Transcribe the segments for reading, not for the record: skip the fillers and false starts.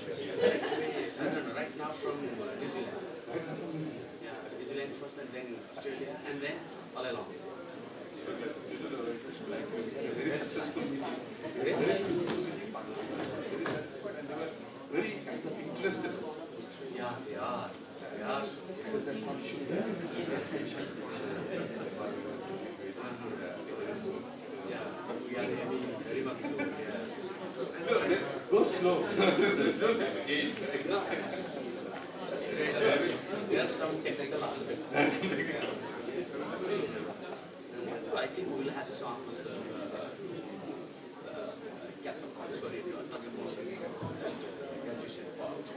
No, right now from New Zealand. Yeah, New Zealand first, and then Australia, and then all along. Very successful meeting. Very successful meeting. Very satisfied, and they were very kind of interested. Yeah, they are. They are. Because there's some issues there. Yeah, we are having very much so. Yes. Go slow. Don't gain. There are some technical aspects. So I think we will have some get some sorry, not supposed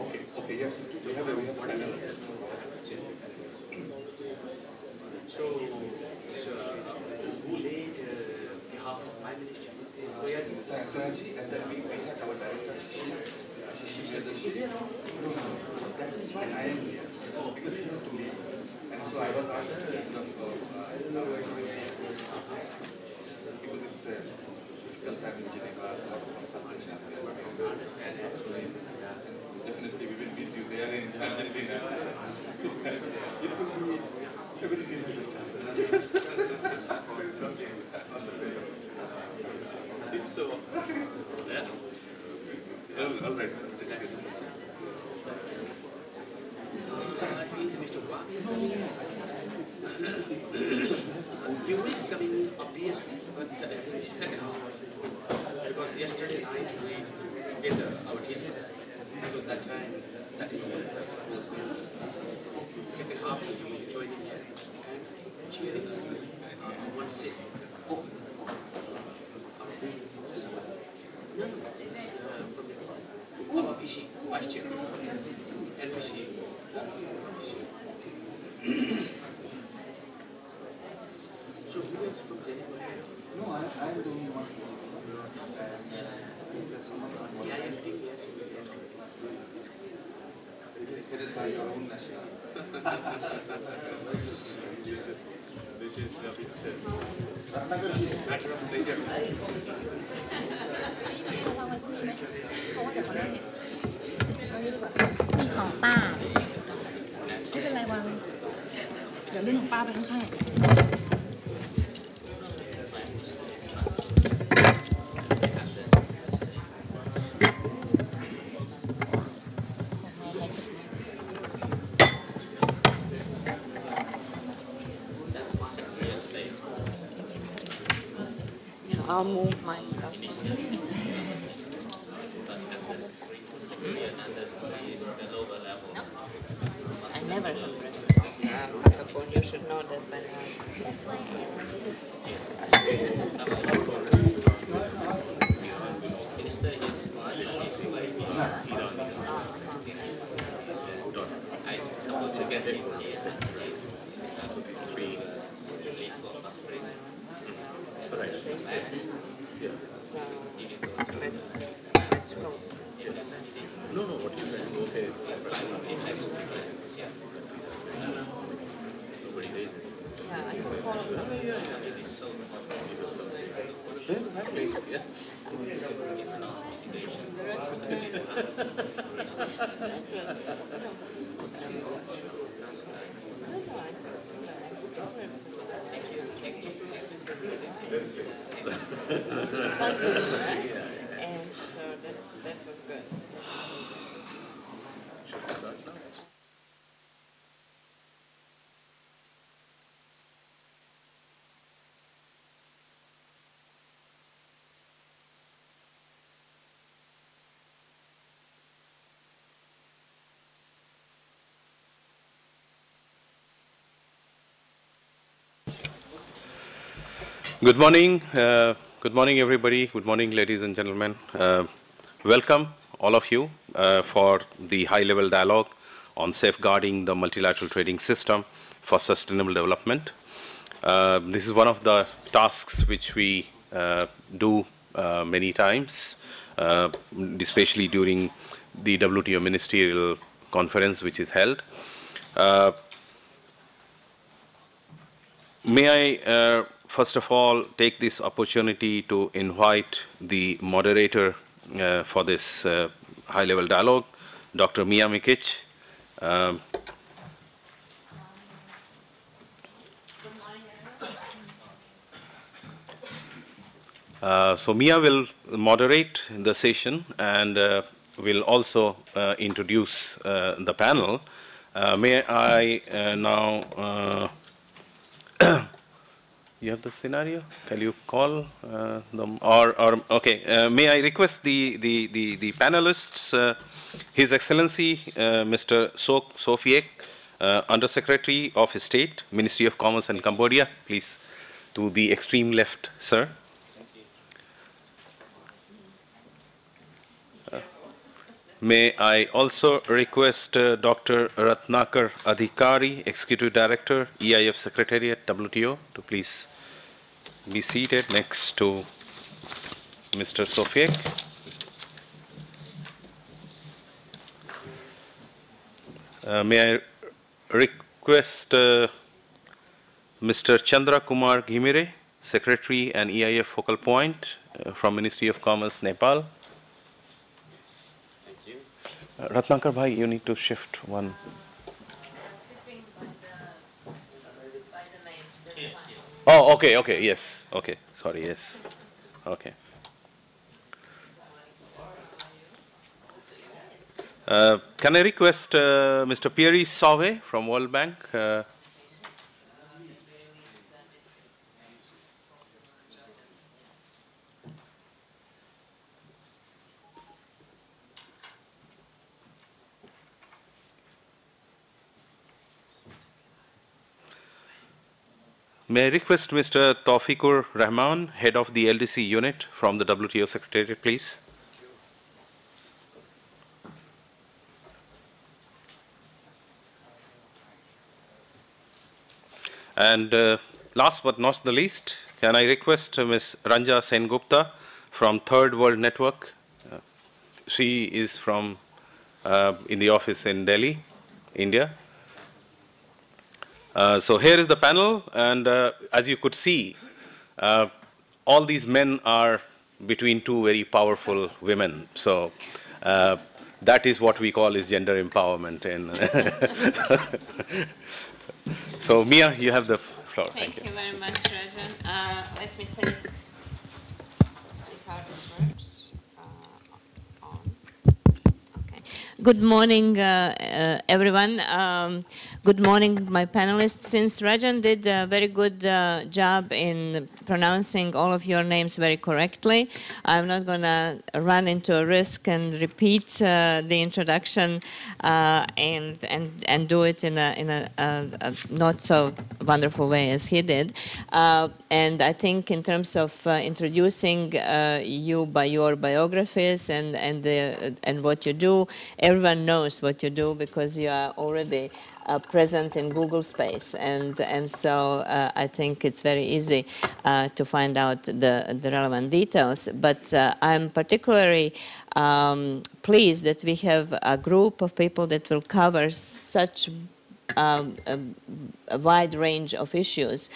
Okay, okay, yes. We have a panel. So who laid behalf of my ministry? Taji, and then we had our director. She said that she said, no, that is why I am here. Because he had to leave. And so I was asked to because it's a difficult time in Geneva, a lot of consultation. Definitely we will meet you there in Argentina. It will be a very good time. So, Yeah. all right, sir. Is Mr. Wang you will be coming obviously, but second half. Because yesterday night we did our dinner. So that time, that is was busy. Second half you will join here and cheering on 1/6. Oh. No, from the VC, Vice Chair, NBC. So who is from Geneva? No, I'm doing one. Yeah, I think yes, we will. It is by your own national. This is a bit matter of pleasure. มีของป้าไม่เป็นไรวางเดี๋ยวเรื่องของป้าไปข้างๆ I'll move my stuff. I never have microphone. You should know that by now. I suppose to get it. Let's go. No, what you said. Okay. Nobody did. Yeah, I can follow them. Exactly. Yeah. And so that was good. Should we start now? Good morning. Good morning, everybody. Good morning, ladies and gentlemen. Welcome, all of you, for the high-level dialogue on safeguarding the multilateral trading system for sustainable development. This is one of the tasks which we do many times, especially during the WTO ministerial conference which is held. May I first of all take this opportunity to invite the moderator for this high-level dialogue, Dr. Mia Mikic. So Mia will moderate the session and will also introduce the panel. May I now, you have the scenario? Can you call them? Okay, may I request the panelists, His Excellency Mr. Sok Sofiek, Undersecretary of State, Ministry of Commerce in Cambodia, please, to the extreme left, sir. May I also request Dr. Ratnakar Adhikari, Executive Director, EIF Secretariat, WTO, to please be seated next to Mr. Sofiek. May I request Mr. Chandra Kumar Ghimire, Secretary and EIF Focal Point from Ministry of Commerce, Nepal. Ratnakar bhai, you need to shift one. Oh, okay, okay, yes, okay, sorry, yes, okay. Can I request Mr. Pierre Sauvé from World Bank? May I request Mr. Taufikur Rahman, Head of the LDC Unit from the WTO Secretariat, please? And last but not the least, can I request Ms. Ranja Sengupta from Third World Network? She is from in the office in Delhi, India. So here is the panel, and as you could see, all these men are between two very powerful women. So that is what we call is gender empowerment. So Mia, you have the floor. Thank you. Thank you very much, Rajan. Let me see how this works. Okay. Good morning, everyone. Good morning, my panelists. Since Rajan did a very good job in pronouncing all of your names very correctly, I'm not going to run into a risk and repeat the introduction and do it in a not so wonderful way as he did. And I think in terms of introducing you by your biographies and what you do, everyone knows what you do because you are already present in Google space, and so I think it's very easy to find out the relevant details. But I'm particularly pleased that we have a group of people that will cover such a wide range of issues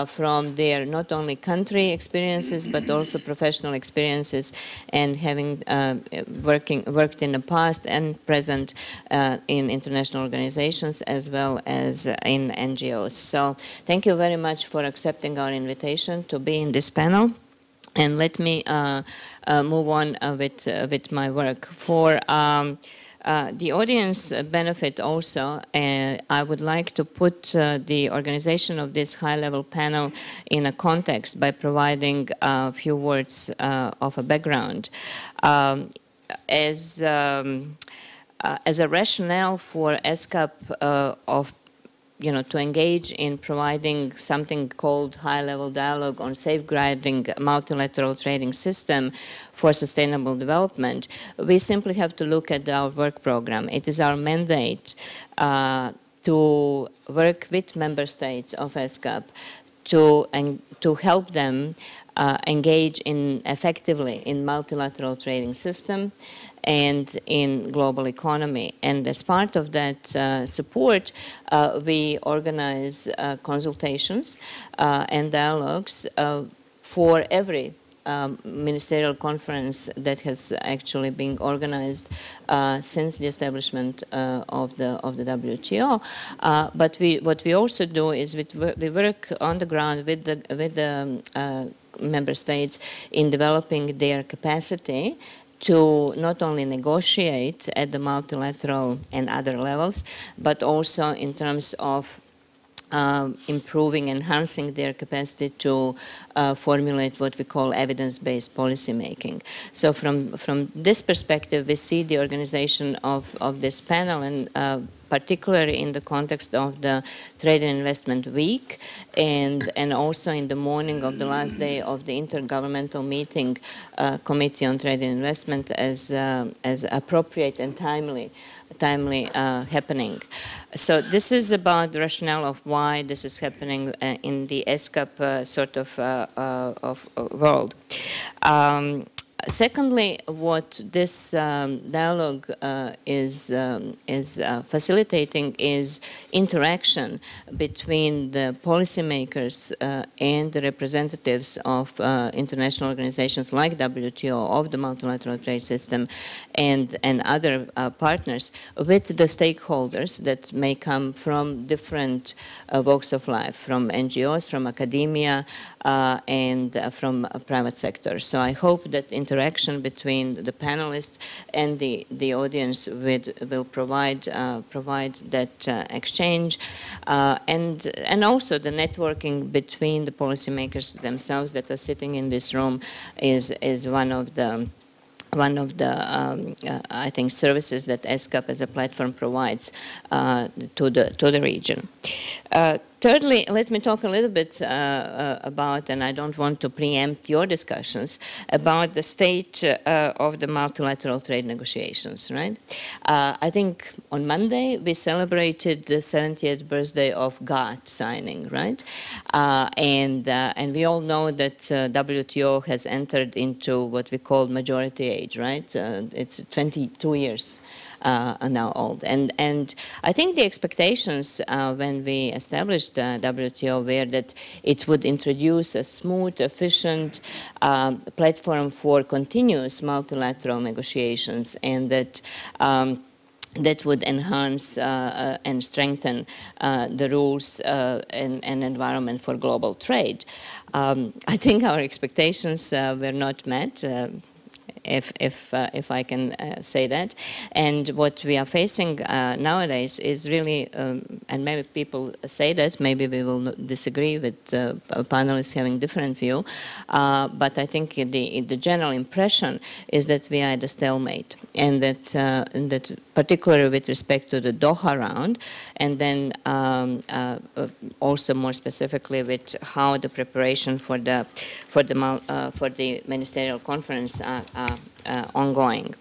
from their not only country experiences but also professional experiences and having worked in the past and present in international organizations as well as in NGOs. So thank you very much for accepting our invitation to be in this panel. And let me move on with my work. For the audience benefit also, I would like to put the organization of this high-level panel in a context by providing a few words of a background. As a rationale for ESCAP to engage in providing something called high-level dialogue on safeguarding multilateral trading system for sustainable development, we simply have to look at our work program. It is our mandate to work with member states of ESCAP to help them engage effectively in multilateral trading system and in global economy. And as part of that support, we organize consultations and dialogues for every ministerial conference that has actually been organized since the establishment of the WTO. But what we also do is we work on the ground with the member states in developing their capacity to not only negotiate at the multilateral and other levels, but also in terms of improving, enhancing their capacity to formulate what we call evidence-based policy making. So from this perspective, we see the organization of this panel, and particularly in the context of the Trade and Investment Week, and also in the morning of the last day of the Intergovernmental Meeting Committee on Trade and Investment as appropriate and timely happening. So this is about the rationale of why this is happening in the ESCAP sort of world. Secondly, what this dialogue is facilitating is interaction between the policymakers and the representatives of international organizations like WTO, of the multilateral trade system, and other partners, with the stakeholders that may come from different walks of life, from NGOs, from academia, and from private sector. So I hope that interaction between the panelists and the audience will provide that exchange, and also the networking between the policymakers themselves that are sitting in this room is one of the I think services that ESCAP as a platform provides to the region. Thirdly, let me talk a little bit about, and I don't want to preempt your discussions, about the state of the multilateral trade negotiations, right? I think on Monday we celebrated the 70th birthday of GATT signing, right? And we all know that WTO has entered into what we call majority age, right? It's 22 years. Now old. And I think the expectations when we established the WTO were that it would introduce a smooth, efficient platform for continuous multilateral negotiations, and that that would enhance and strengthen the rules and environment for global trade. I think our expectations were not met. If I can say that. And what we are facing nowadays is really, and maybe people say that, maybe we will disagree with panelists having different view, but I think the general impression is that we are at a stalemate, and that particularly with respect to the Doha round, and then also more specifically with how the preparation for the ministerial conference are ongoing.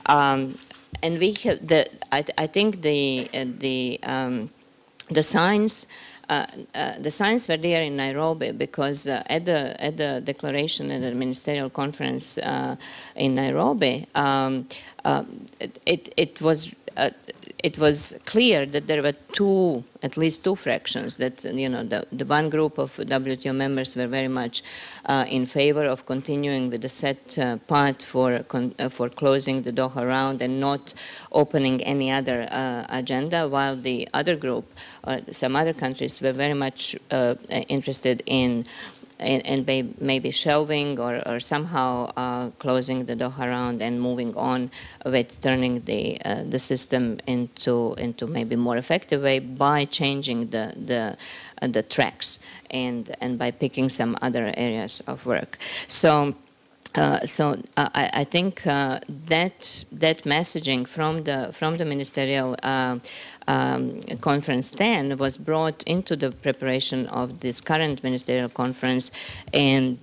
And we have I think the signs. The signs were there in Nairobi, because at the declaration at the ministerial conference in Nairobi, it was clear that there were at least two fractions. That the one group of WTO members were very much in favor of continuing with the set path for closing the Doha round and not opening any other agenda, while the other group, some other countries, were very much interested in maybe shelving or somehow closing the Doha round and moving on with turning the system into maybe more effective way by changing the tracks and by picking some other areas of work. So I think that messaging from the ministerial conference then was brought into the preparation of this current ministerial conference, and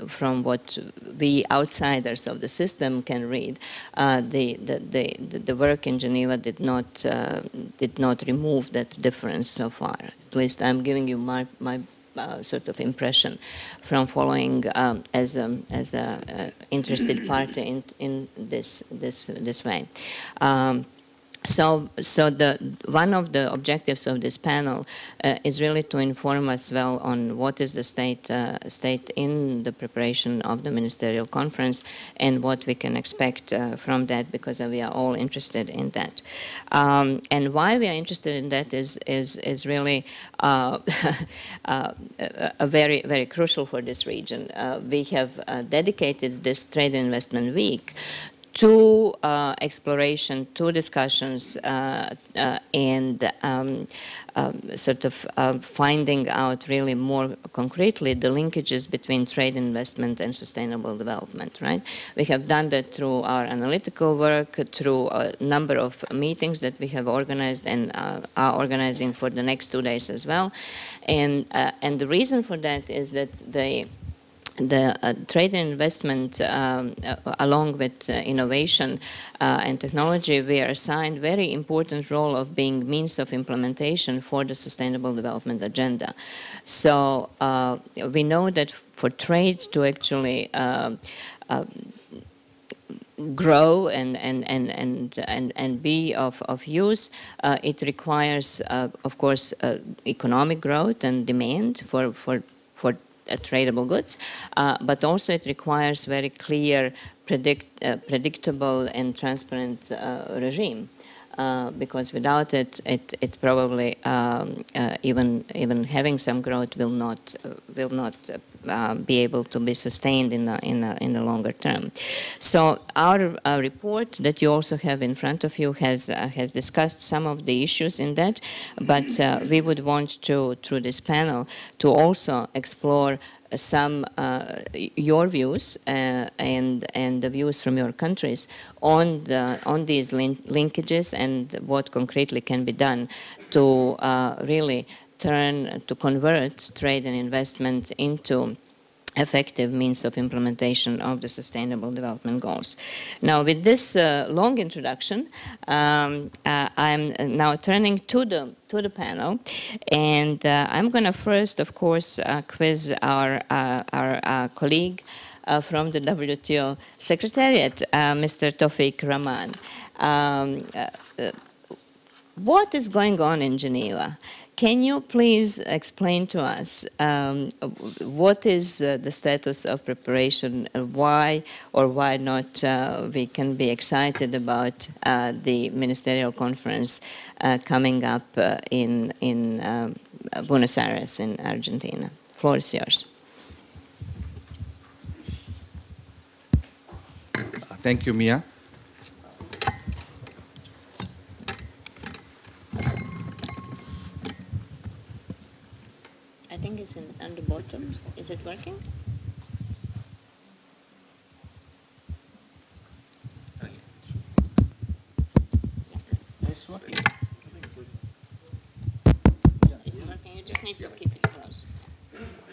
from what we outsiders of the system can read, the work in Geneva did not remove that difference so far. At least I'm giving you my sort of impression from following as a interested party in this way. So one of the objectives of this panel is really to inform us well on what is the state in the preparation of the ministerial conference and what we can expect from that, because we are all interested in that. And why we are interested in that is really very, very crucial for this region. We have dedicated this Trade and Investment Week to exploration, to discussions, and sort of finding out really more concretely the linkages between trade, investment, and sustainable development, right? We have done that through our analytical work, through a number of meetings that we have organized and are organizing for the next 2 days as well. And the reason for that is that the trade and investment, along with innovation and technology, we are assigned very important role of being means of implementation for the Sustainable Development Agenda. So we know that for trade to actually grow and be of use, it requires, of course, economic growth and demand for tradable goods, but also it requires very clear, predictable and transparent regime. Because without it, it probably even having some growth will not be able to be sustained in the longer term. So our report that you also have in front of you has discussed some of the issues in that, but we would want to, through this panel, to also explore some your views and the views from your countries on these linkages and what concretely can be done to really convert trade and investment into effective means of implementation of the Sustainable Development Goals. Now, with this long introduction, I'm now turning to the panel, and I'm going to first, of course, quiz our colleague from the WTO Secretariat, Mr. Tawfiq Rahman. What is going on in Geneva? Can you please explain to us what is the status of preparation, why or why not we can be excited about the ministerial conference coming up in Buenos Aires in Argentina? The floor is yours. Thank you, Mia. I think it's on the bottom. Is it working? It's working. It's working. You just need to keep it close.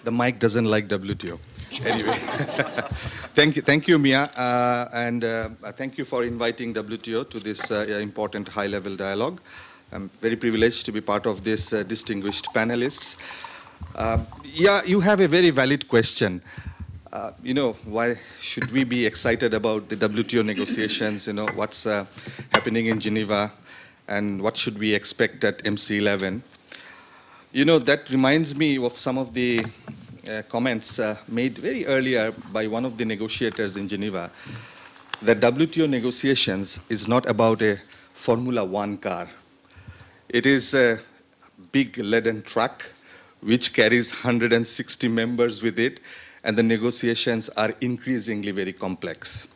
The mic doesn't like WTO. Anyway, thank you, Mia, and thank you for inviting WTO to this important high-level dialogue. I'm very privileged to be part of this distinguished panelists. Yeah, you have a very valid question. You know, why should we be excited about the WTO negotiations? You know, what's happening in Geneva, and what should we expect at MC11? You know, that reminds me of some of the comments made very earlier by one of the negotiators in Geneva, that WTO negotiations is not about a Formula One car. It is a big leaden truck which carries 160 members with it, and the negotiations are increasingly very complex.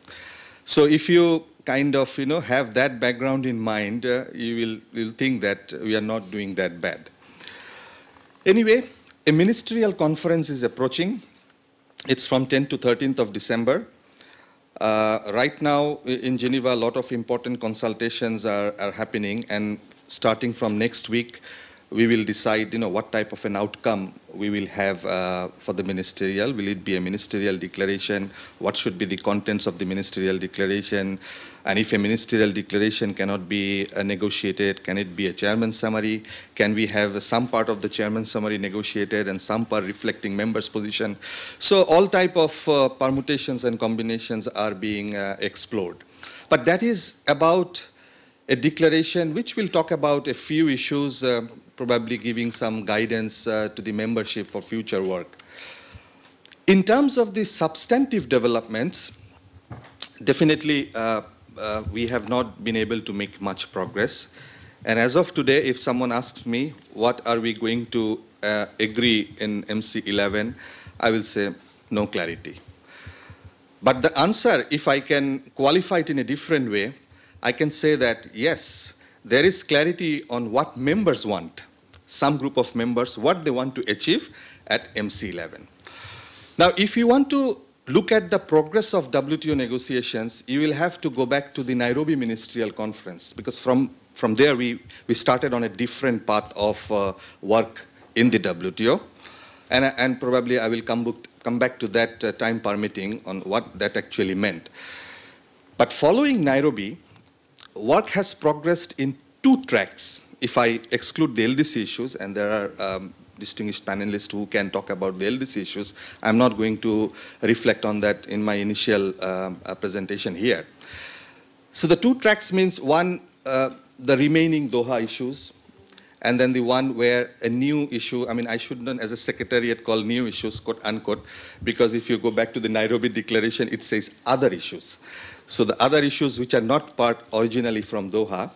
So if you kind of, you know, have that background in mind, you will think that we are not doing that bad. Anyway, a ministerial conference is approaching. It's from 10th to 13th of December. Right now in Geneva, a lot of important consultations are happening, and starting from next week, we will decide, you know, what type of an outcome we will have for the ministerial. Will it be a ministerial declaration? What should be the contents of the ministerial declaration? And if a ministerial declaration cannot be negotiated, can it be a chairman's summary? Can we have some part of the chairman's summary negotiated and some part reflecting members' position? So all type of permutations and combinations are being explored. But that is about a declaration which will talk about a few issues, probably giving some guidance to the membership for future work. In terms of the substantive developments, definitely we have not been able to make much progress. And as of today, if someone asks me, what are we going to agree in MC11, I will say no clarity. But the answer, if I can qualify it in a different way, I can say that yes, there is clarity on what members want, some group of members, what they want to achieve at MC11. Now, if you want to look at the progress of WTO negotiations, you will have to go back to the Nairobi Ministerial Conference, because from there we started on a different path of work in the WTO. And probably I will come back to that time permitting on what that actually meant. But following Nairobi, work has progressed in two tracks. If I exclude the LDC issues, and there are distinguished panelists who can talk about the LDC issues, I'm not going to reflect on that in my initial presentation here. So the two tracks means one, the remaining Doha issues, and then the one where a new issue, I mean, I shouldn't, as a secretariat, call new issues, quote unquote, because if you go back to the Nairobi Declaration, it says other issues. So the other issues which are not part originally from Doha,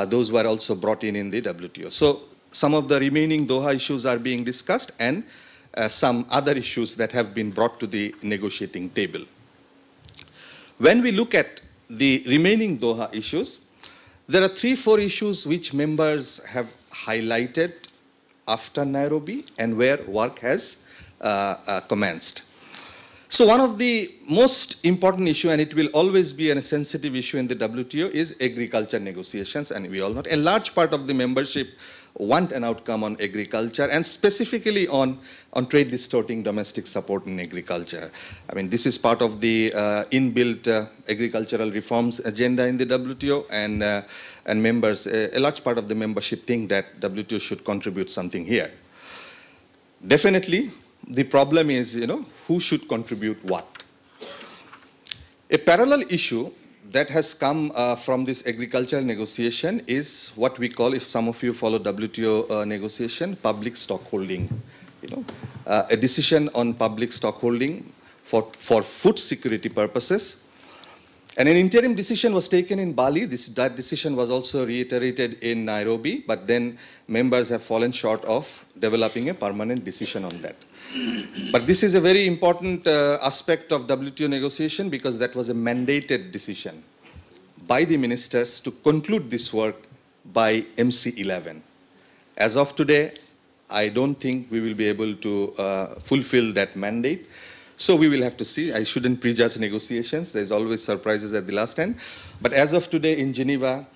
those were also brought in the WTO. So some of the remaining Doha issues are being discussed, and some other issues that have been brought to the negotiating table. When we look at the remaining Doha issues, there are 3-4 issues which members have highlighted after Nairobi and where work has commenced. So one of the most important issue, and it will always be a sensitive issue in the WTO, is agriculture negotiations, and we all know a large part of the membership want an outcome on agriculture, and specifically on trade distorting domestic support in agriculture. I mean, this is part of the inbuilt agricultural reforms agenda in the WTO, and members, a large part of the membership think that WTO should contribute something here. Definitely, the problem is, who should contribute what? A parallel issue that has come from this agricultural negotiation is what we call, if some of you follow WTO negotiation, public stockholding. A decision on public stockholding for food security purposes. And an interim decision was taken in Bali. That decision was also reiterated in Nairobi, but then members have fallen short of developing a permanent decision on that. But this is a very important aspect of WTO negotiation, because that was a mandated decision by the ministers to conclude this work by MC11. As of today, I don't think we will be able to fulfill that mandate. So we will have to see. I shouldn't prejudge negotiations. There's always surprises at the last end. But as of today in Geneva,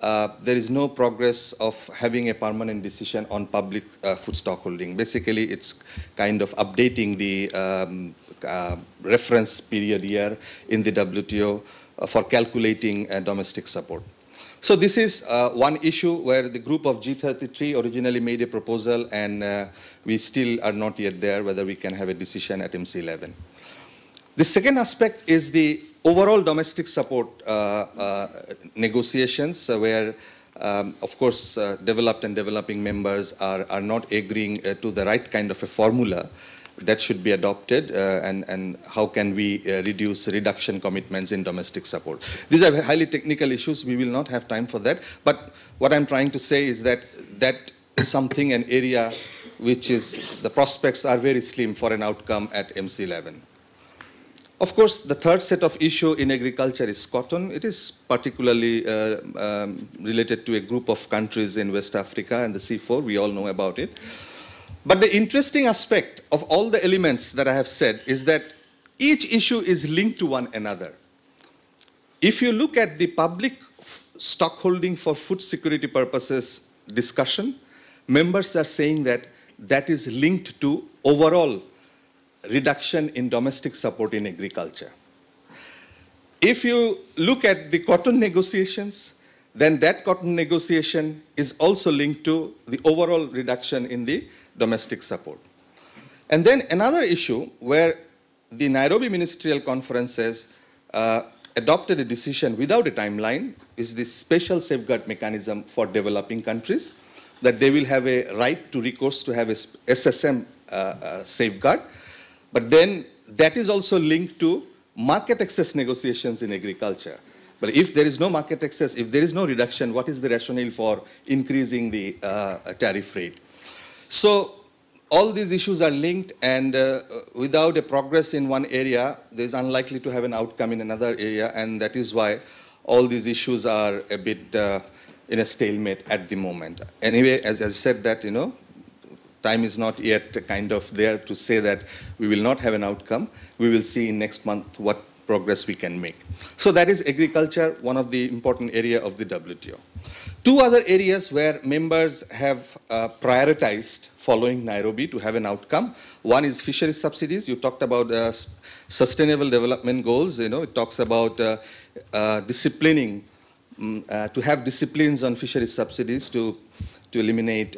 there is no progress of having a permanent decision on public food stockholding. Basically, it's kind of updating the reference period year in the WTO for calculating domestic support. So this is one issue where the group of G33 originally made a proposal, and we still are not yet there whether we can have a decision at MC11. The second aspect is the overall domestic support negotiations, where, of course, developed and developing members are not agreeing to the right kind of a formula that should be adopted, and how can we reduce reduction commitments in domestic support. These are highly technical issues. We will not have time for that. But what I'm trying to say is that that is something, an area which is, the prospects are very slim for an outcome at MC11. Of course, the third set of issue in agriculture is cotton. It is particularly related to a group of countries in West Africa and the C4. We all know about it. But the interesting aspect of all the elements that I have said is that each issue is linked to one another. If you look at the public stockholding for food security purposes discussion, members are saying that that is linked to overall reduction in domestic support in agriculture. If you look at the cotton negotiations, then that cotton negotiation is also linked to the overall reduction in the domestic support. And then another issue where the Nairobi Ministerial Conference says adopted a decision without a timeline is this special safeguard mechanism for developing countries, that they will have a right to recourse to have a SSM safeguard. But then that is also linked to market access negotiations in agriculture. But if there is no market access, if there is no reduction, what is the rationale for increasing the tariff rate? So all these issues are linked, and without a progress in one area, there is unlikely to have an outcome in another area, and that is why all these issues are a bit in a stalemate at the moment. Anyway, as I said that, time is not yet kind of there to say that we will not have an outcome. We will see in next month what progress we can make. So that is agriculture, one of the important area of the WTO. Two other areas where members have prioritized following Nairobi to have an outcome. One is fisheries subsidies. You talked about sustainable development goals. It talks about disciplining, to have disciplines on fisheries subsidies to eliminate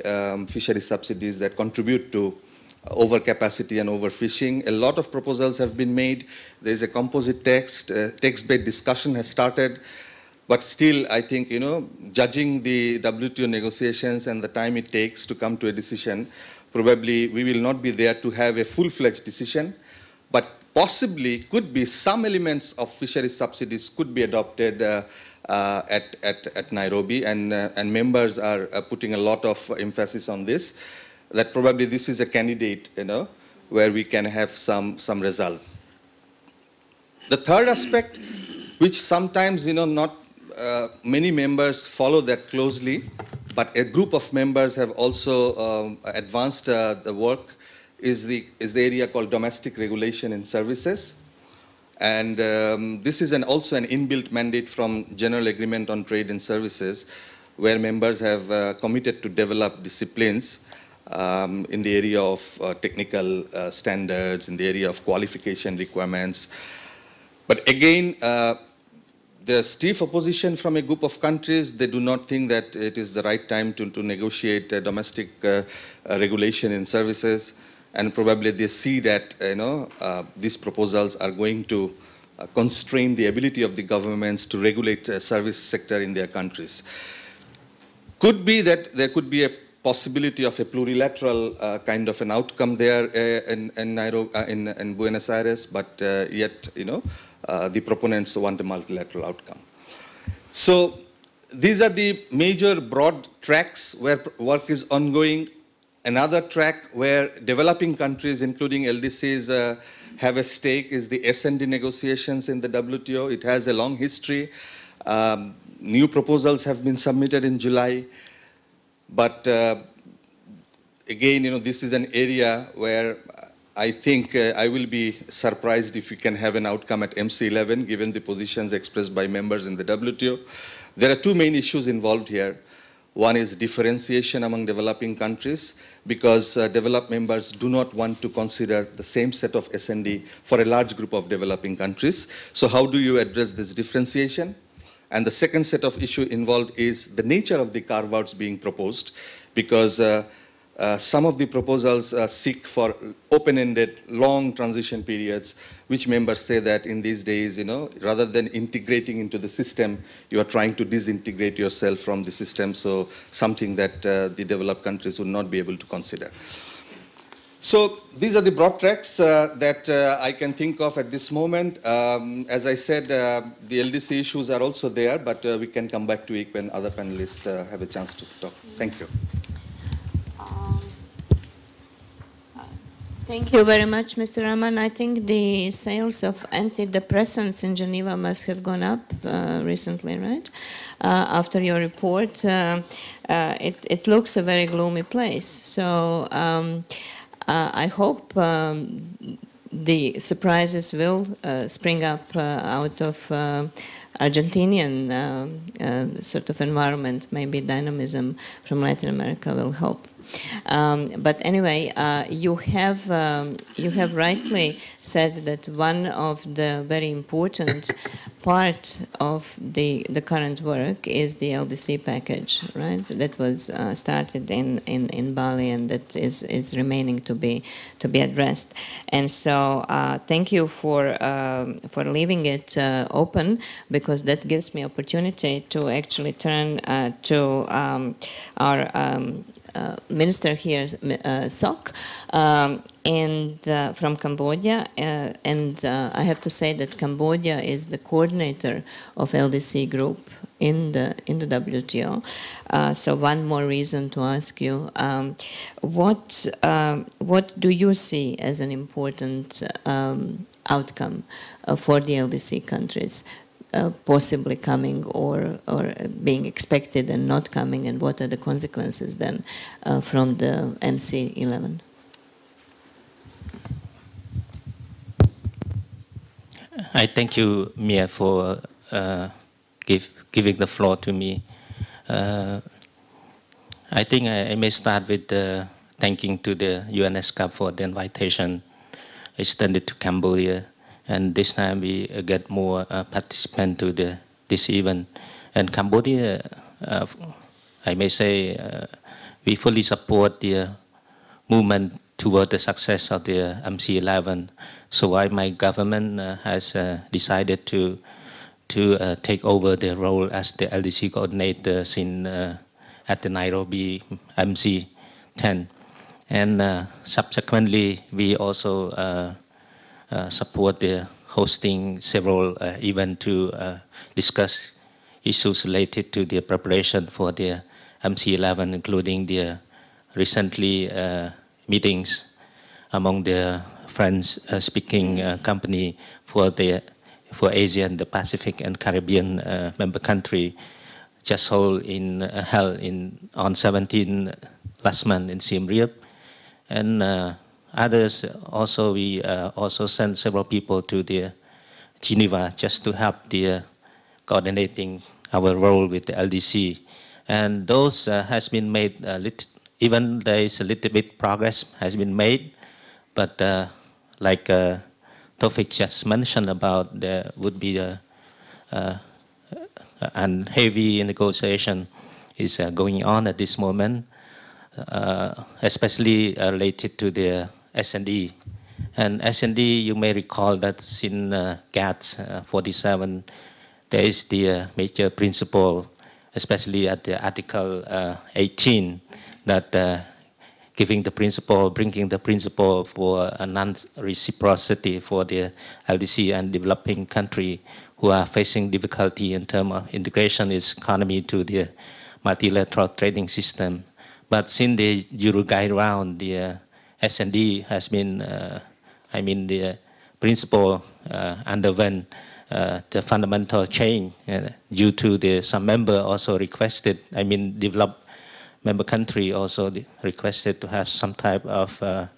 fisheries subsidies that contribute to overcapacity and overfishing. A lot of proposals have been made. There is a composite text. Text-based discussion has started. But still, I think, judging the WTO negotiations and the time it takes to come to a decision, probably we will not be there to have a full-fledged decision. But possibly could be some elements of fisheries subsidies could be adopted at Nairobi, and members are putting a lot of emphasis on this, that probably this is a candidate, where we can have some result. The third aspect, which sometimes, not many members follow that closely, but a group of members have also advanced the work, is the area called domestic regulation in services. And this is also an inbuilt mandate from General Agreement on Trade and Services, where members have committed to develop disciplines in the area of technical standards, in the area of qualification requirements. But again, there's stiff opposition from a group of countries. They do not think that it is the right time to negotiate domestic regulation in services. And probably they see that these proposals are going to constrain the ability of the governments to regulate service sector in their countries. Could be that there could be a possibility of a plurilateral kind of an outcome there in Nairobi, in Buenos Aires, but yet the proponents want a multilateral outcome. So these are the major broad tracks where work is ongoing. Another track where developing countries, including LDCs, have a stake is the S&D negotiations in the WTO. It has a long history. New proposals have been submitted in July. But again, this is an area where I think I will be surprised if we can have an outcome at MC11, given the positions expressed by members in the WTO. There are two main issues involved here. One is differentiation among developing countries, because developed members do not want to consider the same set of S&D for a large group of developing countries. So how do you address this differentiation? And the second set of issue involved is the nature of the carve-outs being proposed, because some of the proposals seek for open-ended, long transition periods, which members say that in these days, rather than integrating into the system, you are trying to disintegrate yourself from the system, so something that the developed countries would not be able to consider. So these are the broad tracks that I can think of at this moment. As I said, the LDC issues are also there, but we can come back to it when other panelists have a chance to talk. Thank you. Thank you very much, Mr. Rahman. I think the sales of antidepressants in Geneva must have gone up recently, right? After your report, it looks a very gloomy place. So I hope the surprises will spring up out of Argentinian sort of environment. Maybe dynamism from Latin America will help. But anyway, you have rightly said that one of the very important part of the current work is the LDC package, right? That was started in Bali, and that is remaining to be addressed. And so thank you for leaving it open, because that gives me opportunity to actually turn to our minister here, Sok, and from Cambodia, and I have to say that Cambodia is the coordinator of LDC group in the WTO. So one more reason to ask you, what do you see as an important outcome for the LDC countries? Possibly coming or being expected and not coming, and what are the consequences then from the MC11? I thank you, Mia, for giving the floor to me. I think I may start with thanking to the ESCAP for the invitation extended to Cambodia. And this time we get more participants to this event. And Cambodia, I may say, we fully support the movement toward the success of the MC11. So why my government has decided to take over the role as the LDC coordinator at the Nairobi MC10. And subsequently, we also support the hosting several events to discuss issues related to the preparation for the MC11, including the recently meetings among the French-speaking company for Asia and the Pacific and Caribbean member country, just held on 17 last month in Siem Reap, and others also, we also sent several people to the Geneva just to help the coordinating our role with the LDC. And those has been made, even there is a little bit progress has been made, but like Tofik just mentioned about, there would be a heavy negotiation is going on at this moment, especially related to the S&D. And S&D, you may recall that in GATS 47, there is the major principle, especially at the Article 18, that bringing the principle for a non-reciprocity for the LDC and developing country who are facing difficulty in terms of integration its economy to the multilateral trading system. But since the Uruguay round, the S&D has been, the principle underwent the fundamental change due to some member also requested, developed member country also requested to have some type of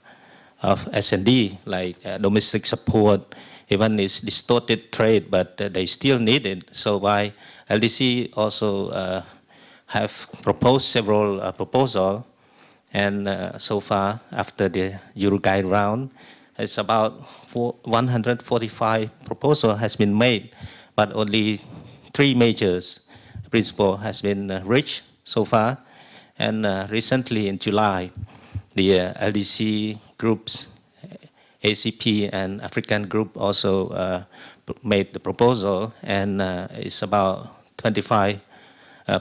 S&D, like domestic support. Even it's distorted trade, but they still need it. So why LDC also have proposed several proposals. And so far, after the Uruguay round, it's about 145 proposals has been made, but only 3 major principles has been reached so far. And recently in July, the LDC groups, ACP and African group also made the proposal, and it's about 25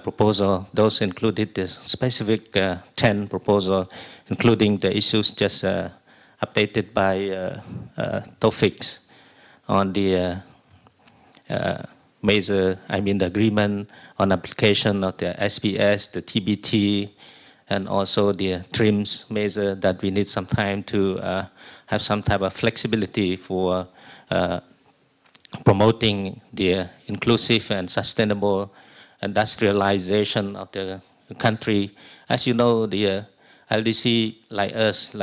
proposal. Those included the specific 10 proposal, including the issues just updated by Tofik on the major, the agreement on application of the SPS, the TBT, and also the TRIMS measure that we need some time to have some type of flexibility for promoting the inclusive and sustainable industrialization of the country. As you know, the LDC, like us,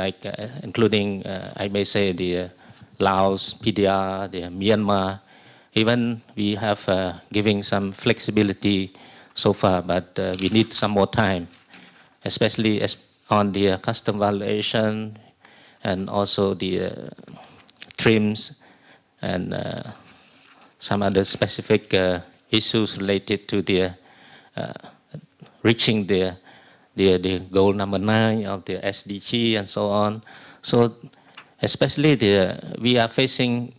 including, I may say, the Laos, PDR, the Myanmar, even we have giving some flexibility so far, but we need some more time, especially on the custom valuation and also the TRIMS and some other specific issues related to the reaching the goal number 9 of the SDG and so on. So especially we are facing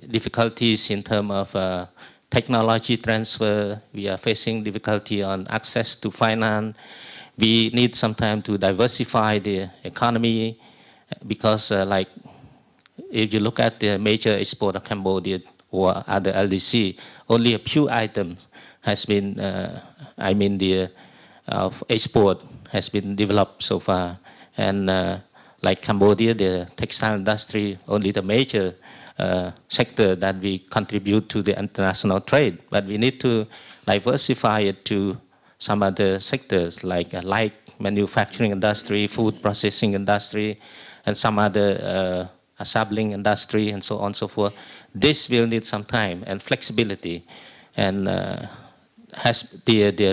difficulties in terms of technology transfer. We are facing difficulty on access to finance. We need some time to diversify the economy because like if you look at the major export of Cambodia or other LDC, only a few items has been, the export has been developed so far. And like Cambodia, the textile industry, only the major sector that we contribute to the international trade. But we need to diversify it to some other sectors like light manufacturing industry, food processing industry, and some other assembling industry, and so on and so forth. This will need some time and flexibility. And the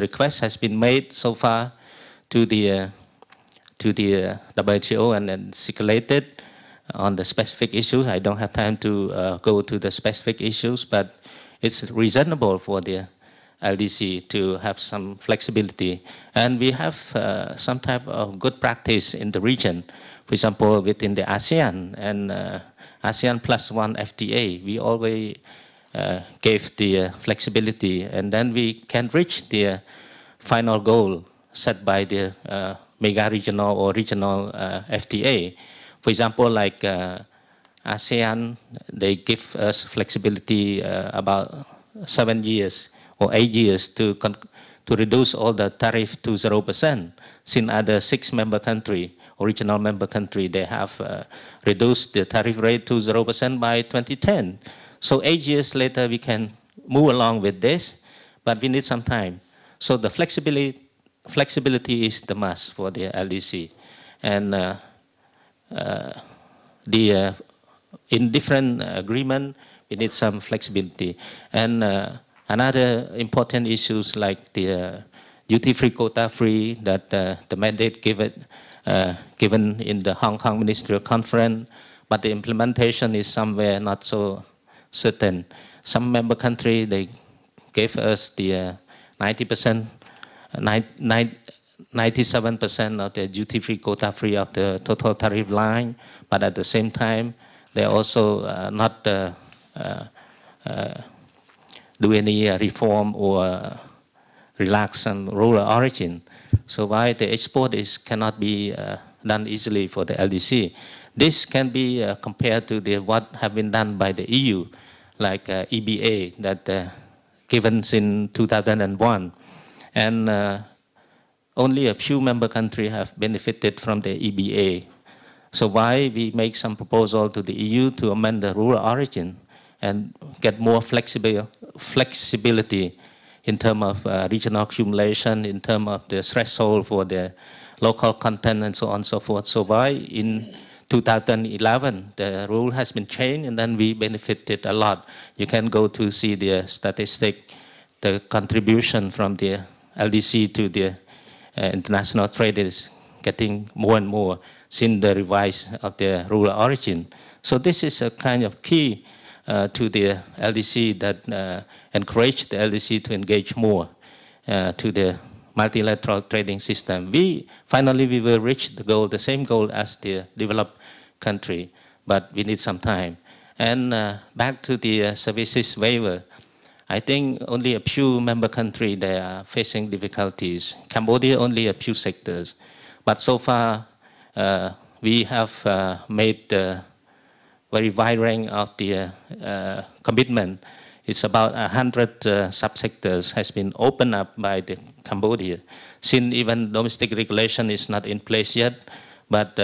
request has been made so far to the WTO and then circulated on the specific issues. I don't have time to go to the specific issues, but it's reasonable for the LDC to have some flexibility. And we have some type of good practice in the region. For example, within the ASEAN and ASEAN +1 FTA, we always gave the flexibility, and then we can reach the final goal set by the mega regional or regional FTA. For example, like ASEAN, they give us flexibility about 7 years or 8 years to reduce all the tariff to 0%. Since other 6 member countries, original member country, they have reduced the tariff rate to 0% by 2010. So 8 years later, we can move along with this, but we need some time. So the flexibility is the must for the LDC. And in different agreement, we need some flexibility. And another important issues like the duty-free, quota-free, that the mandate given in the Hong Kong Ministerial Conference, but the implementation is somewhere not so certain. Some member country, they gave us the 90%, 97% of the duty-free, quota-free of the total tariff line, but at the same time, they also not do any reform or relax on rural origin. So why the export cannot be done easily for the LDC. This can be compared to what have been done by the EU, like EBA that given in 2001. And only a few member countries have benefited from the EBA. So why we make some proposal to the EU to amend the rural origin and get more flexibility in terms of regional accumulation, in terms of the threshold for the local content and so on and so forth. So why in 2011 the rule has been changed and then we benefited a lot. You can go to see the statistic, the contribution from the LDC to the international trade is getting more and more since the revise of the rural origin. So this is a kind of key to the LDC that encourage the LDC to engage more to the multilateral trading system. Finally we will reach the goal, the same goal as the developed country, but we need some time. And back to the services waiver, I think only a few member countries they are facing difficulties. Cambodia only a few sectors, but so far we have made very wide range of the commitment. It's about 100 subsectors has been opened up by the Cambodia. Since even domestic regulation is not in place yet, but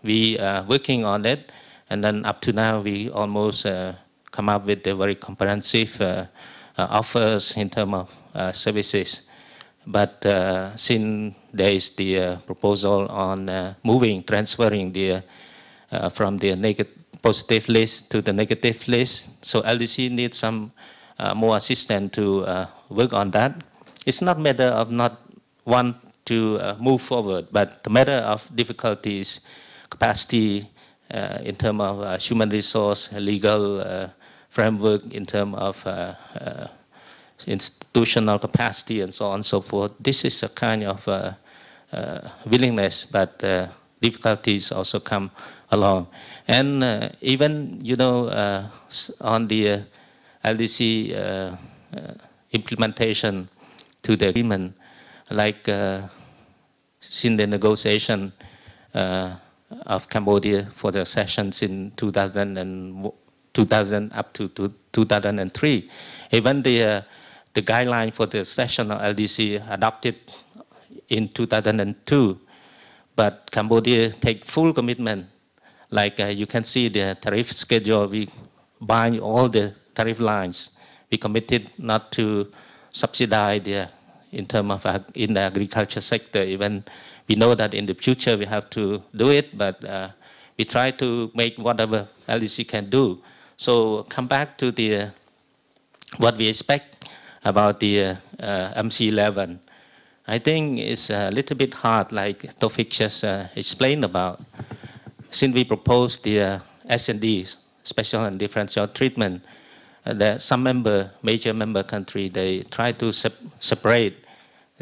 we are working on it. And then up to now, we almost come up with a very comprehensive offers in terms of services. But since there is the proposal on transferring the from the positive list to the negative list, so LDC needs some more assistance to work on that. It's not a matter of not want to move forward, but the matter of difficulties, capacity in terms of human resource, legal framework in terms of institutional capacity and so on and so forth. This is a kind of willingness, but difficulties also come along. And even, you know, on the LDC implementation to the agreement, like since the negotiation of Cambodia for the sessions in 2000 up to 2003, even the guideline for the session of LDC adopted in 2002, but Cambodia take full commitment. Like you can see the tariff schedule, we bind all the tariff lines. We committed not to subsidize in terms of in the agriculture sector. Even we know that in the future we have to do it, but we try to make whatever LDC can do. So come back to the what we expect about the MC11. I think it's a little bit hard, like Tofik just explained about. Since we proposed the S&D, special and differential treatment, some major member countries, they try to separate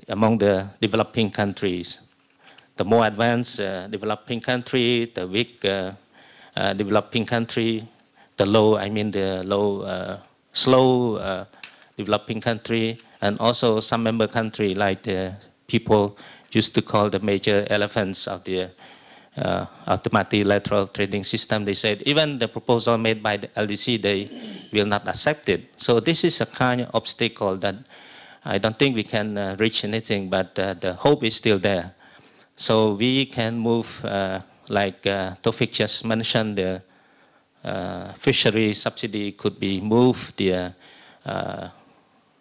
among the developing countries. The more advanced developing country, the weak developing country, the low, I mean the low, slow developing country, and also some member country like the people used to call the major elephants of the multilateral trading system. They said even the proposal made by the LDC, they will not accept it. So this is a kind of obstacle that I don't think we can reach anything, but the hope is still there. So we can move, like Tofik just mentioned, the fishery subsidy could be moved, the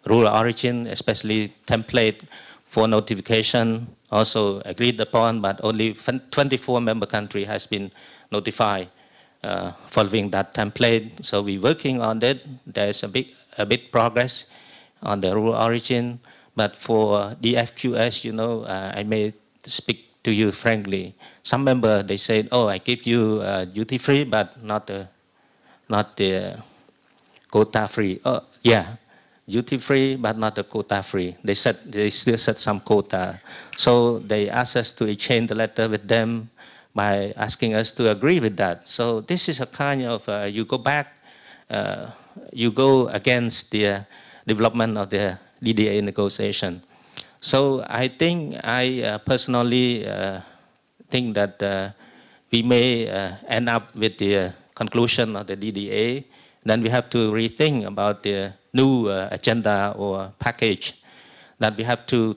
rural origin, especially template for notification, also agreed upon, but only 24 member countries has been notified following that template. So we're working on that. There's a bit progress on the rural origin, but for DFQS, you know, I may speak to you frankly. Some member they said, "Oh, I give you duty free, but not the quota free." Oh, yeah. Duty free, but not the quota free. They said they still set some quota. So they asked us to exchange the letter with them by asking us to agree with that. So this is a kind of, you go back, you go against the development of the DDA negotiation. So I think, I personally think that we may end up with the conclusion of the DDA. Then we have to rethink about the new agenda or package, that we have to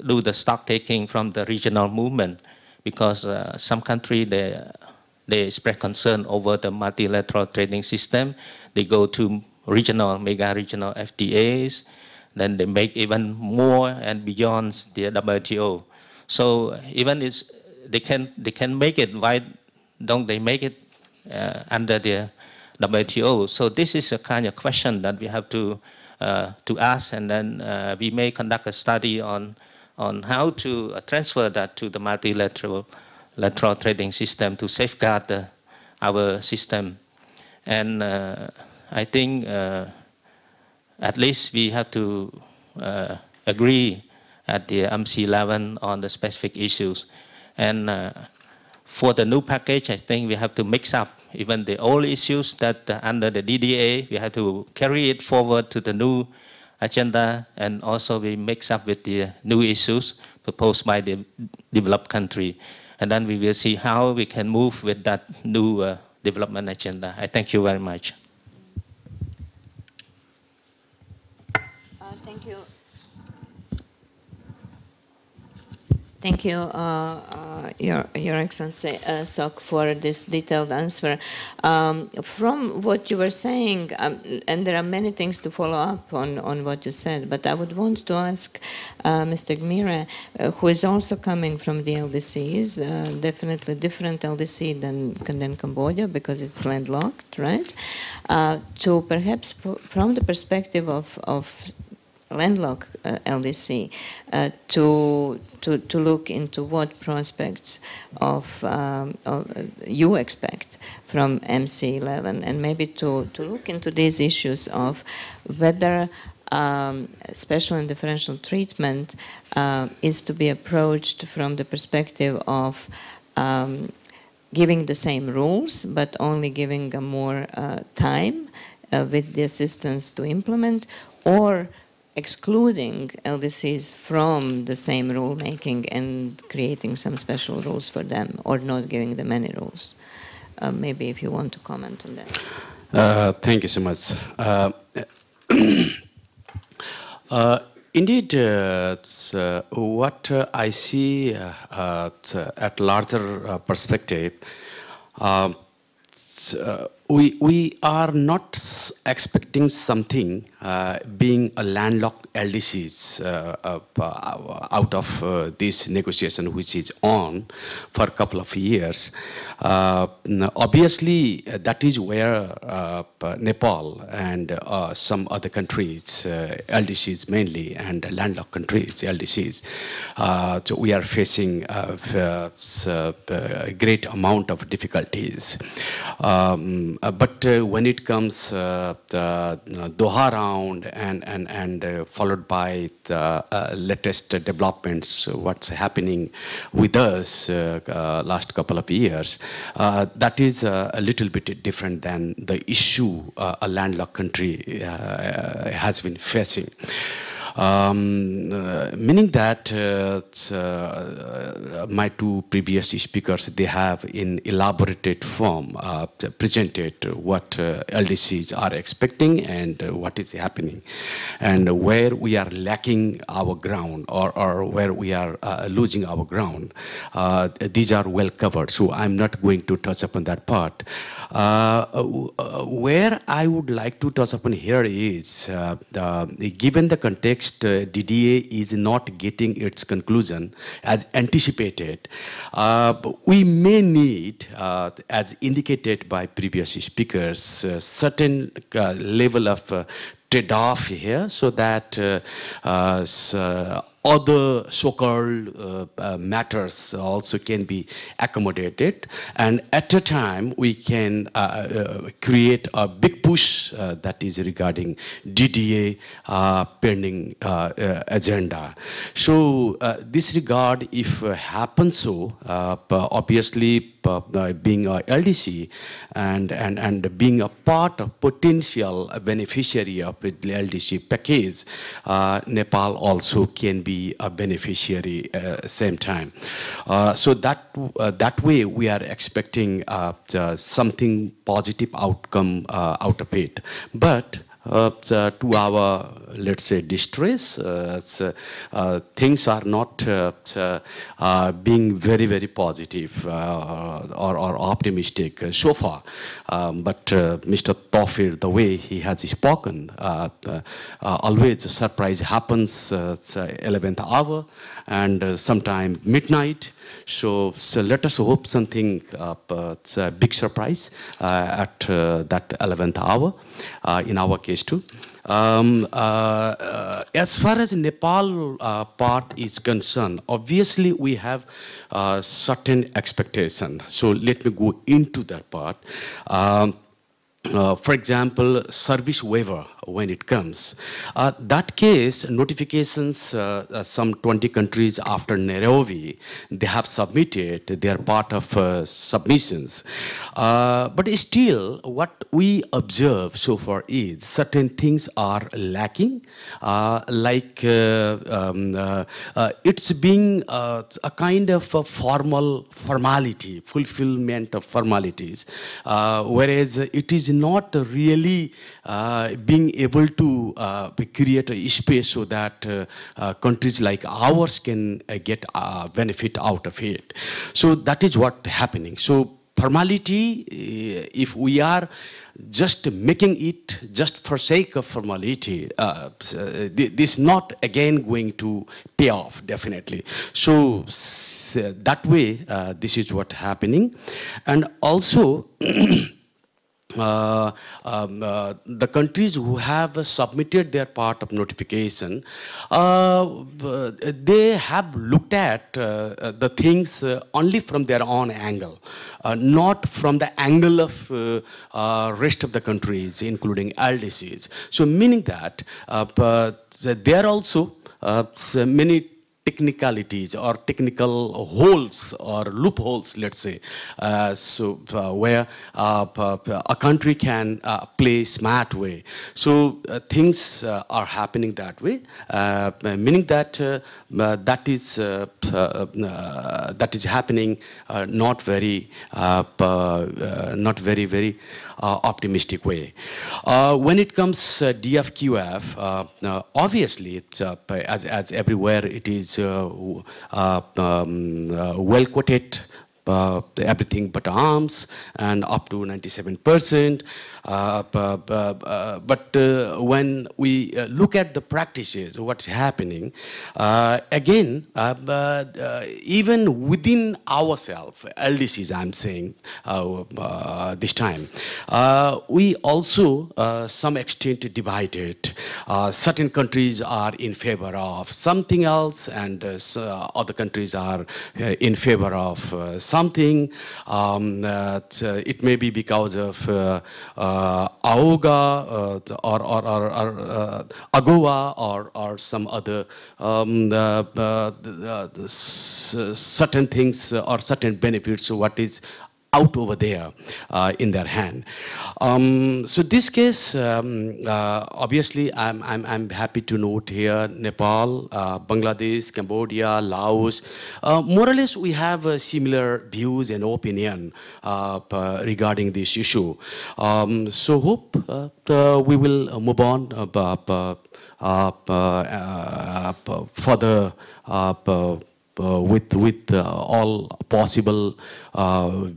do the stock taking from the regional movement, because some countries, they express concern over the multilateral trading system. They go to regional, mega regional FTAs, then they make even more and beyond the WTO. So even they can make it, why don't they make it under the WTO? So this is a kind of question that we have to ask, and then we may conduct a study on how to transfer that to the multilateral trading system to safeguard our system. And I think at least we have to agree at the MC11 on the specific issues. And for the new package, I think we have to mix up even the old issues that under the DDA, we have to carry it forward to the new agenda, and also we mix up with the new issues proposed by the developed country. And then we will see how we can move with that new development agenda. I thank you very much. Thank you. Thank you, Your Excellency, Sok, for this detailed answer. From what you were saying, and there are many things to follow up on what you said, but I would want to ask Mr. Gmira, who is also coming from the LDCs, definitely different LDC than Cambodia, because it's landlocked, right? To perhaps, from the perspective of landlocked LDC to look into what prospects of you expect from MC11, and maybe to look into these issues of whether special and differential treatment is to be approached from the perspective of giving the same rules, but only giving a more time with the assistance to implement, or excluding LDCs from the same rulemaking and creating some special rules for them, or not giving them any rules. Maybe if you want to comment on that. Thank you so much. Indeed, what I see at larger perspective, we are not expecting something being a landlocked LDCs out of this negotiation which is on for a couple of years. Obviously, that is where Nepal and some other countries, LDCs mainly, and landlocked countries, LDCs, so we are facing a great amount of difficulties. But when it comes the Doha round and followed by the latest developments, what's happening with us last couple of years, that is a little bit different than the issue a landlocked country has been facing. Meaning that my two previous speakers, they have in elaborated form presented what LDCs are expecting and what is happening, and where we are lacking our ground, or where we are losing our ground. These are well covered, so I'm not going to touch upon that part. Where I would like to touch upon here is, given the context, DDA is not getting its conclusion as anticipated, we may need, as indicated by previous speakers, certain level of trade-off here, so that other so-called matters also can be accommodated, and at a time we can create a big push that is regarding DDA pending agenda. So this regard, if happens so, obviously being a LDC and being a part of potential beneficiary of the LDC package, Nepal also can be a beneficiary same time. So that way we are expecting something positive outcome out of it. But to our, let's say, distress, things are not being very, very positive or optimistic so far. But Mr. Tawfir, the way he has spoken, always a surprise happens 11th hour and sometime midnight. So let us hope something, it's a big surprise at that 11th hour, in our case too. As far as Nepal part is concerned, obviously we have certain expectation. So let me go into that part. For example, service waiver when it comes. That case, notifications, some 20 countries after Nairobi, they have submitted, they are part of submissions. But still, what we observe so far is certain things are lacking, like it's being a kind of a formality, fulfillment of formalities, whereas it is not really being able to create a space so that countries like ours can get benefit out of it. So that is what happening. So formality, if we are just making it just for sake of formality, this is not again going to pay off, definitely. So that way, this is what happening. And also, the countries who have submitted their part of notification, they have looked at the things only from their own angle, not from the angle of rest of the countries, including LDCs. So meaning that there are also many technicalities or technical holes or loopholes, let's say, where a country can play smart way. So things are happening that way, meaning that that is happening not very optimistic way. When it comes DFQF, obviously, it's, as everywhere, it is well quoted, everything but arms, and up to 97%. But when we look at the practices, what's happening, again, even within ourselves, LDCs, I'm saying this time, we also, some extent, divided. Certain countries are in favor of something else, and other countries are in favor of something. It may be because of AOGA or AGOA or some other certain things or certain benefits, what is out over there in their hand. So this case, obviously, I'm happy to note here Nepal, Bangladesh, Cambodia, Laos. More or less, we have similar views and opinion regarding this issue. So hope we will move on further with all possible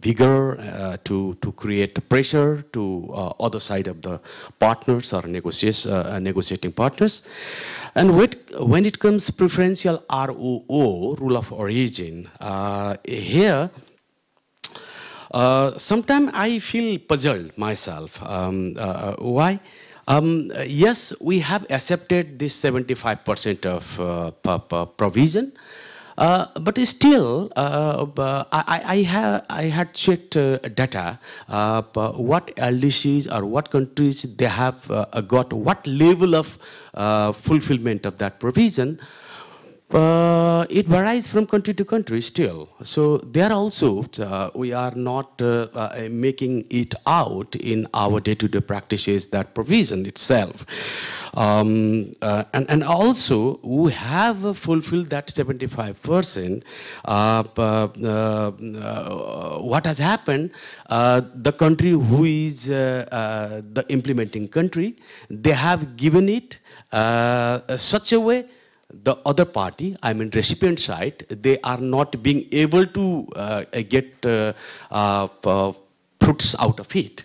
vigor to create pressure to other side of the partners or negotiating partners. And when it comes preferential ROO, rule of origin, here, sometimes I feel puzzled myself. Why? Yes, we have accepted this 75% of provision. But still, I had checked data, what LDCs or what countries they have got, what level of fulfillment of that provision. It varies from country to country still. So there also, we are not making it out in our day-to-day practices, that provision itself. And also, we have fulfilled that 75%. What has happened, the country who is the implementing country, they have given it such a way the other party, I mean recipient side, they are not being able to get fruits out of it.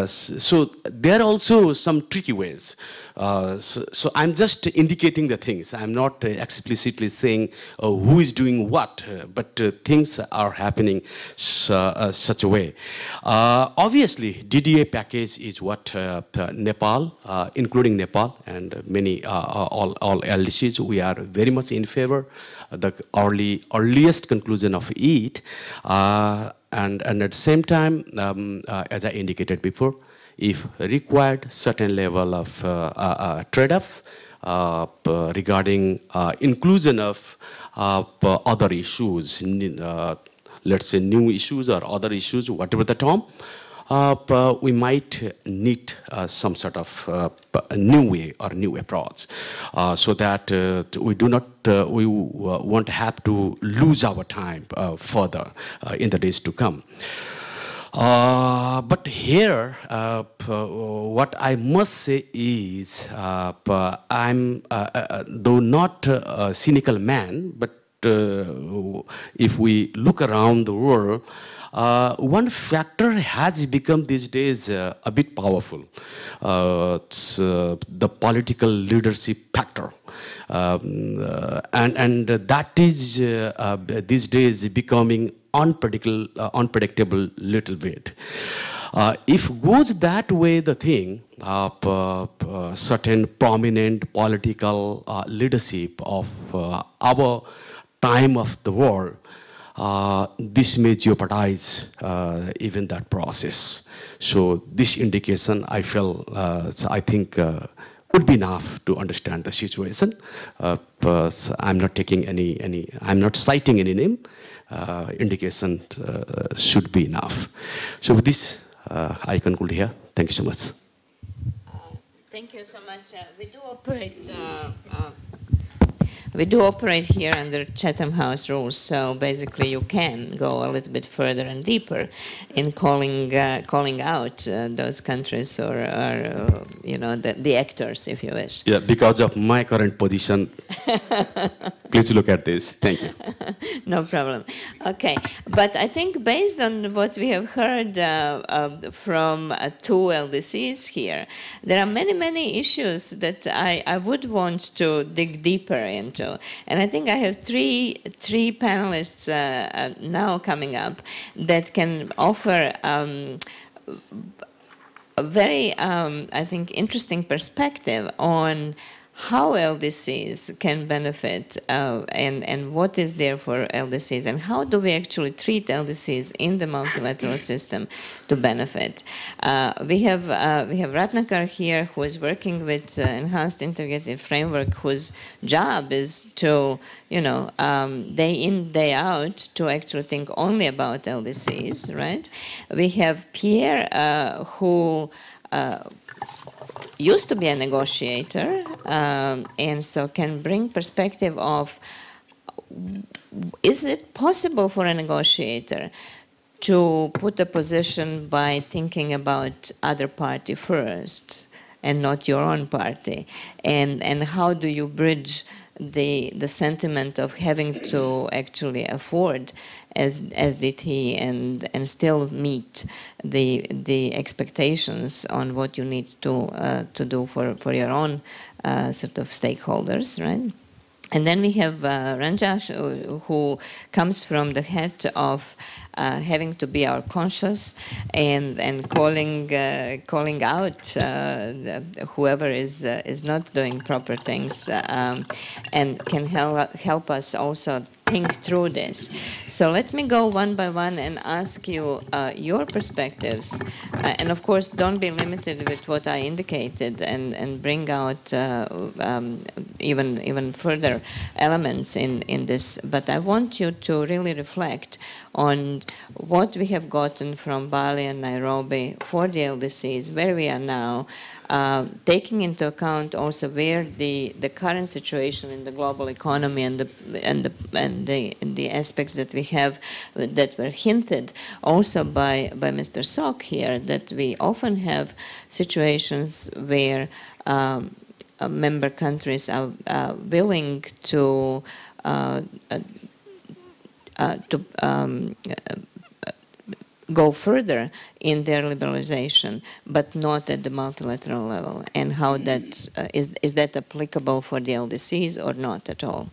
So there are also some tricky ways. So I'm just indicating the things. I'm not explicitly saying who is doing what, but things are happening such a way. Obviously, DDA package is what Nepal, including Nepal and many all LDCs, we are very much in favor. The earliest conclusion of it. And at the same time, as I indicated before, if required, certain level of trade-offs regarding inclusion of other issues, let's say new issues or other issues, whatever the term, we might need some sort of a new way or new approach, so that we do not, we won't have to lose our time further in the days to come. But here, what I must say is, I'm, though not a cynical man, but if we look around the world, one factor has become these days a bit powerful. It's the political leadership factor. And that is these days becoming unpredictable little bit. If goes that way, the thing, certain prominent political leadership of our time of the world, this may jeopardize even that process. So this indication, I feel, I think, would be enough to understand the situation. But I'm not taking I'm not citing any name. Indication should be enough. So with this, I conclude here. Thank you so much. Thank you so much. We do operate here under Chatham House rules, so basically you can go a little bit further and deeper in calling out those countries or you know, the actors, if you wish. Yeah, because of my current position, please look at this. Thank you. No problem. Okay, but I think based on what we have heard from two LDCs here, there are many issues that I would want to dig deeper into. And I think I have three panelists now coming up that can offer a very, I think, interesting perspective on how LDCs can benefit and what is there for LDCs and how do we actually treat LDCs in the multilateral system to benefit. We have Ratnakar here who is working with Enhanced Integrated Framework, whose job is to, you know, day in, day out to actually think only about LDCs, right? We have Pierre who used to be a negotiator, and so can bring perspective of, is it possible for a negotiator to put a position by thinking about other party first and not your own party? And how do you bridge the sentiment of having to actually afford as SDT and still meet the expectations on what you need to do for your own sort of stakeholders, right? And then we have Ranjaj, who comes from the head of having to be our conscious and calling out whoever is not doing proper things, and can help us also think through this. So let me go one by one and ask you your perspectives, and of course don't be limited with what I indicated, and bring out even further elements in this. But I want you to really reflect on what we have gotten from Bali and Nairobi for the LDCs, where we are now, taking into account also where the current situation in the global economy and the aspects that we have that were hinted also by Mr. Sok here, that we often have situations where member countries are willing to go further in their liberalization, but not at the multilateral level, and how that is that applicable for the LDCs or not at all?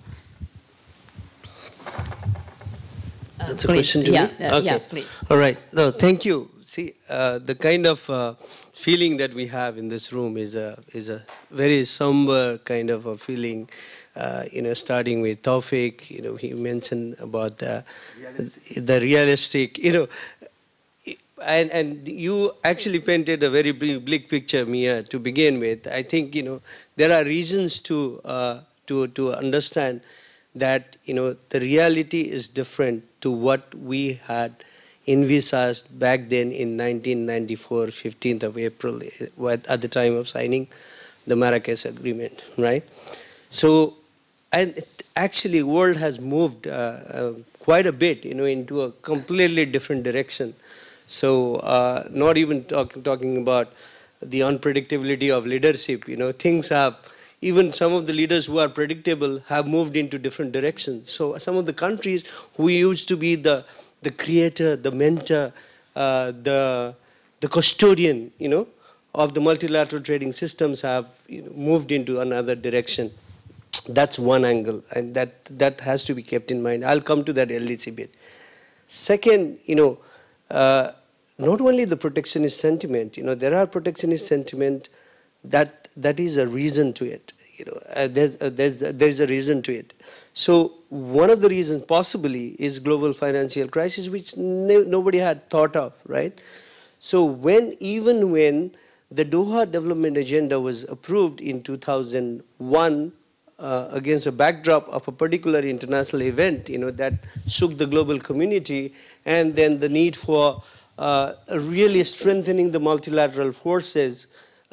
That's a question to me? Okay. Yeah, please. All right. No, thank you. See, the kind of feeling that we have in this room is a very somber kind of a feeling. You know, starting with Tawfiq, you know, he mentioned about the realistic, you know, and you actually painted a very bleak picture, Mia, to begin with. I think, you know, there are reasons to understand that, you know, the reality is different to what we had envisaged back then in 1994, 15th of April, at the time of signing the Marrakesh Agreement, right? So, and actually, world has moved quite a bit, you know, into a completely different direction. So, not even talking about the unpredictability of leadership, you know, things have, even some of the leaders who are predictable have moved into different directions. So, some of the countries who used to be the creator, the mentor, the custodian, you know, of the multilateral trading systems have, you know, moved into another direction. That's one angle, and that has to be kept in mind. I'll come to that LDC bit. Second, you know, not only the protectionist sentiment, there are protectionist sentiment that is a reason to it. There's a reason to it. So one of the reasons possibly is global financial crisis, which nobody had thought of, right? So even when the Doha Development Agenda was approved in 2001 against a backdrop of a particular international event, that shook the global community, and then the need for really strengthening the multilateral forces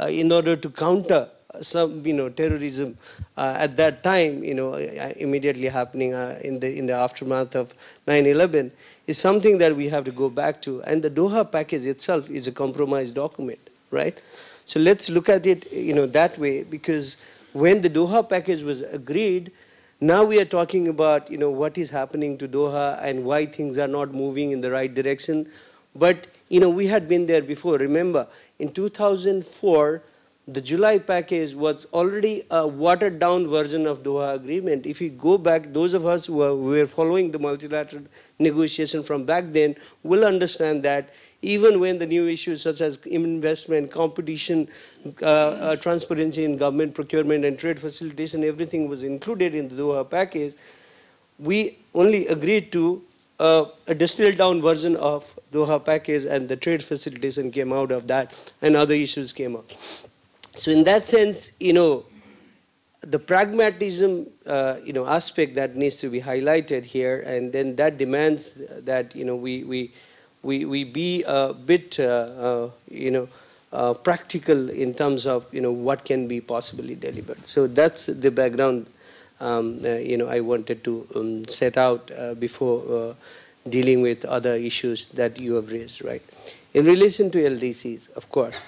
in order to counter some, terrorism at that time, immediately happening in the aftermath of 9/11, is something that we have to go back to. And the Doha package itself is a compromise document, right? So let's look at it, that way, because when the Doha package was agreed, now we are talking about, what is happening to Doha and why things are not moving in the right direction. But, we had been there before. Remember, in 2004, the July package was already a watered down version of Doha agreement. If you go back, those of us who were following the multilateral negotiation from back then will understand that even when the new issues such as investment, competition, transparency in government procurement and trade facilitation, everything was included in the Doha package, we only agreed to a distilled down version of Doha package, and the trade facilitation came out of that and other issues came up. So in that sense, the pragmatism, aspect that needs to be highlighted here, and then that demands that, we be a bit, practical in terms of, what can be possibly delivered. So that's the background, I wanted to set out before dealing with other issues that you have raised, right? In relation to LDCs, of course,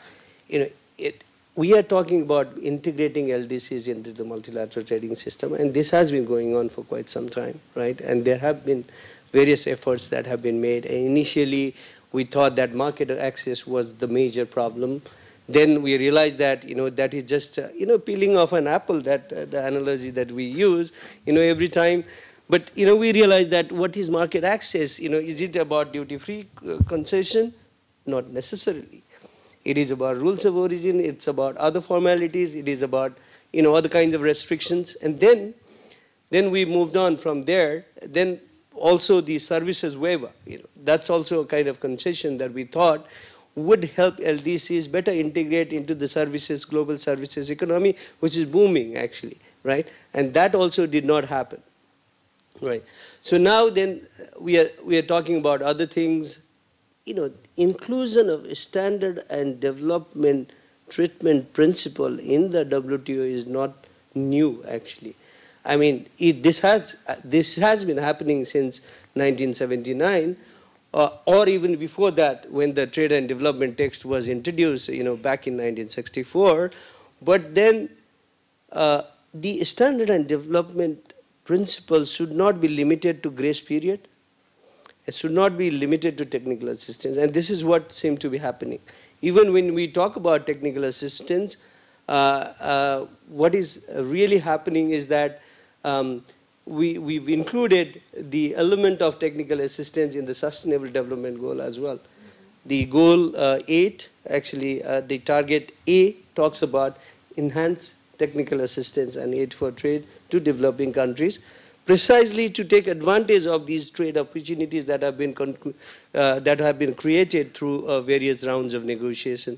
we are talking about integrating LDCs into the multilateral trading system, and this has been going on for quite some time, right? And there have been various efforts that have been made. And initially, we thought that market access was the major problem. Then we realized that, that is just, peeling off an apple, that the analogy that we use, every time. But, we realized that what is market access? Is it about duty-free concession? Not necessarily. It is about rules of origin, it's about other formalities, it is about, other kinds of restrictions. And then we moved on from there. Then also the services waiver, that's also a kind of concession that we thought would help LDCs better integrate into the services, global services economy, which is booming actually, right? And that also did not happen, right? So now then we are talking about other things. Inclusion of standard and development treatment principle in the WTO is not new, actually. I mean, this has been happening since 1979, or even before that, when the trade and development text was introduced, back in 1964. But then the standard and development principles should not be limited to grace period. It should not be limited to technical assistance, and this is what seemed to be happening. Even when we talk about technical assistance, what is really happening is that we've included the element of technical assistance in the Sustainable Development Goal as well. The goal 8, actually, the target A talks about enhanced technical assistance and aid for trade to developing countries, precisely to take advantage of these trade opportunities that have been created through various rounds of negotiation.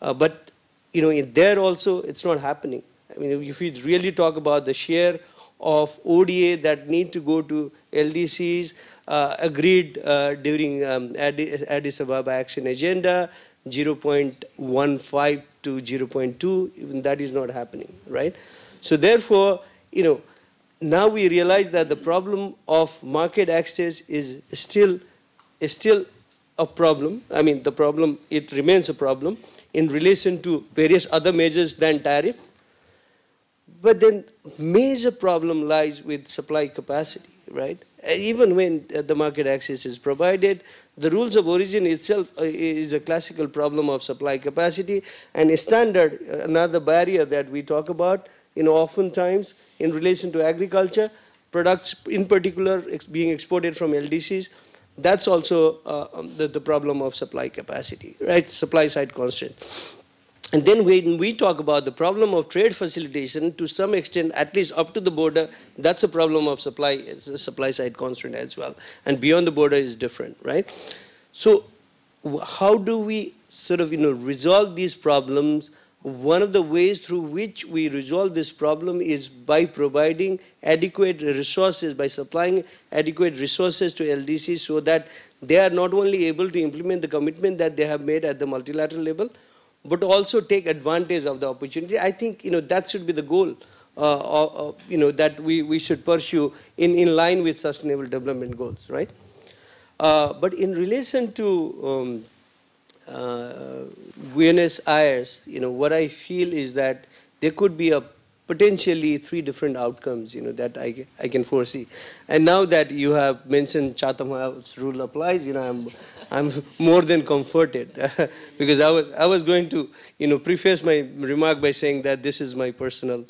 But in there also, it's not happening. I mean, if we really talk about the share of ODA that need to go to LDCs agreed during Addis Ababa Action Agenda, 0.15 to 0.2, even that is not happening, right? So therefore, now we realize that the problem of market access is still a problem. I mean, the problem, it remains a problem in relation to various other measures than tariff. But then major problem lies with supply capacity, right? Even when the market access is provided, the rules of origin itself is a classical problem of supply capacity, and a standard, another barrier that we talk about, oftentimes in relation to agriculture, products in particular being exported from LDCs, that's also the problem of supply capacity, right? Supply side constraint. And then when we talk about the problem of trade facilitation, to some extent, at least up to the border, that's a problem of supply side constraint as well. And beyond the border is different, right? So how do we sort of, resolve these problems? One of the ways through which we resolve this problem is by providing adequate resources, by supplying adequate resources to LDCs so that they are not only able to implement the commitment that they have made at the multilateral level, but also take advantage of the opportunity. I think that should be the goal that we should pursue in line with sustainable development goals, right? But in relation to Buenos Aires, what I feel is that there could be potentially 3 different outcomes, that I can foresee. And now that you have mentioned Chatham House rule applies, I'm more than comforted because I was going to, preface my remark by saying that this is my personal,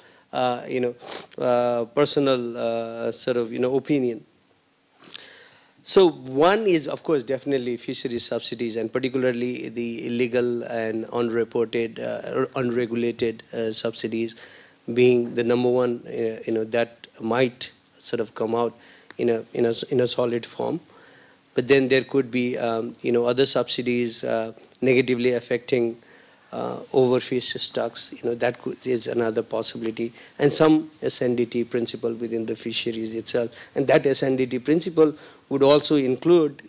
sort of, opinion. So one is, of course, definitely fisheries subsidies, and particularly the illegal and unreported, unregulated subsidies being the number one, that might sort of come out in a solid form. But then there could be, other subsidies negatively affecting overfish stocks. That is another possibility, and some SNDT principle within the fisheries itself. And that SNDT principle would also include,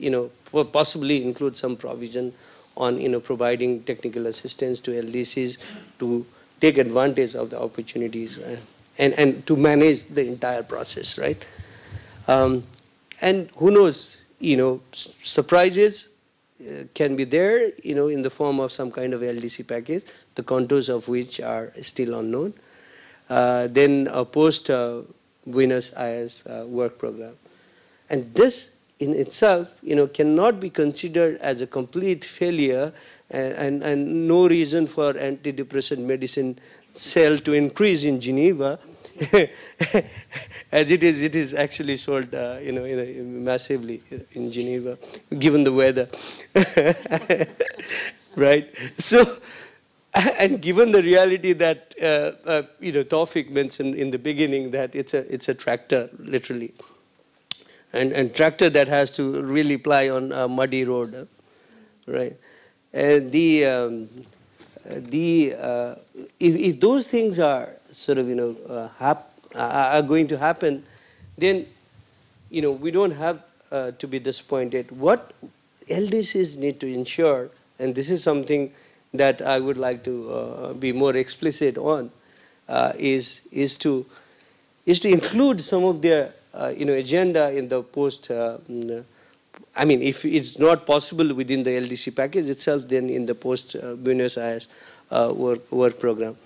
possibly include some provision on, providing technical assistance to LDCs to take advantage of the opportunities and to manage the entire process, right? And who knows, surprises can be there, in the form of some kind of LDC package, the contours of which are still unknown. Then a post-Buenos Aires work program. And this in itself, cannot be considered as a complete failure and no reason for antidepressant medicine sale to increase in Geneva, as it is actually sold, massively in Geneva, given the weather, right? So, and given the reality that Taufik mentioned in the beginning that it's a tractor, literally, and tractor that has to really ply on a muddy road, right? And if those things are sort of are going to happen, then we don't have to be disappointed. What LDCs need to ensure, and this is something that I would like to be more explicit on, is to include some of their agenda in the post. I mean, if it's not possible within the LDC package itself, then in the post Buenos Aires work program.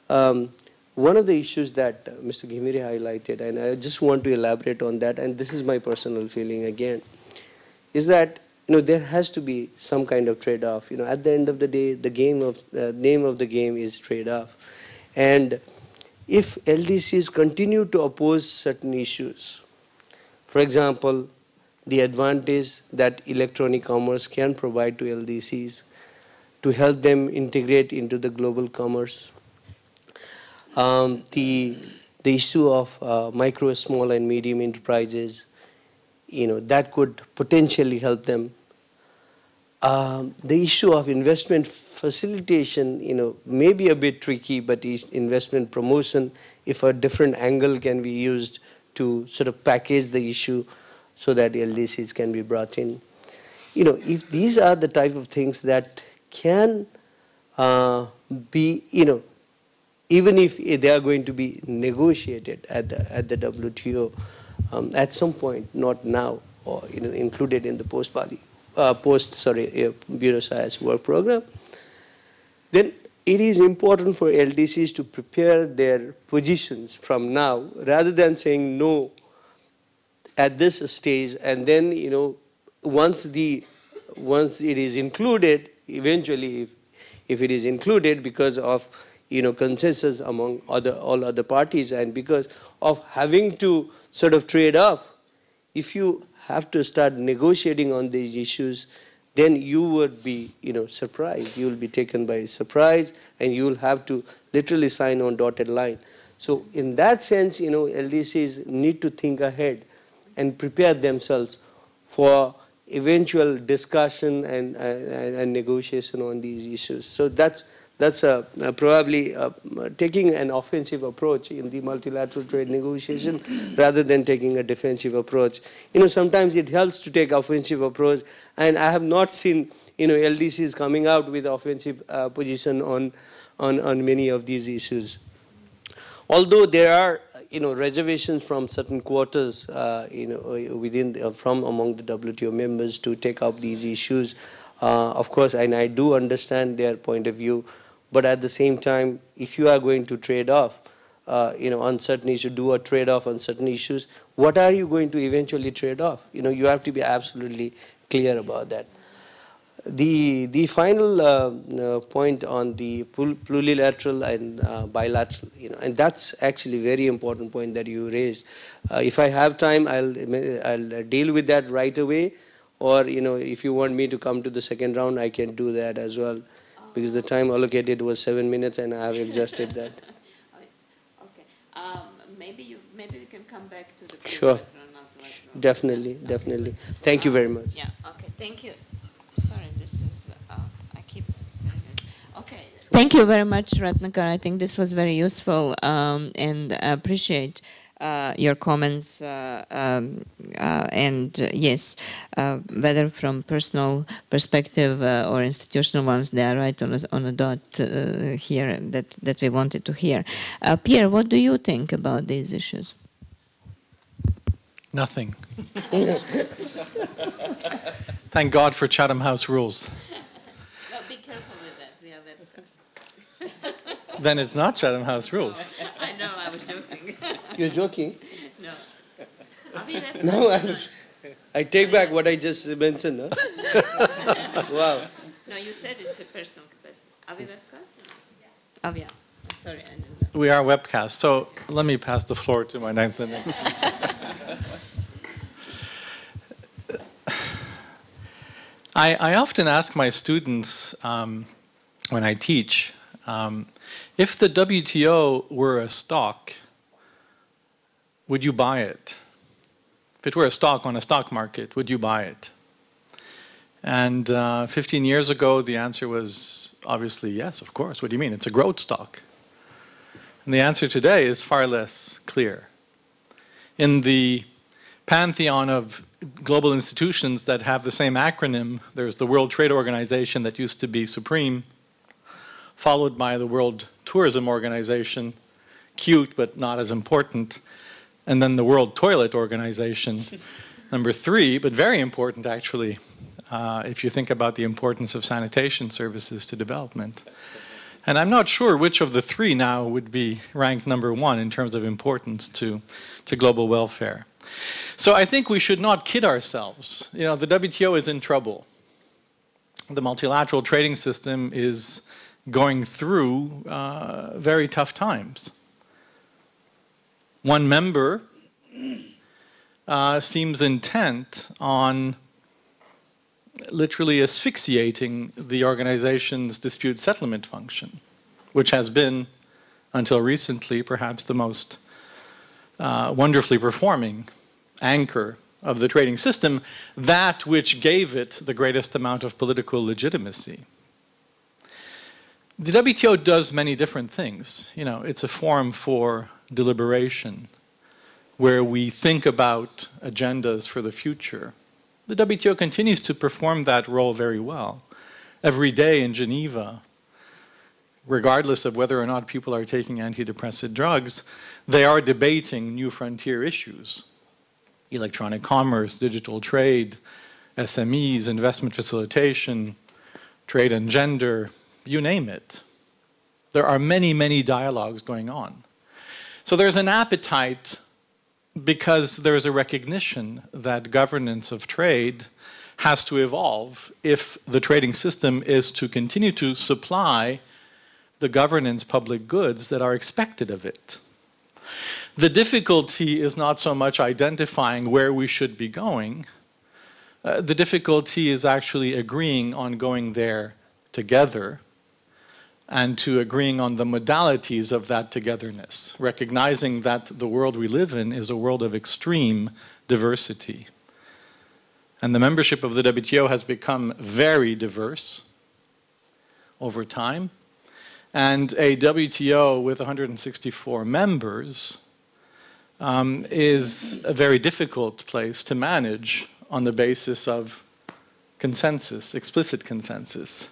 One of the issues that Mr. Ghimire highlighted, and I just want to elaborate on that, and this is my personal feeling again, is that there has to be some kind of trade-off. At the end of the day, the name of the game is trade-off, and if LDCs continue to oppose certain issues, for example, the advantage that electronic commerce can provide to LDCs to help them integrate into the global commerce, the issue of micro, small, and medium enterprises, that could potentially help them. The issue of investment facilitation, may be a bit tricky, but investment promotion, if a different angle can be used to sort of package the issue so that LDCs can be brought in. If these are the type of things that can be, even if they are going to be negotiated at the WTO at some point, not now, or included in the Buenos Aires work program, then it is important for LDCs to prepare their positions from now, rather than saying no at this stage, and then once it is included, eventually, if it is included because of consensus among all other parties, and because of having to sort of trade off, if you have to start negotiating on these issues, then you would be, surprised. You will be taken by surprise, and you will have to literally sign on dotted line. So in that sense, LDCs need to think ahead and prepare themselves for eventual discussion and negotiation on these issues. So that's probably taking an offensive approach in the multilateral trade negotiation rather than taking a defensive approach. Sometimes it helps to take offensive approach, and I have not seen LDCs coming out with offensive position on many of these issues. Although there are reservations from certain quarters from among the WTO members to take up these issues, of course, and I do understand their point of view. But at the same time, if you are going to trade off, on certain issues, do a trade-off on certain issues, what are you going to eventually trade off? You have to be absolutely clear about that. The final point on the plurilateral and bilateral, and that's actually a very important point that you raised. If I have time, I'll deal with that right away, or if you want me to come to the second round, I can do that as well. Because the time allocated was 7 minutes, and I have exhausted that. Okay. Maybe we can come back to the sure. Definitely. Thank you very much. Yeah. Okay. Thank you. Sorry, this is. I keep. Okay. Thank you very much, Ratnakar. I think this was very useful, and I appreciate your comments. And yes, whether from personal perspective or institutional ones, they are right on a dot here that we wanted to hear. Pierre, what do you think about these issues? Nothing. Thank God for Chatham House rules. No, be careful with that. We have that. Then it's not Chatham House rules. I know, I was joking. You're joking? No. No, I take back what I just mentioned. Huh? Wow. No, you said it's a personal capacity. Are we webcast? Oh, yeah. Sorry. We are webcast, so let me pass the floor to my ninth minute. I often ask my students when I teach, if the WTO were a stock, would you buy it? If it were a stock on a stock market, would you buy it? And 15 years ago, the answer was obviously yes, of course. What do you mean? It's a growth stock. And the answer today is far less clear. In the pantheon of global institutions that have the same acronym, there's the World Trade Organization that used to be supreme, followed by the World Tourism Organization, cute but not as important, and then the World Toilet Organization, number 3, but very important actually, if you think about the importance of sanitation services to development. And I'm not sure which of the 3 now would be ranked number 1 in terms of importance to global welfare. So I think we should not kid ourselves. The WTO is in trouble. The multilateral trading system is going through very tough times. One member seems intent on literally asphyxiating the organization's dispute settlement function, which has been, until recently, perhaps the most wonderfully performing anchor of the trading system, that which gave it the greatest amount of political legitimacy. The WTO does many different things. It's a forum for deliberation, where we think about agendas for the future. The WTO continues to perform that role very well. Every day in Geneva, regardless of whether or not people are taking antidepressant drugs, they are debating new frontier issues. Electronic commerce, digital trade, SMEs, investment facilitation, trade and gender, you name it. There are many, many dialogues going on. So there's an appetite because there's a recognition that governance of trade has to evolve if the trading system is to continue to supply the governance public goods that are expected of it. The difficulty is not so much identifying where we should be going. The difficulty is actually agreeing on going there together and to agreeing on the modalities of that togetherness, recognizing that the world we live in is a world of extreme diversity. And the membership of the WTO has become very diverse over time. And a WTO with 164 members is a very difficult place to manage on the basis of consensus, explicit consensus.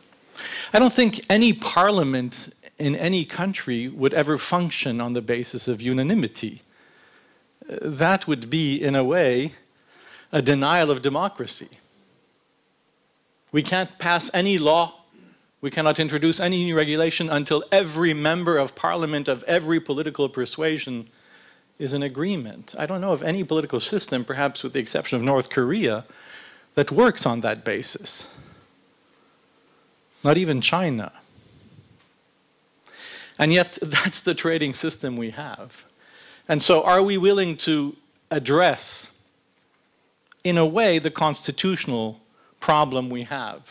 I don't think any parliament in any country would ever function on the basis of unanimity. That would be, in a way, a denial of democracy. We can't pass any law, we cannot introduce any new regulation until every member of parliament of every political persuasion is in agreement. I don't know of any political system, perhaps with the exception of North Korea, that works on that basis. Not even China. And yet, that's the trading system we have. And so are we willing to address, in a way, the constitutional problem we have?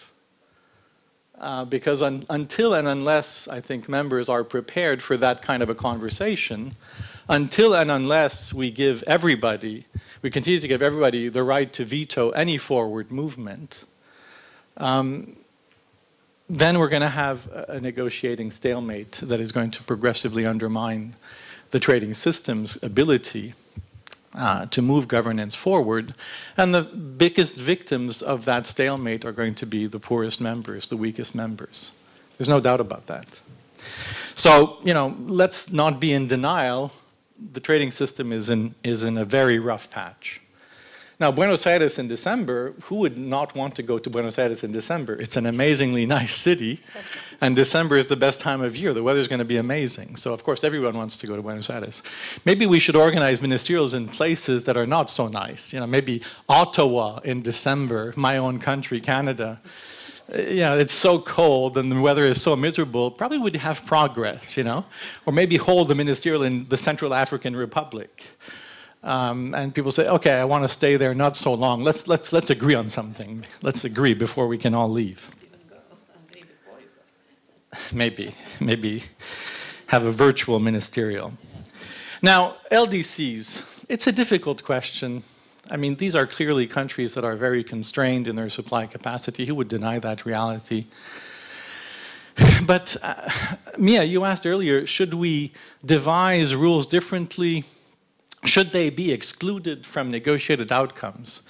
Because until and unless, I think, members are prepared for that kind of a conversation, until and unless we give everybody, we continue to give everybody the right to veto any forward movement, then we're going to have a negotiating stalemate that is going to progressively undermine the trading system's ability to move governance forward. And the biggest victims of that stalemate are going to be the poorest members, the weakest members. There's no doubt about that. So, you know, let's not be in denial. The trading system is in a very rough patch. Now, Buenos Aires in December, who would not want to go to Buenos Aires in December? It's an amazingly nice city, and December is the best time of year. The weather's going to be amazing. So, of course, everyone wants to go to Buenos Aires. Maybe we should organize ministerials in places that are not so nice. You know, maybe Ottawa in December, my own country, Canada. You know, it's so cold and the weather is so miserable, probably would have progress, you know? Or maybe hold the ministerial in the Central African Republic. And people say, okay, I want to stay there not so long. Let's agree on something. Let's agree before we can all leave. Maybe have a virtual ministerial. Now, LDCs, it's a difficult question. I mean, these are clearly countries that are very constrained in their supply capacity. Who would deny that reality? But Mia, you asked earlier, should we devise rules differently? Should they be excluded from negotiated outcomes?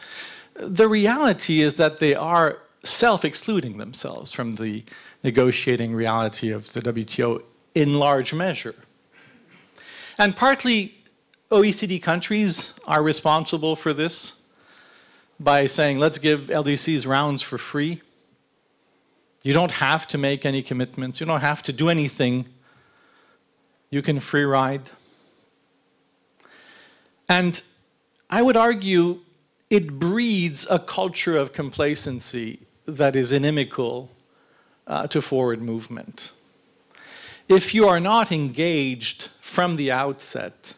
The reality is that they are self-excluding themselves from the negotiating reality of the WTO in large measure. And partly OECD countries are responsible for this by saying, let's give LDCs rounds for free. You don't have to make any commitments. You don't have to do anything. You can free ride. And I would argue it breeds a culture of complacency that is inimical to forward movement. If you are not engaged from the outset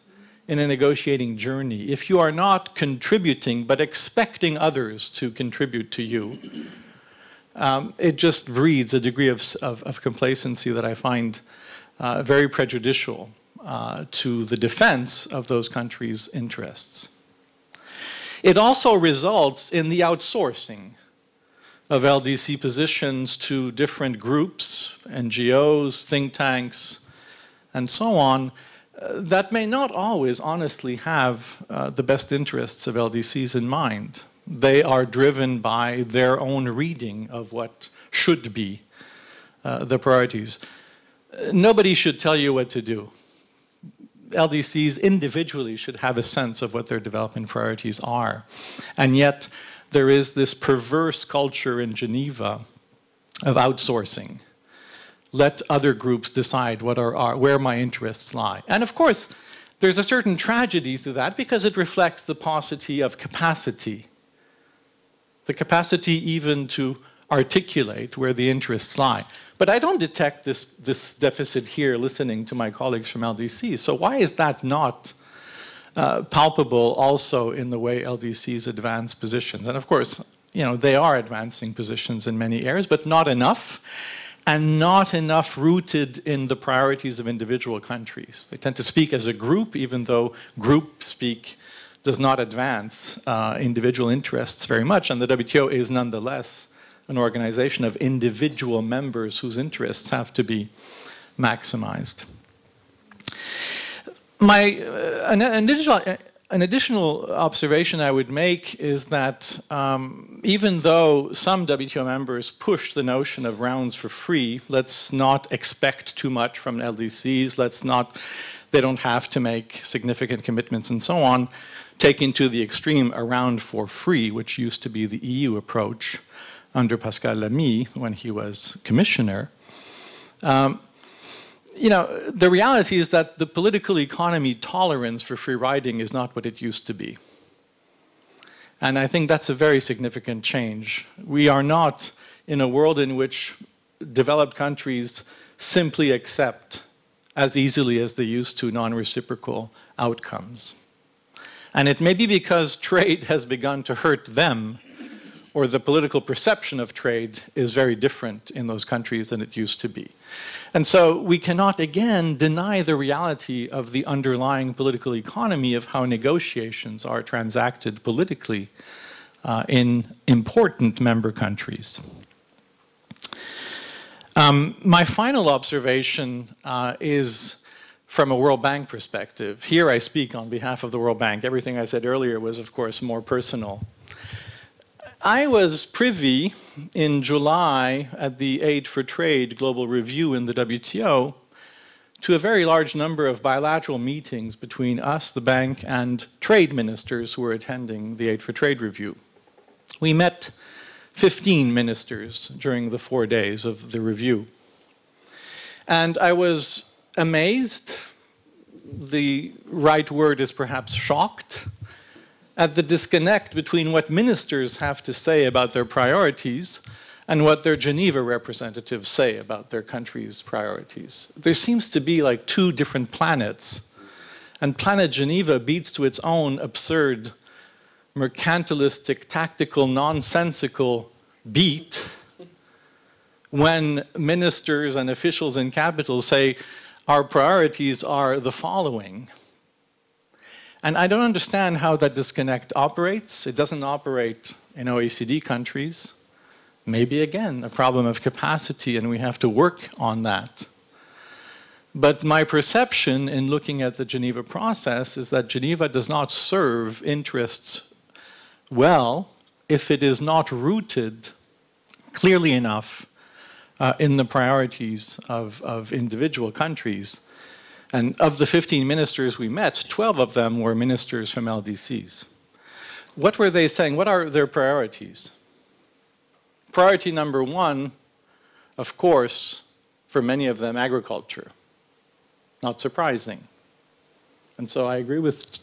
in a negotiating journey, if you are not contributing but expecting others to contribute to you, it just breeds a degree of complacency that I find very prejudicial to the defense of those countries' interests. It also results in the outsourcing of LDC positions to different groups, NGOs, think tanks, and so on, that may not always honestly have the best interests of LDCs in mind. They are driven by their own reading of what should be the priorities. Nobody should tell you what to do. LDCs individually should have a sense of what their development priorities are. And yet, there is this perverse culture in Geneva of outsourcing. Let other groups decide what where my interests lie. And of course, there's a certain tragedy to that because it reflects the paucity of capacity. The capacity even to articulate where the interests lie. But I don't detect this deficit here listening to my colleagues from LDC. So why is that not palpable also in the way LDCs advance positions? And of course, you know, they are advancing positions in many areas, but not enough, and not enough rooted in the priorities of individual countries. They tend to speak as a group, even though group speak does not advance individual interests very much, and the WTO is nonetheless an organization of individual members whose interests have to be maximized. An additional observation I would make is that even though some WTO members push the notion of rounds for free, let's not expect too much from LDCs, they don't have to make significant commitments and so on, taking to the extreme a round for free, which used to be the EU approach under Pascal Lamy when he was commissioner. You know, the reality is that the political economy tolerance for free riding is not what it used to be. And I think that's a very significant change. We are not in a world in which developed countries simply accept as easily as they used to non-reciprocal outcomes. And it may be because trade has begun to hurt them, or the political perception of trade is very different in those countries than it used to be. And so we cannot, again, deny the reality of the underlying political economy of how negotiations are transacted politically in important member countries. My final observation is from a World Bank perspective. Here I speak on behalf of the World Bank. Everything I said earlier was, of course, more personal. I was privy in July at the Aid for Trade Global Review in the WTO to a very large number of bilateral meetings between us, the bank, and trade ministers who were attending the Aid for Trade Review. We met 15 ministers during the 4 days of the review. And I was amazed, the right word is perhaps shocked, at the disconnect between what ministers have to say about their priorities and what their Geneva representatives say about their country's priorities. There seems to be like two different planets, and Planet Geneva beats to its own absurd, mercantilistic, tactical, nonsensical beat when ministers and officials in capitals say, our priorities are the following. And I don't understand how that disconnect operates. It doesn't operate in OECD countries. Maybe, again, a problem of capacity, and we have to work on that. But my perception in looking at the Geneva process is that Geneva does not serve interests well if it is not rooted clearly enough in the priorities of individual countries. And of the 15 ministers we met, 12 of them were ministers from LDCs. What were they saying? What are their priorities? Priority number one, of course, for many of them, agriculture. Not surprising. And so I agree with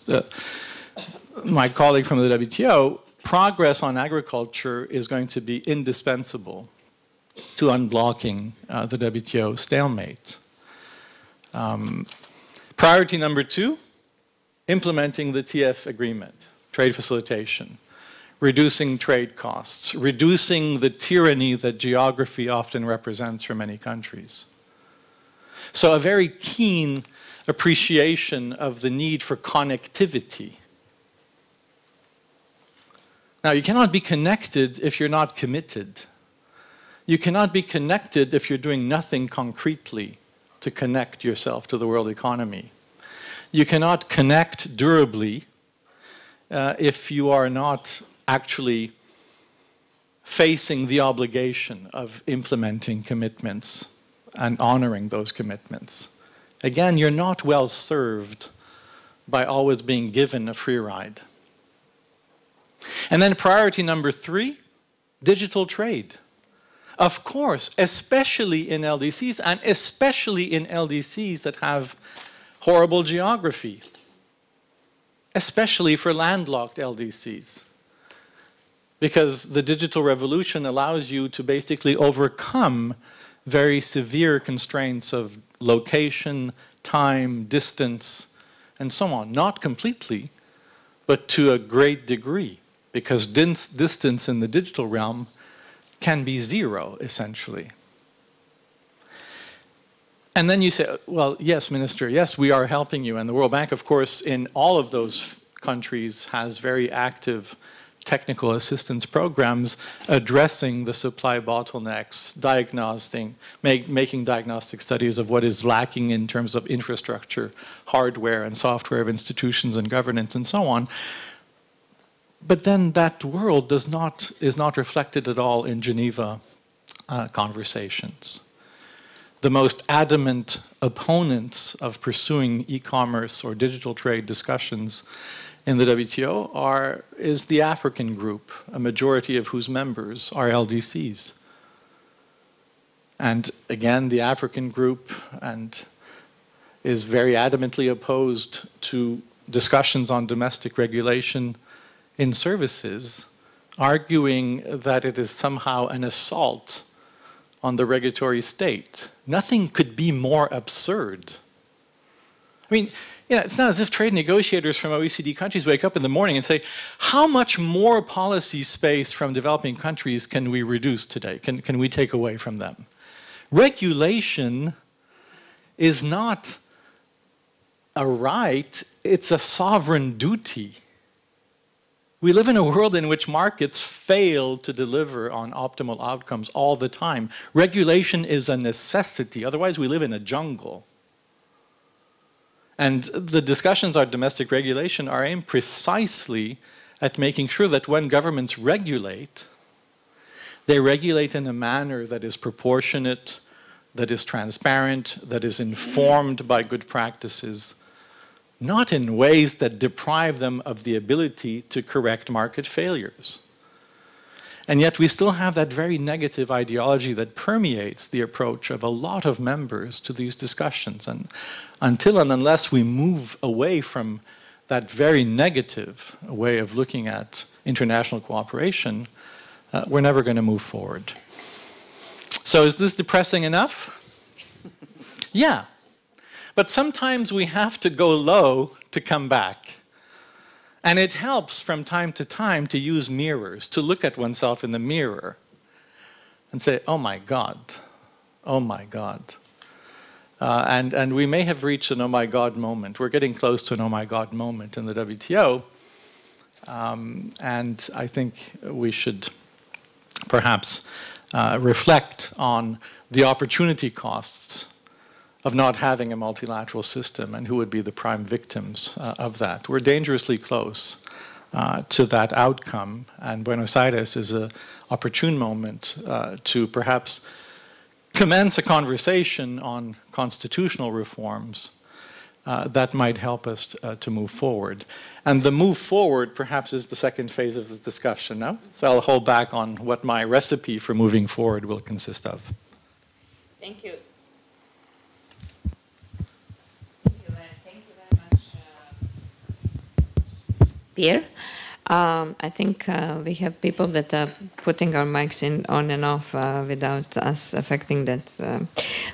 my colleague from the WTO. Progress on agriculture is going to be indispensable to unblocking the WTO stalemate. Priority number two, implementing the TF agreement, trade facilitation, reducing trade costs, reducing the tyranny that geography often represents for many countries. So a very keen appreciation of the need for connectivity. Now, you cannot be connected if you're not committed. You cannot be connected if you're doing nothing concretely to connect yourself to the world economy. You cannot connect durably if you are not actually facing the obligation of implementing commitments and honoring those commitments. Again, you're not well served by always being given a free ride. And then priority number three, digital trade. Of course, especially in LDCs, and especially in LDCs that have horrible geography, especially for landlocked LDCs. because the digital revolution allows you to basically overcome very severe constraints of location, time, distance, and so on. Not completely, but to a great degree, because distance in the digital realm can be zero, essentially. And then you say, well, yes, Minister, yes, we are helping you. And the World Bank, of course, in all of those countries has very active technical assistance programs addressing the supply bottlenecks, making diagnostic studies of what is lacking in terms of infrastructure, hardware and software of institutions and governance and so on. But then that world is not reflected at all in Geneva conversations. The most adamant opponents of pursuing e-commerce or digital trade discussions in the WTO is the African group, a majority of whose members are LDCs. And again, the African group is very adamantly opposed to discussions on domestic regulation in services, arguing that it is somehow an assault on the regulatory state. Nothing could be more absurd. I mean, yeah, it's not as if trade negotiators from OECD countries wake up in the morning and say, how much more policy space from developing countries can we reduce today? Can we take away from them? Regulation is not a right, it's a sovereign duty. We live in a world in which markets fail to deliver on optimal outcomes all the time. Regulation is a necessity, otherwise we live in a jungle. And the discussions on domestic regulation are aimed precisely at making sure that when governments regulate, they regulate in a manner that is proportionate, that is transparent, that is informed by good practices, not in ways that deprive them of the ability to correct market failures. And yet we still have that very negative ideology that permeates the approach of a lot of members to these discussions. And until and unless we move away from that very negative way of looking at international cooperation, we're never going to move forward. So is this depressing enough? Yeah. But sometimes we have to go low to come back. And it helps from time to use mirrors, to look at oneself in the mirror and say, oh my God, oh my God. And we may have reached an oh my God moment. We're getting close to an oh my God moment in the WTO. And I think we should perhaps reflect on the opportunity costs of not having a multilateral system and who would be the prime victims of that. We're dangerously close to that outcome, and Buenos Aires is an opportune moment to perhaps commence a conversation on constitutional reforms that might help us to move forward. And the move forward perhaps is the second phase of the discussion, no? So I'll hold back on what my recipe for moving forward will consist of. Thank you. Pierre. I think we have people that are putting our mics on and off without us affecting that.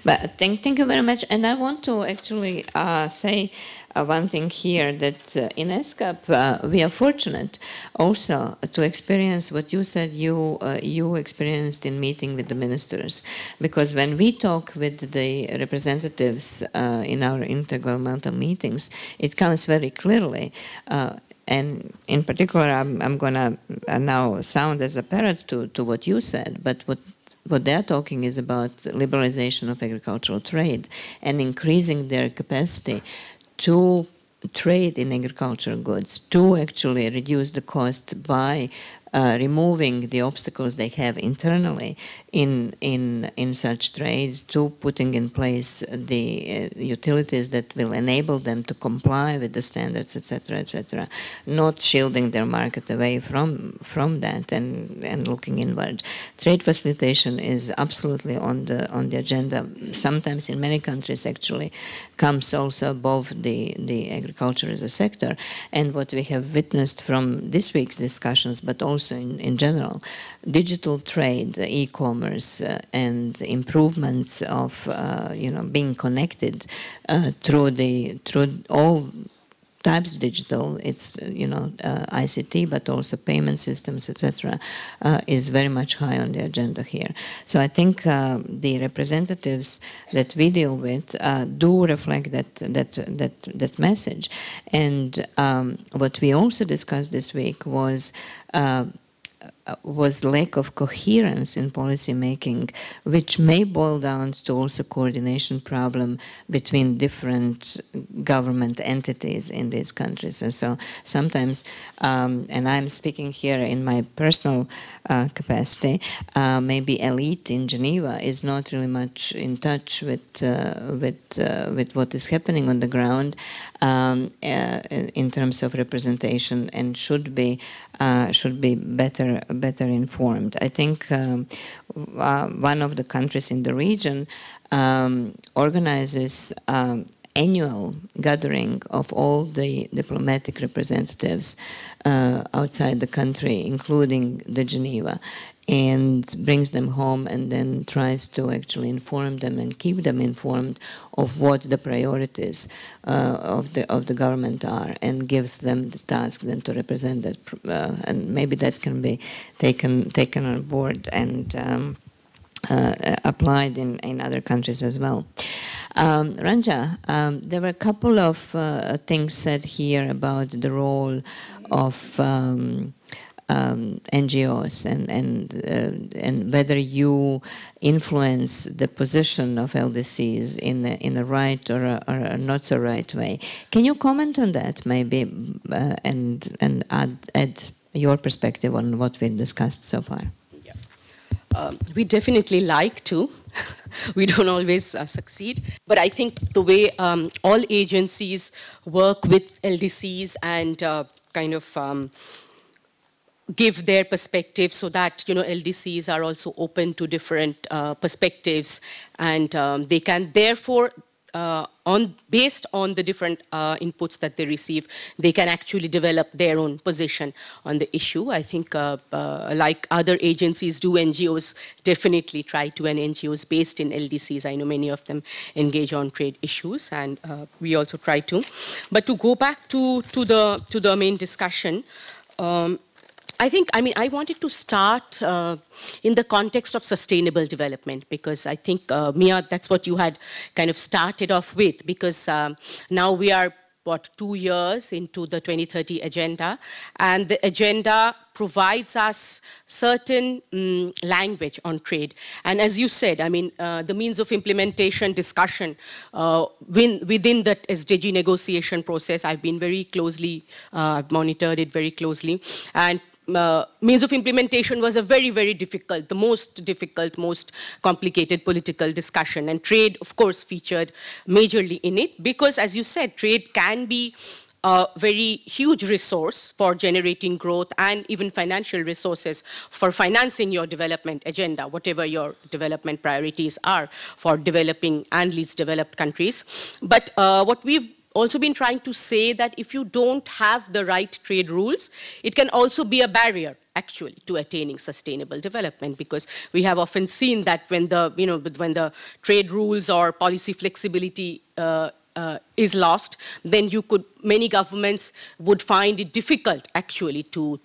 But thank you very much. And I want to actually say one thing here, that in ESCAP we are fortunate also to experience what you said you experienced in meeting with the ministers. Because when we talk with the representatives in our intergovernmental meetings, it comes very clearly. And in particular, I'm going to now sound as a parrot to what you said, but what they're talking is about liberalization of agricultural trade and increasing their capacity to trade in agricultural goods, to actually reduce the cost by removing the obstacles they have internally in such trade, to putting in place the utilities that will enable them to comply with the standards, etc., not shielding their market away from that and looking inward. Trade facilitation is absolutely on the agenda. Sometimes in many countries actually comes also above the agriculture as a sector. And what we have witnessed from this week's discussions, but also in general, digital trade, e-commerce, and improvements of being connected through all types of digital, it's ICT, but also payment systems, etc., is very much high on the agenda here. So I think the representatives that we deal with do reflect that message. And what we also discussed this week was lack of coherence in policy making, which may boil down to also coordination problem between different government entities in these countries. And so sometimes, and I'm speaking here in my personal capacity, maybe elite in Geneva is not really much in touch with what is happening on the ground in terms of representation, and should be better informed. I think one of the countries in the region organizes annual gathering of all the diplomatic representatives outside the country, including the Geneva, and brings them home and then tries to actually inform them and keep them informed of what the priorities of the government are, and gives them the task then to represent that, and maybe that can be taken on board and applied in other countries as well. Ranja, there were a couple of things said here about the role of NGOs and whether you influence the position of LDCs in a right or a not so right way. Can you comment on that maybe and add your perspective on what we discussed so far? We definitely like to. We don't always succeed. But I think the way all agencies work with LDCs and kind of give their perspective, so that LDCs are also open to different perspectives, and they can therefore based on the different inputs that they receive, they can actually develop their own position on the issue. I think like other agencies do, NGOs definitely try to, and NGOs based in LDCs, I know many of them engage on trade issues, and we also try to. But to go back to the main discussion, I wanted to start in the context of sustainable development, because I think, Mia, that's what you had kind of started off with, because now we are, 2 years into the 2030 agenda, and the agenda provides us certain language on trade. And as you said, the means of implementation discussion within that SDG negotiation process, I've been very closely, I've monitored it very closely, and means of implementation was a very, very difficult, most complicated political discussion. And trade, of course, featured majorly in it, because, as you said, trade can be a very huge resource for generating growth, and even financial resources for financing your development agenda, whatever your development priorities are for developing and least developed countries. But what we've also been trying to say, that if you don't have the right trade rules, it can also be a barrier actually to attaining sustainable development, because we have often seen that when the trade rules or policy flexibility is lost, then many governments would find it difficult actually to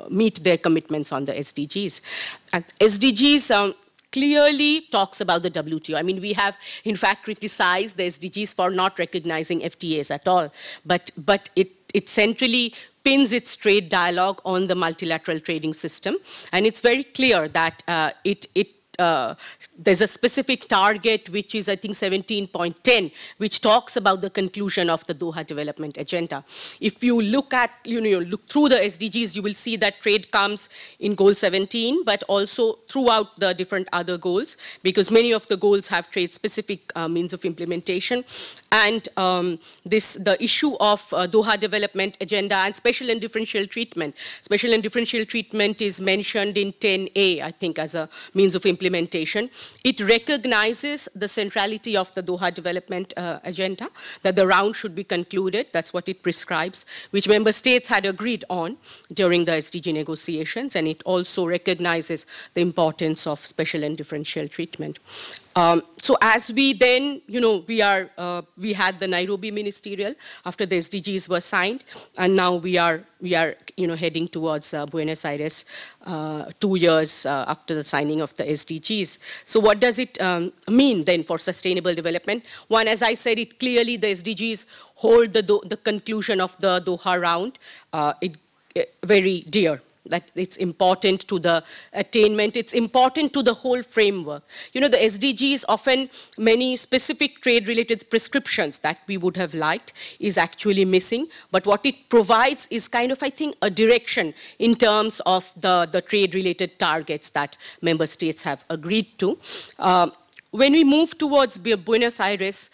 meet their commitments on the SDGs. And SDGs clearly talks about the WTO. We have, in fact, criticized the SDGs for not recognizing FTAs at all, but it centrally pins its trade dialogue on the multilateral trading system, and it's very clear that it there's a specific target, which is, I think, 17.10, which talks about the conclusion of the Doha Development Agenda. If you look at, look through the SDGs, you will see that trade comes in goal 17, but also throughout the different other goals, because many of the goals have trade-specific means of implementation. And the issue of Doha Development Agenda and special and differential treatment. Special and differential treatment is mentioned in 10A, I think, as a means of implementation. It recognizes the centrality of the Doha Development Agenda, that the round should be concluded. That's what it prescribes, which member states had agreed on during the SDG negotiations, and it also recognizes the importance of special and differential treatment. So as we then, we had the Nairobi ministerial after the SDGs were signed, and now we are heading towards Buenos Aires 2 years after the signing of the SDGs. So what does it mean then for sustainable development? One, as I said, it clearly the SDGs hold the conclusion of the Doha round very dear. That it's important to the attainment, it's important to the whole framework. The SDGs, often many specific trade-related prescriptions that we would have liked is actually missing, but what it provides is kind of, I think, a direction in terms of the trade-related targets that member states have agreed to. When we move towards Buenos Aires,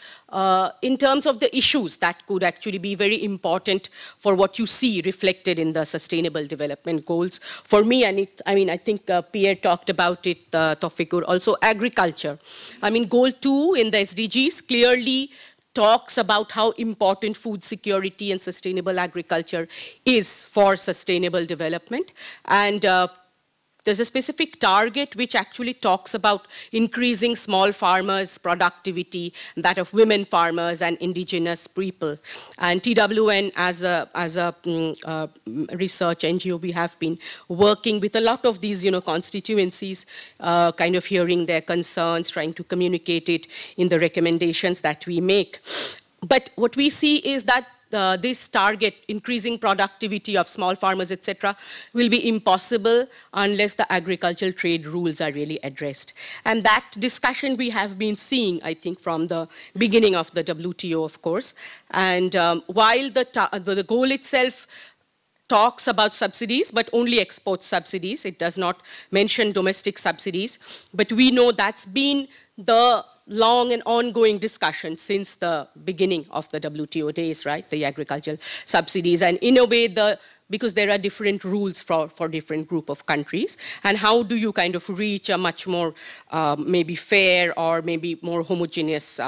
in terms of the issues that could actually be very important for what you see reflected in the Sustainable Development Goals, for me, and I think Pierre talked about it, Taufikur, also agriculture. Goal 2 in the SDGs clearly talks about how important food security and sustainable agriculture is for sustainable development. And there's a specific target which actually talks about increasing small farmers' productivity, that of women farmers and indigenous people. And TWN, as a research NGO, we have been working with a lot of these constituencies, kind of hearing their concerns, trying to communicate it in the recommendations that we make. But what we see is that this target, increasing productivity of small farmers, etc., will be impossible unless the agricultural trade rules are really addressed. And that discussion we have been seeing, I think, from the beginning of the WTO, of course. And while the goal itself talks about subsidies, but only export subsidies, it does not mention domestic subsidies, but we know that's been the long and ongoing discussion since the beginning of the WTO days, right? The agricultural subsidies. And in a way, because there are different rules for different group of countries, and how do you kind of reach a much more maybe fair or maybe more homogeneous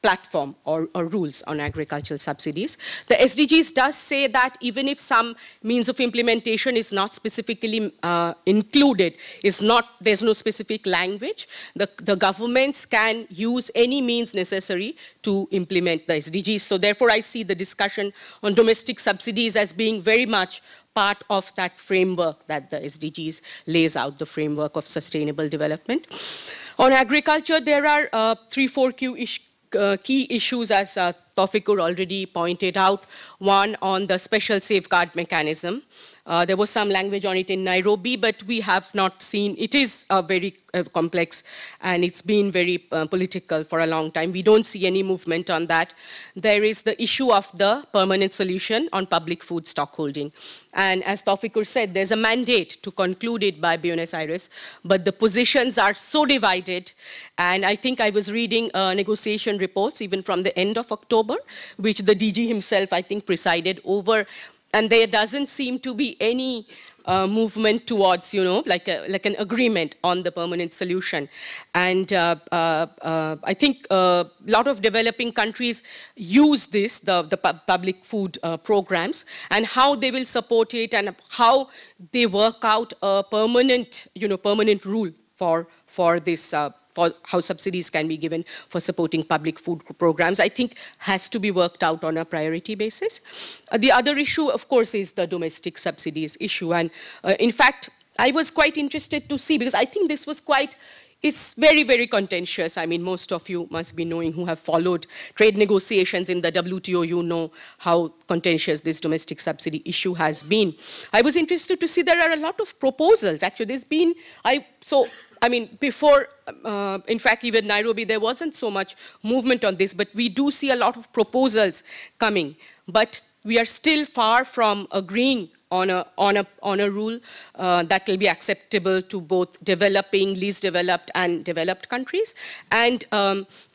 platform or rules on agricultural subsidies. The SDGs does say that even if some means of implementation is not specifically included, there's no specific language, the governments can use any means necessary to implement the SDGs. So therefore, I see the discussion on domestic subsidies as being very much part of that framework that the SDGs lays out, the framework of sustainable development. On agriculture, there are 3-4 key issues, as Taufikur already pointed out. One on the special safeguard mechanism. There was some language on it in Nairobi, but we have not seen, it is very complex and it's been very political for a long time. We don't see any movement on that. There is the issue of the permanent solution on public food stockholding. And as Taufikur said, there's a mandate to conclude it by Buenos Aires, but the positions are so divided. And I think I was reading negotiation reports even from the end of October, which the DG himself, I think, presided over. And there doesn't seem to be any movement towards, like an agreement on the permanent solution. And I think a lot of developing countries use this, the public food programs, and how they will support it and how they work out a permanent rule for this, for how subsidies can be given for supporting public food programs, I think has to be worked out on a priority basis. The other issue, of course, is the domestic subsidies issue. And in fact, I was quite interested to see, because I think this was it's very, very contentious. I mean, most of you must be knowing who have followed trade negotiations in the WTO, you know how contentious this domestic subsidy issue has been. I was interested to see there are a lot of proposals. Actually, there's been, so I mean, before, in fact, even Nairobi, there wasn't so much movement on this, but we do see a lot of proposals coming. But we are still far from agreeing on a rule that will be acceptable to both developing, least developed, and developed countries. And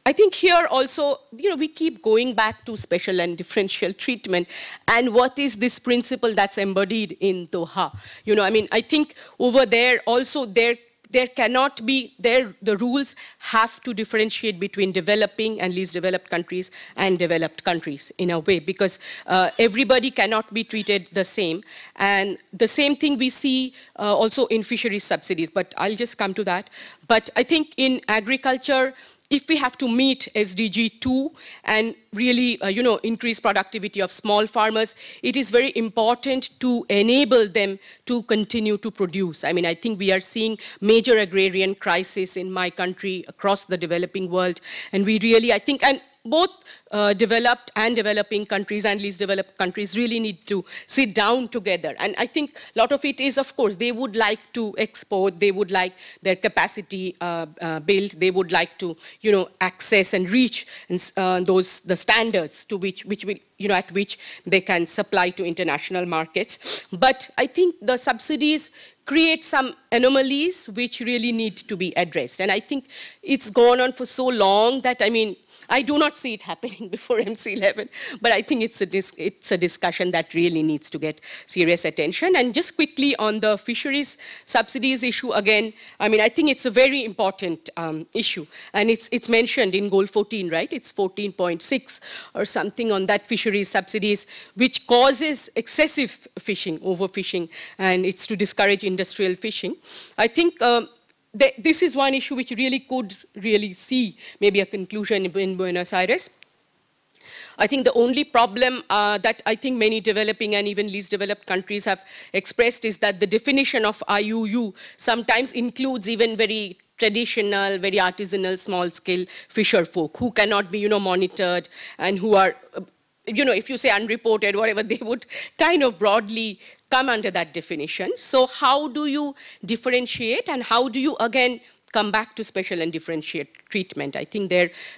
I think here also, we keep going back to special and differential treatment. And what is this principle that's embodied in Doha? I mean, I think over there also there cannot be, the rules have to differentiate between developing and least developed countries and developed countries in a way, because everybody cannot be treated the same. And the same thing we see also in fisheries subsidies, but I'll just come to that. But I think in agriculture, if we have to meet SDG 2 and really, increase productivity of small farmers, it is very important to enable them to continue to produce. I mean, I think we are seeing major agrarian crisis in my country, across the developing world, and we really, I think, and both developed and developing countries and least developed countries really need to sit down together. And I think a lot of it is, of course, they would like to export, they would like their capacity built, they would like to, access and reach the standards to which will, at which they can supply to international markets. But I think the subsidies create some anomalies which really need to be addressed. And I think it's gone on for so long that, I mean, I do not see it happening before MC11, but I think it's a discussion that really needs to get serious attention. And just quickly on the fisheries subsidies issue, again, I mean, I think it's a very important issue. And it's mentioned in Goal 14, right? It's 14.6 or something on that fisheries subsidies, which causes excessive fishing, overfishing, and it's to discourage industrial fishing. I think this is one issue which really could see maybe a conclusion in Buenos Aires. I think the only problem that I think many developing and even least developed countries have expressed is that the definition of IUU sometimes includes even very traditional, very artisanal, small-scale fisher folk who cannot be, monitored and who are, if you say unreported, whatever, they would kind of broadly come under that definition. So how do you differentiate, and how do you, again, come back to special and differentiate treatment? I think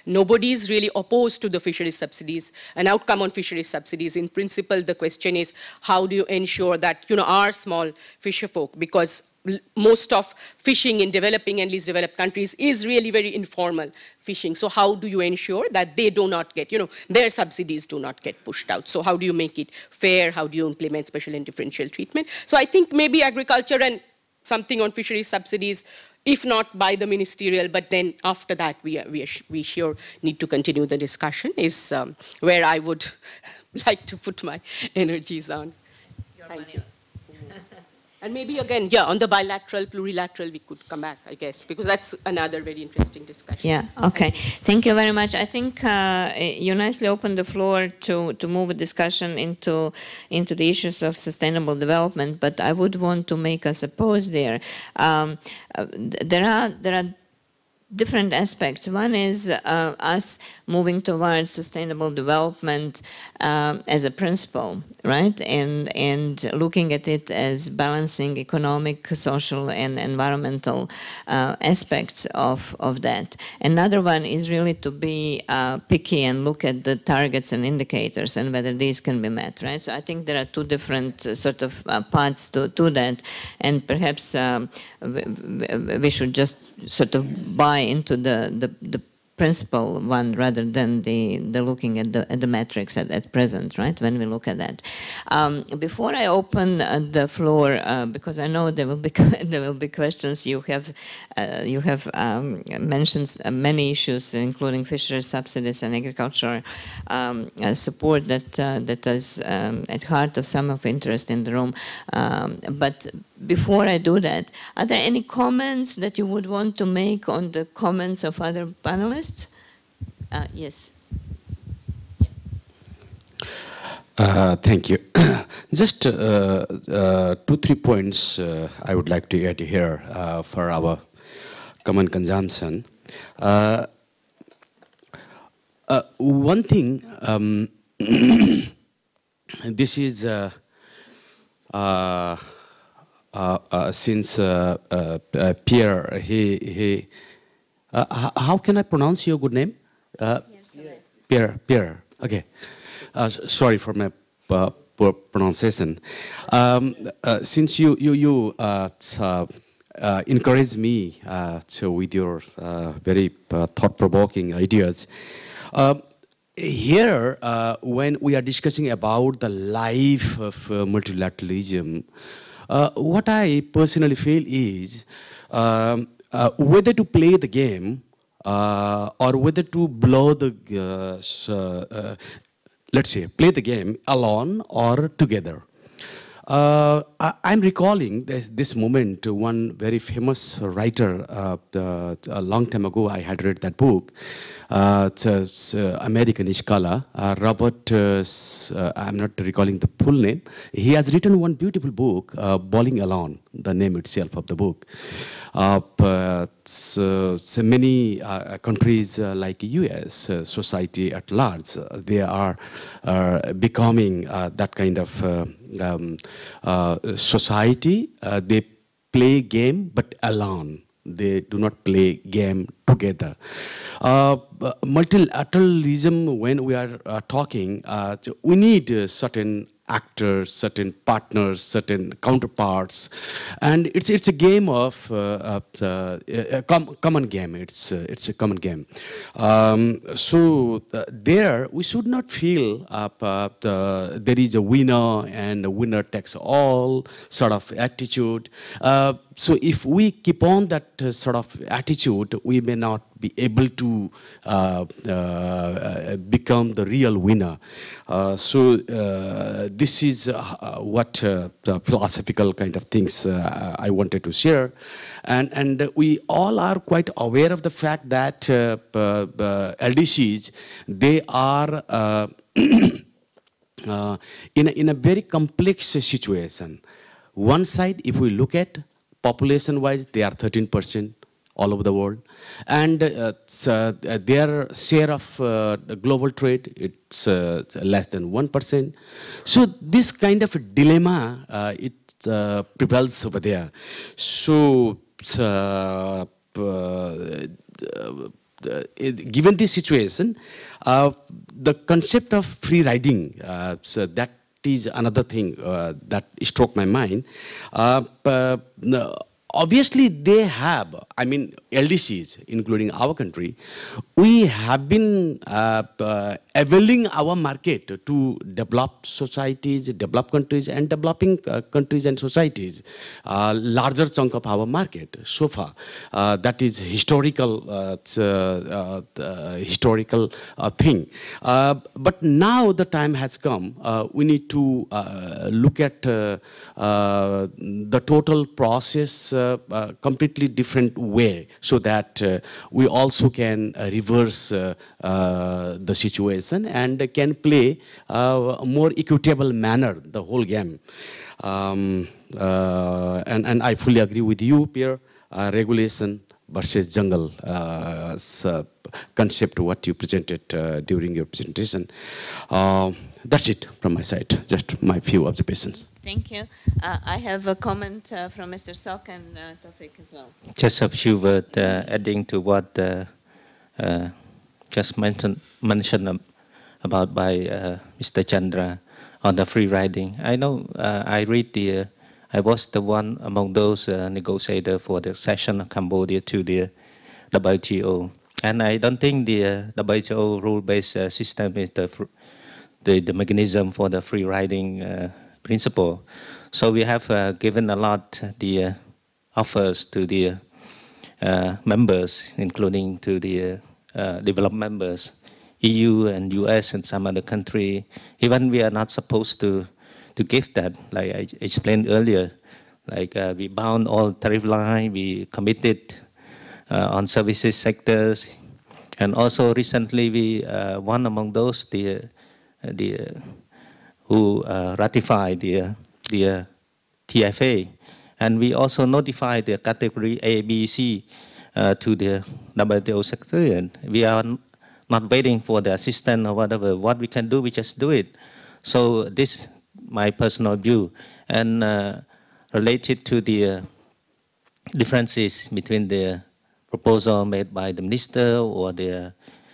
nobody is really opposed to the fisheries subsidies, an outcome on fisheries subsidies. In principle, the question is, how do you ensure that, our small fisher folk, because most of fishing in developing and least developed countries is really very informal fishing. So how do you ensure that they do not get, their subsidies do not get pushed out? So how do you make it fair? How do you implement special and differential treatment? So I think maybe agriculture and something on fisheries subsidies, if not by the ministerial, but then after that we sure need to continue the discussion, is where I would like to put my energies on. Thank you. And maybe again, on the bilateral, plurilateral, we could come back, I guess, because that's another very interesting discussion. Yeah, okay. Thank you very much. I think you nicely opened the floor to move a discussion into the issues of sustainable development, but I would want to make us a pause there. There are different aspects. One is us moving towards sustainable development as a principle, right? And looking at it as balancing economic, social, and environmental aspects of that. Another one is really to be picky and look at the targets and indicators and whether these can be met, right? So I think there are two different sort of parts to that, and perhaps we should just sort of buy into the principal one rather than the looking at the metrics at present, right, when we look at that. Before I open the floor, because I know there will be questions, you have mentioned many issues, including fisheries subsidies and agricultural support that is at heart of some of interest in the room. But before I do that, are there any comments that you would want to make on the comments of other panelists? Yes. Thank you. Just 2-3 points I would like to add here for our common consumption. One thing, this is since Pierre, how can I pronounce your good name? Pierre. Okay. Sorry for my poor pronunciation. Since you encouraged me with your very thought-provoking ideas, here, when we are discussing about the life of multilateralism, what I personally feel is whether to play the game or whether to blow the, let's say, play the game alone or together. I'm recalling this moment, one very famous writer, a long time ago I had read that book. It's American scholar, Robert, I'm not recalling the full name. He has written one beautiful book, Bowling Alone, the name itself of the book. So many countries like US, society at large, they are becoming that kind of society. They play game but alone. They do not play game together. Multilateralism, when we are talking, we need certain actors, certain partners, certain counterparts, and it's a game of common game. It's a common game. So there we should not feel there is a winner and a winner takes all sort of attitude. So if we keep on that sort of attitude, we may not be able to become the real winner. So this is what the philosophical kind of things I wanted to share. And we all are quite aware of the fact that LDCs, they are in a very complex situation. One side, if we look at population-wise, they are 13% all over the world, and their share of global trade, it's less than 1%. So this kind of a dilemma, it prevails over there. So given this situation, the concept of free riding, so that is another thing that struck my mind. Obviously, they have, I mean, LDCs, including our country, we have been availing our market to developed societies, developed countries, and developing countries and societies. Larger chunk of our market so far. That is historical, historical thing. But now the time has come. We need to look at the total process completely different way, so that we also can reverse the situation and can play a more equitable manner the whole game. And I fully agree with you, Pierre. Regulation versus jungle concept, what you presented during your presentation. That's it from my side, just my few observations. Thank you. I have a comment from Mr. Sok and Taufik as well. Just a few words adding to what just mentioned about by Mr. Chandra on the free riding. I know I was the one among those negotiators for the accession of Cambodia to the WTO. And I don't think the WTO rule-based system is the mechanism for the free riding principle. So we have given a lot the offers to the members, including to the developed members, EU and US and some other country. Even we are not supposed to give that, like I explained earlier. Like we bound all tariff line, we committed on services sectors, and also recently we one among those who ratified the TFA, and we also notified the category A, B, C to the WTO secretariat. We are not waiting for the assistant or whatever. What we can do, we just do it. So this my personal view. And related to the differences between the proposal made by the minister or the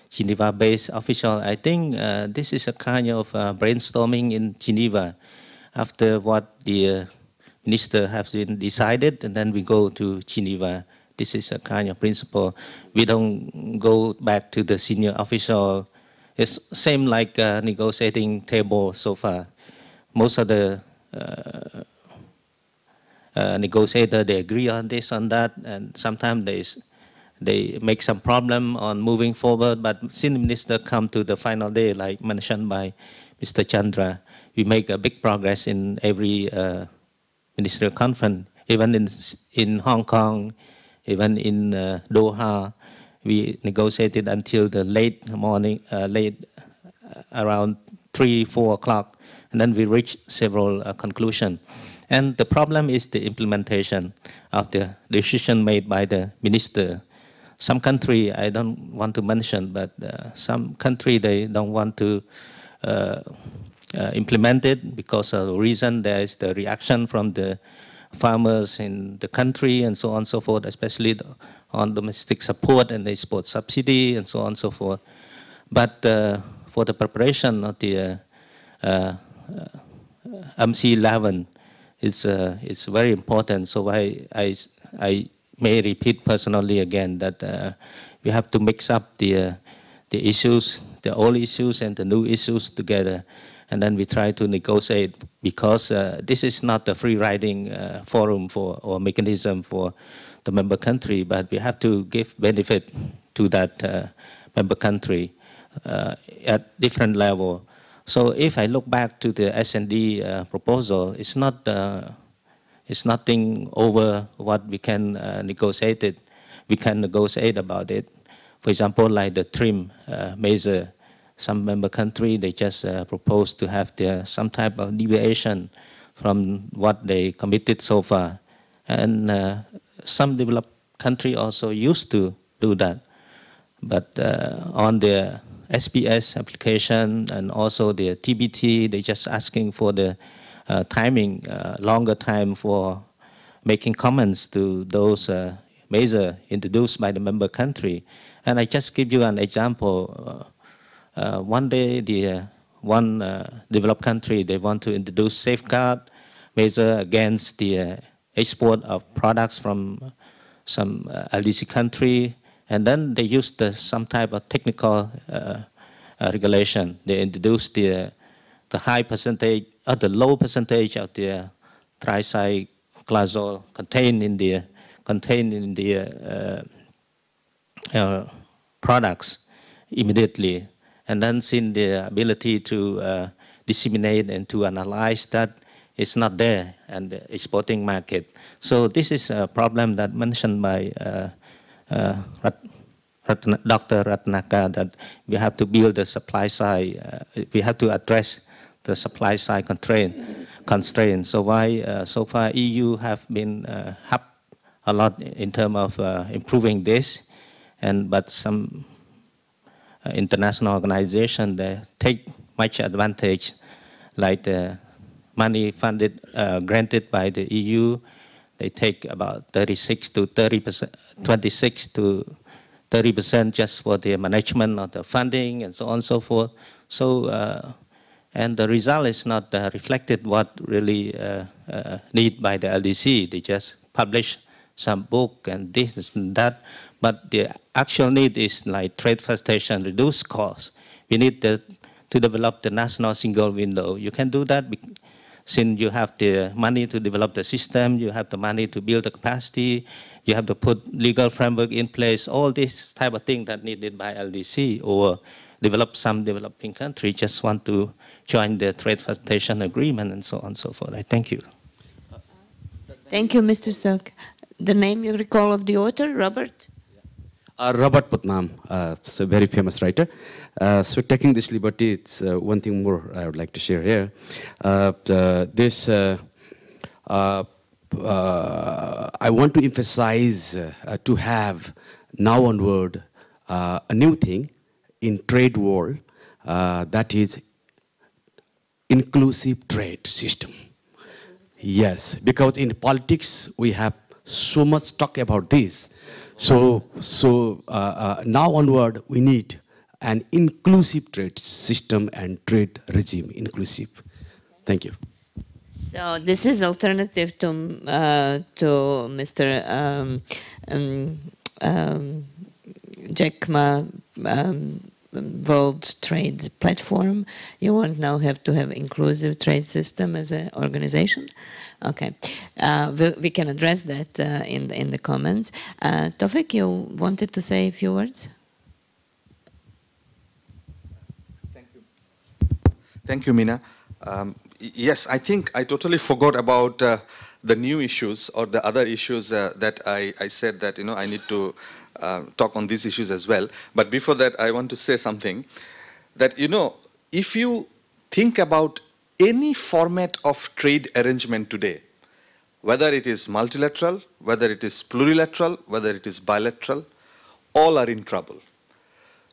Geneva-based official, I think this is a kind of brainstorming in Geneva after what the minister has been decided, and then we go to Geneva. This is a kind of principle. We don't go back to the senior official. It's same like negotiating table so far. Most of the negotiators, they agree on this, on that, and sometimes they make some problem on moving forward. But since the minister come to the final day, like mentioned by Mr. Chandra, we make a big progress in every ministerial conference. Even in Hong Kong, even in Doha, we negotiated until the late morning, around 3, 4 o'clock, and then we reached several conclusions. And the problem is the implementation of the decision made by the minister. Some country, I don't want to mention, but some country, they don't want to implement it because of the reason there is the reaction from the farmers in the country and so on and so forth, especially on domestic support and export subsidy and so on and so forth. But for the preparation of the MC11, it's very important. So I may repeat personally again that we have to mix up the issues, the old issues and the new issues together, and then we try to negotiate, because this is not a free riding forum for or mechanism for the member country, but we have to give benefit to that member country at different level. So if I look back to the S&D proposal, it's nothing over what we can negotiate it. We can negotiate about it. For example, like the trim measure, some member country, they just propose to have some type of deviation from what they committed so far. And some developed country also used to do that. But on the SPS application and also the TBT, they're just asking for the timing, longer time for making comments to those measures introduced by the member country. And I just give you an example. One day, one developed country, they want to introduce safeguard measure against the export of products from some LDC country, and then they use some type of technical regulation. They introduce the high percentage or the low percentage of the tricyclazole contained in the products immediately, and then since the ability to disseminate and to analyze that is not there and the exporting market. So this is a problem that mentioned by Dr. Ratnaka, that we have to build the supply side. We have to address the supply side constraint. So why so far EU have been helped a lot in terms of improving this, but some international organizations, they take much advantage, like the money funded, granted by the EU, they take about 26 to 30% just for the management of the funding and so on and so forth. So, and the result is not reflected what really need by the LDC. They just publish some book and this and that, but the actual need is like trade facilitation, reduce costs. We need to develop the national single window. You can do that since you have the money to develop the system, you have the money to build the capacity, you have to put legal framework in place, all this type of thing that needed by LDC, or some developing country just want to join the trade facilitation agreement and so on and so forth. I thank you. Thank you, Mr. Sok. The name you recall of the author, Robert? Robert Putnam, it's a very famous writer. So taking this liberty, it's one thing more I would like to share here. I want to emphasize to have now onward a new thing in trade world, that is inclusive trade system. Yes, because in politics we have so much talk about this. So now onward we need an inclusive trade system and trade regime inclusive. Thank you. So this is alternative to Mr. Jack Ma World Trade Platform. You won't now have to have inclusive trade system as an organization. Okay, we can address that in the comments. Tawfik, you wanted to say a few words? Thank you. Thank you, Mina. Yes, I think I totally forgot about the new issues or the other issues that I said that, you know, I need to talk on these issues as well. But before that, I want to say something that, you know, if you think about any format of trade arrangement today, whether it is multilateral, whether it is plurilateral, whether it is bilateral, all are in trouble.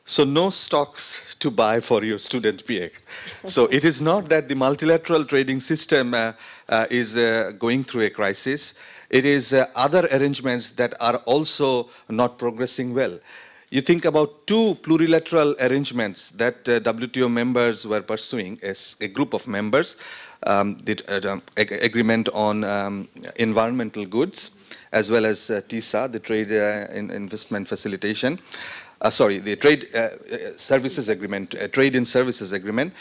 So no stocks to buy for your student PX. So it is not that the multilateral trading system is going through a crisis. It is other arrangements that are also not progressing well. You think about two plurilateral arrangements that WTO members were pursuing as a group of members, the agreement on environmental goods, as well as TISA, the Trade Investment Facilitation. The Trade Services Agreement, Trade in Services Agreement.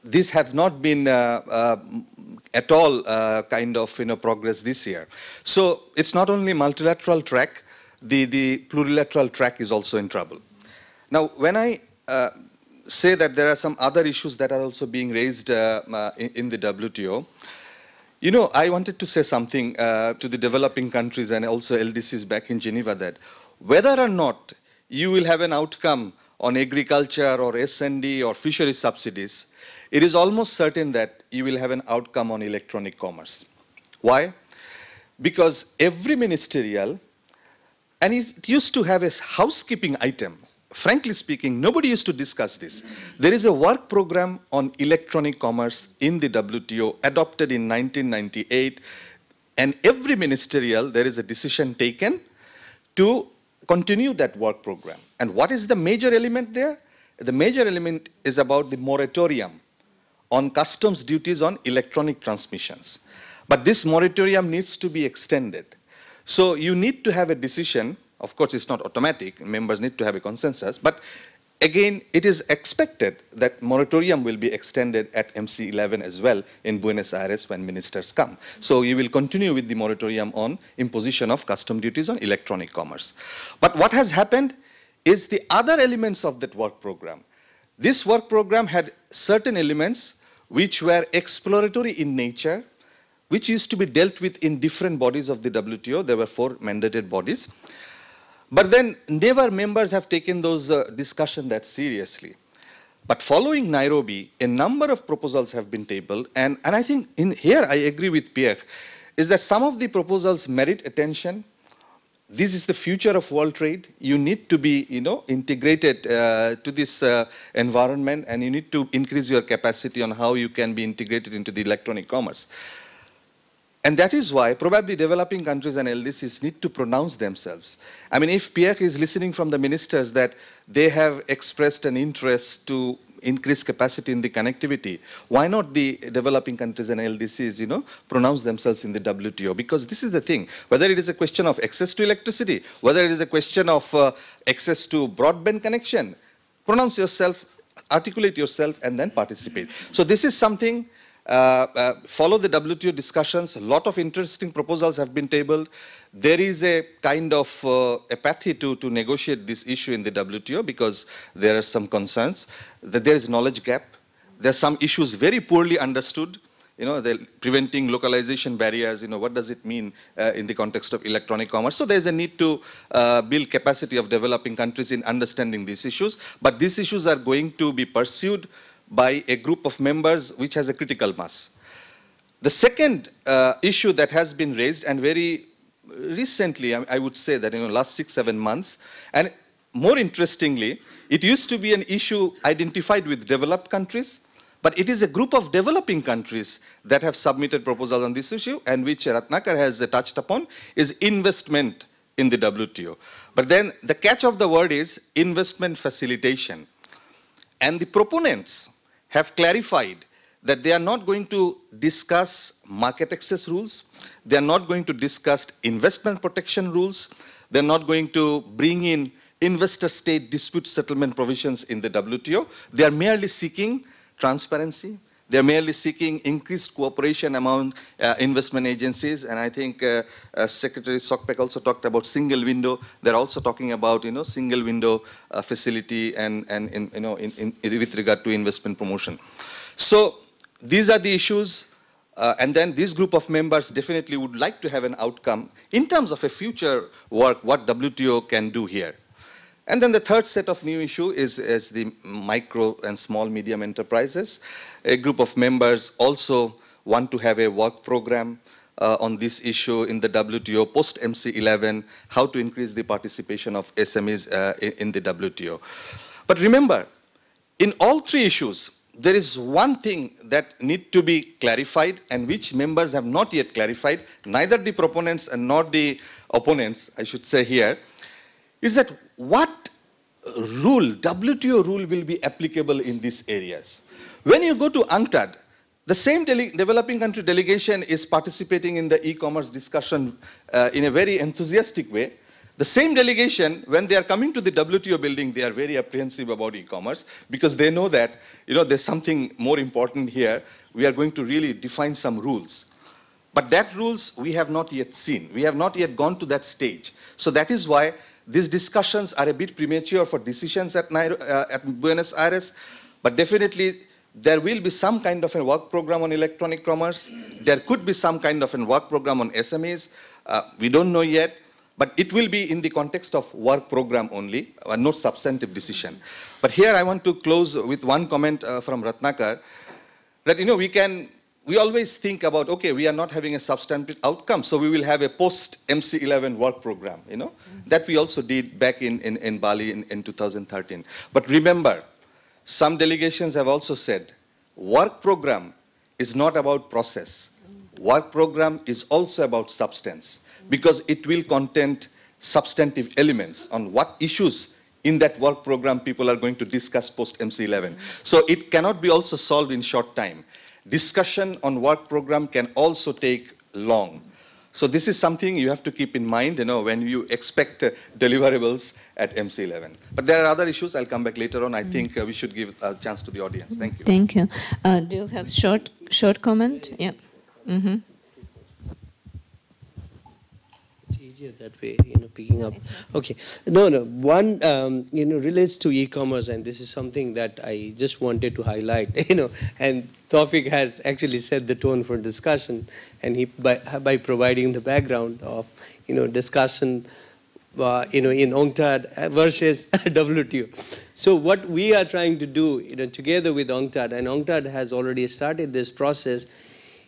These have not been at all kind of, you know, progress this year. So it's not only multilateral track, the plurilateral track is also in trouble. Now, when I say that there are some other issues that are also being raised in the WTO, you know, I wanted to say something to the developing countries and also LDCs back in Geneva, that whether or not you will have an outcome on agriculture or S&D or fishery subsidies, it is almost certain that you will have an outcome on electronic commerce. Why? Because every ministerial, and it used to have a housekeeping item. Frankly speaking, nobody used to discuss this. There is a work program on electronic commerce in the WTO adopted in 1998, and every ministerial, there is a decision taken to continue that work program. And what is the major element there? The major element is about the moratorium on customs duties on electronic transmissions. But this moratorium needs to be extended. So you need to have a decision. Of course, it's not automatic. Members need to have a consensus. But again, it is expected that moratorium will be extended at MC11 as well in Buenos Aires when ministers come. So you will continue with the moratorium on imposition of custom duties on electronic commerce. But what has happened is the other elements of that work program. This work program had certain elements which were exploratory in nature, which used to be dealt with in different bodies of the WTO. There were 4 mandated bodies. But then never members have taken those discussions that seriously. But following Nairobi, a number of proposals have been tabled. And I think in here I agree with Pierre, is that some of the proposals merit attention. This is the future of world trade. You need to be, you know, integrated to this environment, and you need to increase your capacity on how you can be integrated into the electronic commerce. And that is why probably developing countries and LDCs need to pronounce themselves. I mean, if Pierre is listening from the ministers that they have expressed an interest to increase capacity in the connectivity, why not the developing countries and LDCs, you know, pronounce themselves in the WTO? Because this is the thing, whether it is a question of access to electricity, whether it is a question of access to broadband connection, pronounce yourself, articulate yourself, and then participate. So this is something. Follow the WTO discussions. A lot of interesting proposals have been tabled. There is a kind of apathy to negotiate this issue in the WTO because there are some concerns that there is knowledge gap. There are some issues very poorly understood. You know, the preventing localization barriers. You know, what does it mean in the context of electronic commerce? So there is a need to build capacity of developing countries in understanding these issues. But these issues are going to be pursued by a group of members which has a critical mass. The second issue that has been raised, and very recently, I would say that in the last 6-7 months, and more interestingly, it used to be an issue identified with developed countries, But it is a group of developing countries that have submitted proposals on this issue, and which Ratnakar has touched upon, is investment in the WTO. But then the catch of the word is investment facilitation. And the proponents have clarified that they are not going to discuss market access rules, they are not going to discuss investment protection rules, they are not going to bring in investor-state dispute settlement provisions in the WTO. They are merely seeking transparency. They are merely seeking increased cooperation among investment agencies. And I think Secretary Sokpek also talked about single window. They're also talking about, single window facility and with regard to investment promotion. So these are the issues. And then this group of members definitely would like to have an outcome in terms of a future work, what WTO can do here. And then the third set of new issue is the micro and small medium enterprises. A group of members also want to have a work program on this issue in the WTO post MC11, how to increase the participation of SMEs in the WTO. But remember, in all three issues, there is one thing that needs to be clarified and which members have not yet clarified, neither the proponents and nor the opponents, I should say here, is that what rule, WTO rule will be applicable in these areas. When you go to UNCTAD, the same developing country delegation is participating in the e-commerce discussion in a very enthusiastic way. The same delegation, when they are coming to the WTO building, they are very apprehensive about e-commerce because they know that, there's something more important here. We are going to really define some rules. But that rules we have not yet seen. We have not yet gone to that stage. So that is why these discussions are a bit premature for decisions at Buenos Aires, but definitely there will be some kind of a work program on electronic commerce. There could be some kind of a work program on SMEs. We don't know yet, but it will be in the context of work program only, no substantive decision. But here I want to close with one comment from Ratnakar, that we always think about, okay, we are not having a substantive outcome, so we will have a post-MC11 work program, That we also did back in Bali in 2013. But remember, some delegations have also said, work program is not about process. Work program is also about substance, because it will contain substantive elements on what issues in that work program people are going to discuss post-MC11. So it cannot be also solved in short time. Discussion on work program can also take long. So this is something you have to keep in mind, when you expect deliverables at MC11. But there are other issues. I'll come back later on. I think we should give a chance to the audience. Thank you. Thank you. Do you have short comment? Yeah. Mm-hmm. That way, picking up. Okay. No. One, relates to e-commerce, and this is something that I just wanted to highlight, and Tawfiq has actually set the tone for discussion, and he, by providing the background of, discussion, in UNCTAD versus WTO. So what we are trying to do, together with UNCTAD, and UNCTAD has already started this process,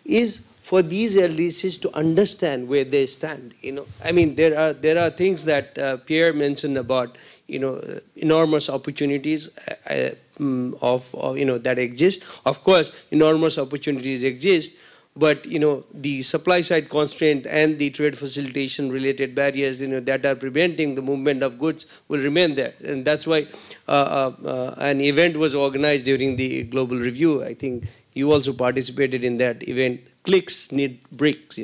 is for these LDCs to understand where they stand. There are things that Pierre mentioned about, enormous opportunities that exist. Of course, enormous opportunities exist, but the supply side constraint and the trade facilitation related barriers, that are preventing the movement of goods will remain there. And that's why an event was organized during the global review. I think you also participated in that event. Clicks need bricks,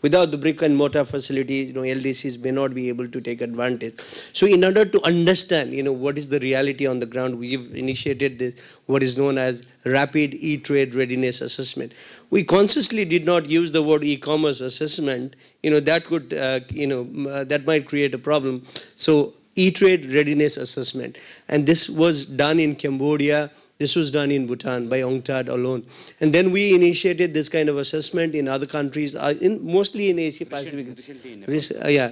Without the brick and mortar facility, LDCs may not be able to take advantage. So in order to understand, what is the reality on the ground, we've initiated this, what is known as rapid e-trade readiness assessment. We consciously did not use the word e-commerce assessment, that could, that might create a problem. So e-trade readiness assessment. And this was done in Cambodia. This was done in Bhutan by UNCTAD alone. And then we initiated this kind of assessment in other countries, mostly in Asia Pacific.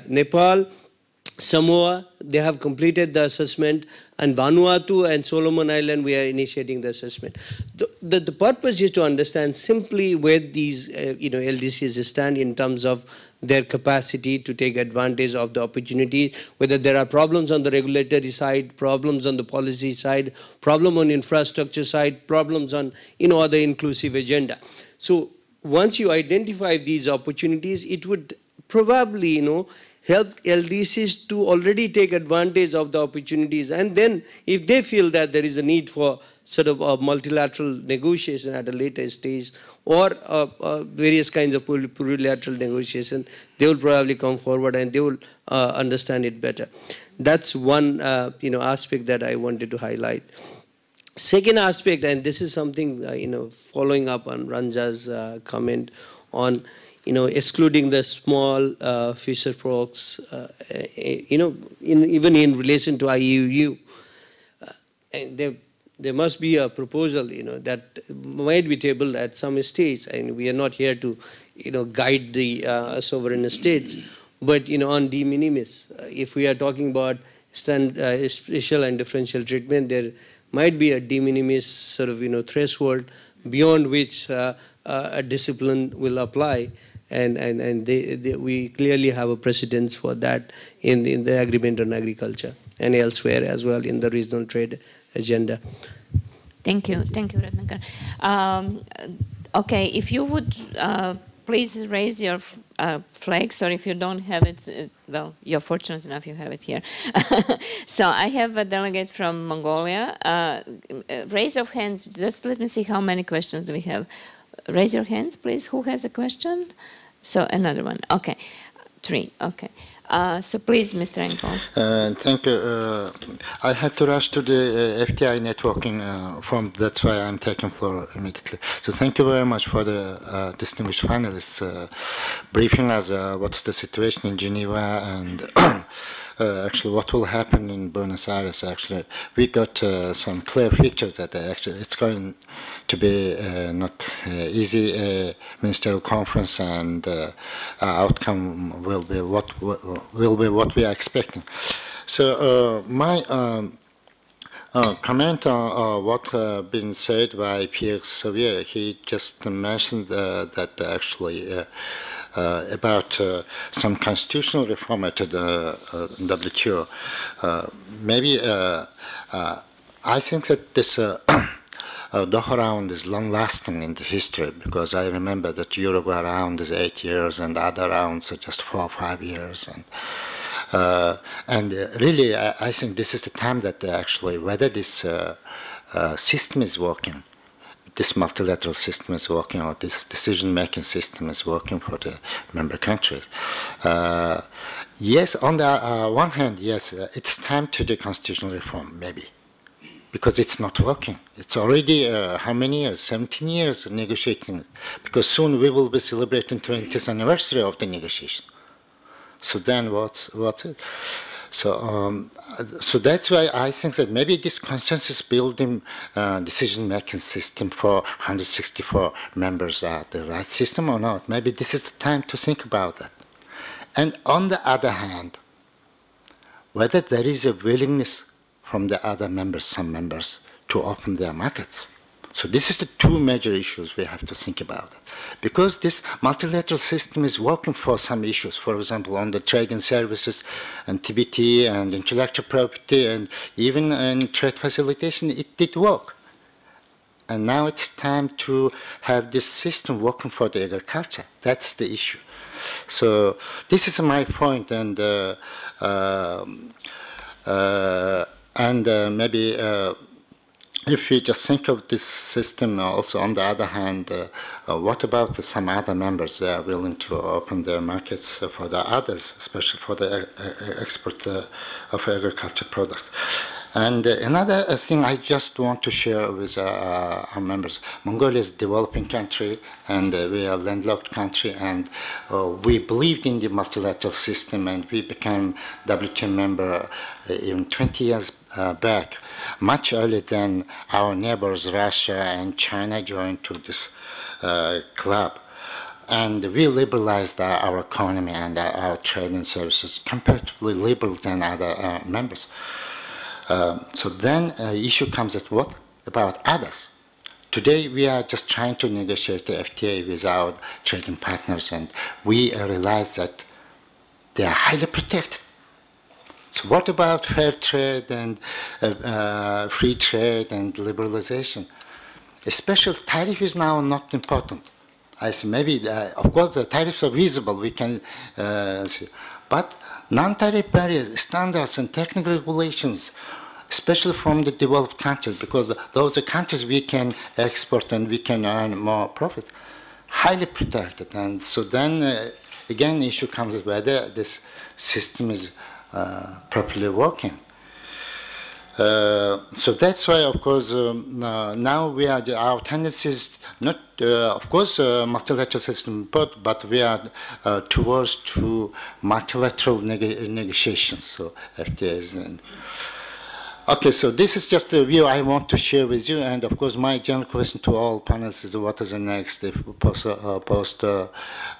Nepal. Samoa, they have completed the assessment, and Vanuatu and Solomon Island, we are initiating the assessment. The purpose is to understand simply where these LDCs stand in terms of their capacity to take advantage of the opportunity, whether there are problems on the regulatory side, problems on the policy side, problem on infrastructure side, problems on other inclusive agenda. So once you identify these opportunities, it would probably help LDCs to already take advantage of the opportunities. And then if they feel that there is a need for sort of a multilateral negotiation at a later stage, or various kinds of plurilateral negotiation, they will probably come forward and they will understand it better. That's one aspect that I wanted to highlight. Second aspect, and this is something following up on Ranja's comment on excluding the small fisher folks, even in relation to IUU. And there must be a proposal, that might be tabled at some stage, and we are not here to, guide the sovereign states, but, on de minimis. If we are talking about special and differential treatment, there might be a de minimis sort of, threshold beyond which a discipline will apply. And we clearly have a precedence for that in the agreement on agriculture and elsewhere as well in the regional trade agenda. Thank you, Ratnakar. Okay, if you would please raise your flags, or if you don't have it, well, you're fortunate enough you have it here. So I have a delegate from Mongolia. Raise of hands, just let me see how many questions do we have. Raise your hands, please. Who has a question? So another one. Okay, 3. Okay. So please, Mr. Engel. Thank you. I had to rush to the FTI networking forum. That's why I'm taking floor immediately. So thank you very much for the distinguished panelists briefing us what's the situation in Geneva and actually what will happen in Buenos Aires. Actually, we got some clear pictures that actually it's going to be not easy ministerial conference, and outcome will be what we are expecting. So my comment on what been said by Pierre Sauvier, he just mentioned that actually about some constitutional reform at the WTO. Maybe I think that this Doha round is long-lasting in the history, because I remember that Uruguay round is 8 years and other rounds are just 4 or 5 years. And really, I think this is the time that actually whether this system is working, this multilateral system is working, or this decision-making system is working for the member countries. Yes, on the one hand, yes, it's time to do constitutional reform, maybe, because it's not working. It's already, how many years? 17 years of negotiating, because soon we will be celebrating 20th anniversary of the negotiation. So then what's it? So, so that's why I think that maybe this consensus building decision-making system for 164 members are the right system or not. Maybe this is the time to think about that. And on the other hand, whether there is a willingness from the other members, some members, to open their markets. So this is the 2 major issues we have to think about. Because this multilateral system is working for some issues, for example, on the trade and services and TBT and intellectual property and even in trade facilitation, it did work. And now it's time to have this system working for the agriculture. That's the issue. So this is my point, and maybe if we just think of this system, also on the other hand, what about some other members that are willing to open their markets for the others, especially for the export of agriculture products? And another thing I just want to share with our members, Mongolia is a developing country, and we are a landlocked country, and we believed in the multilateral system, and we became WTO member even 20 years back, much earlier than our neighbors Russia and China joined to this club. and we liberalized our economy and our trade and services comparatively liberal than other members. So then issue comes at what? About others. Today we are just trying to negotiate the FTA with our trading partners, and we realize that they are highly protected. So what about fair trade and free trade and liberalization? A special tariff is now not important. I say maybe, of course, the tariffs are visible, we can see. But non-tariff barriers, standards and technical regulations, especially from the developed countries, because those are countries we can export and we can earn more profit, highly protected. And so then, again, the issue comes whether this system is properly working. So that's why, of course, now we are, our tendency is not, of course, multilateral system, but we are towards to multilateral negotiations, so FTAs. And okay, so this is just a view I want to share with you, and of course my general question to all panelists is what is the next if post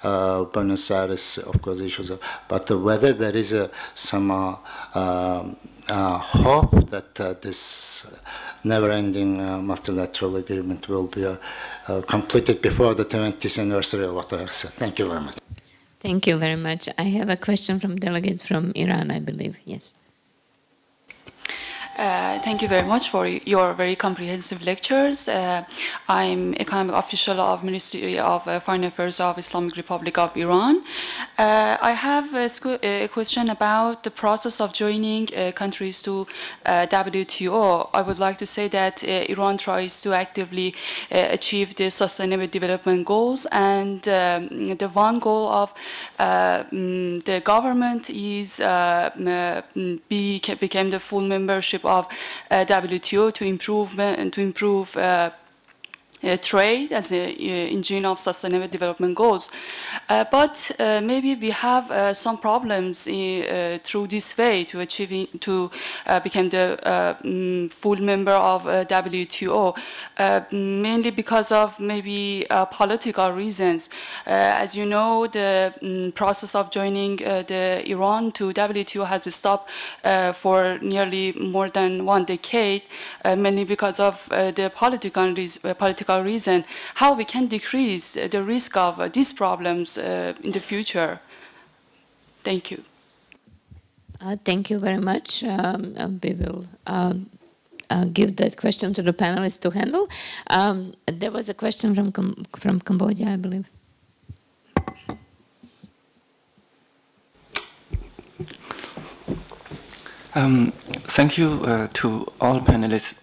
Buenos Aires, of course, issues, but whether there is some hope that this never-ending multilateral agreement will be completed before the 20th anniversary of whatever. So thank you very much. Thank you very much. I have a question from delegate from Iran, I believe. Yes. Thank you very much for your very comprehensive lectures. I'm economic official of Ministry of Foreign Affairs of Islamic Republic of Iran. I have a question about the process of joining countries to WTO. I would like to say that Iran tries to actively achieve the Sustainable Development Goals, and the one goal of the government is became the full membership of WTO to improve trade as an engine of sustainable development goals. But maybe we have some problems through this way to achieving to become the full member of WTO, mainly because of maybe political reasons. As you know, the process of joining the Iran to WTO has stopped for nearly more than 1 decade, mainly because of the political reason. How we can decrease the risk of these problems in the future? Thank you. Thank you very much. We will give that question to the panelists to handle. There was a question from Cambodia, I believe. Thank you to all panelists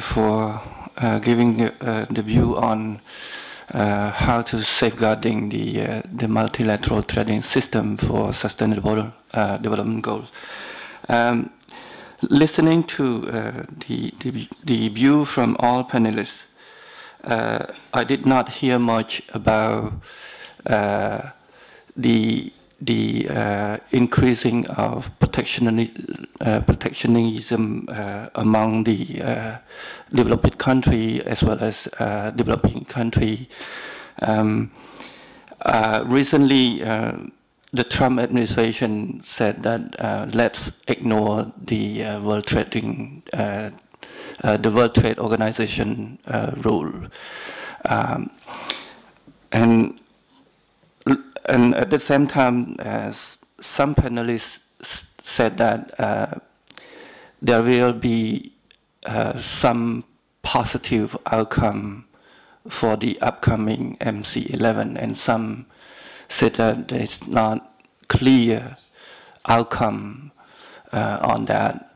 for giving the view on how to safeguarding the multilateral trading system for sustainable development goals. Listening to the view from all panelists, I did not hear much about the increasing of protectionism among the developing country as well as developing country. Recently, the Trump administration said that let's ignore the World Trading, the World Trade Organization rule, and at the same time, some panelists said that there will be some positive outcome for the upcoming MC11, and some said that there's not clear outcome on that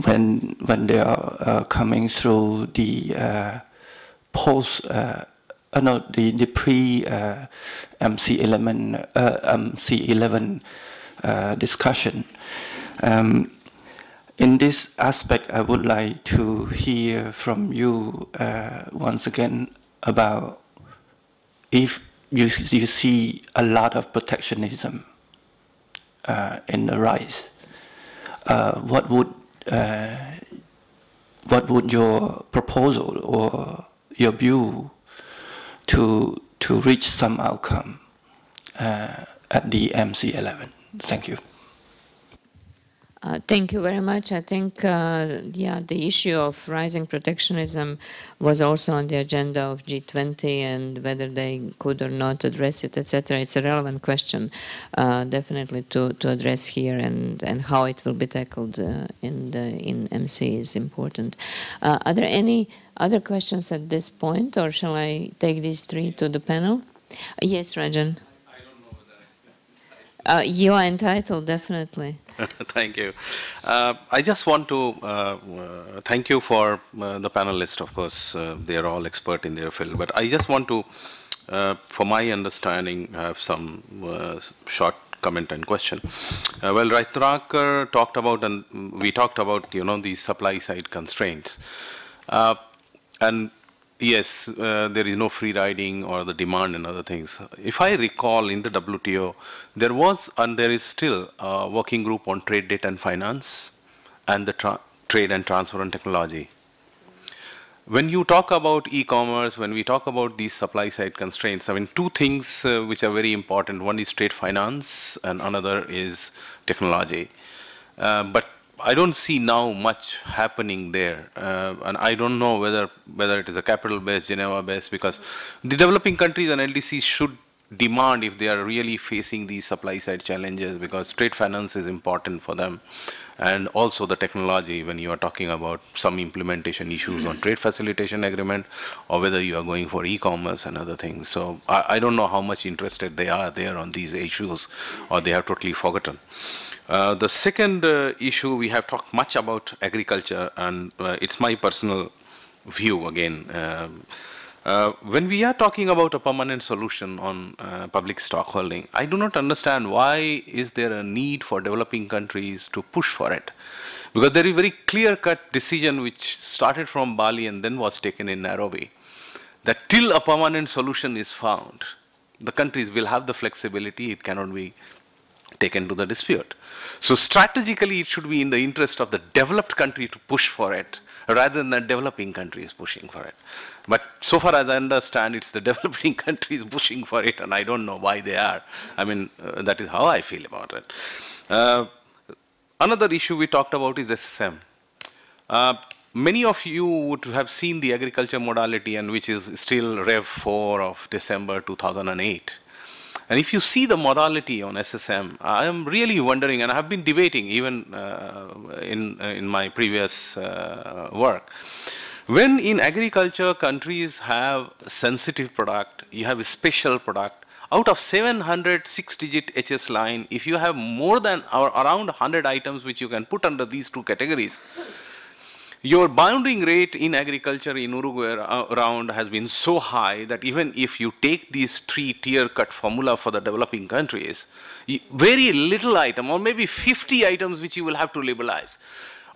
when they are coming through the post. No, the pre-MC11 discussion. In this aspect, I would like to hear from you once again about if you see a lot of protectionism in the rise. What would your proposal or your view to to reach some outcome at the MC11. Thank you. Thank you very much. I think, yeah, the issue of rising protectionism was also on the agenda of G20, and whether they could or not address it, etc. It's a relevant question, definitely to address here, and how it will be tackled in MC is important. Are there any other questions at this point, or shall I take these three to the panel? Yes, Rajan. I don't know whether you are entitled, definitely. Thank you. I just want to thank you for the panelists, of course. They are all expert in their field. But I just want to, for my understanding, have some short comment and question. Well, Ratnakar talked about, and we talked about, these supply side constraints. And yes, there is no free riding or the demand and other things. If I recall, in the WTO, there was and there is still a working group on trade, data and finance, and the trade and transfer and technology. When you talk about e-commerce, when we talk about these supply side constraints, I mean, two things which are very important. One is trade finance and another is technology. But I don't see now much happening there, and I don't know whether it is a capital-based, Geneva-based, because the developing countries and LDCs should demand if they are really facing these supply-side challenges, because trade finance is important for them, and also the technology when you are talking about some implementation issues on trade facilitation agreement, or whether you are going for e-commerce and other things. So I don't know how much interested they are there on these issues, or they have totally forgotten. The second issue, we have talked much about agriculture, and it's my personal view again. When we are talking about a permanent solution on public stockholding, I do not understand why is there a need for developing countries to push for it. Because there is a very clear-cut decision which started from Bali and then was taken in Nairobi, that till a permanent solution is found, the countries will have the flexibility, it cannot be taken to the dispute. So strategically, it should be in the interest of the developed country to push for it, rather than the developing countries pushing for it. But so far as I understand, it's the developing countries pushing for it, and I don't know why they are. I mean, that is how I feel about it. Another issue we talked about is SSM. Many of you would have seen the agriculture modality, and which is still Rev 4 of December 2008. And if you see the modality on SSM, I am really wondering, and I have been debating even in my previous work. When in agriculture countries have sensitive product, you have a special product, out of 700 6-digit HS line, if you have more than or around 100 items which you can put under these two categories, your bounding rate in agriculture in Uruguay around has been so high that even if you take these three tier-cut formula for the developing countries, very little item, or maybe 50 items which you will have to labelize,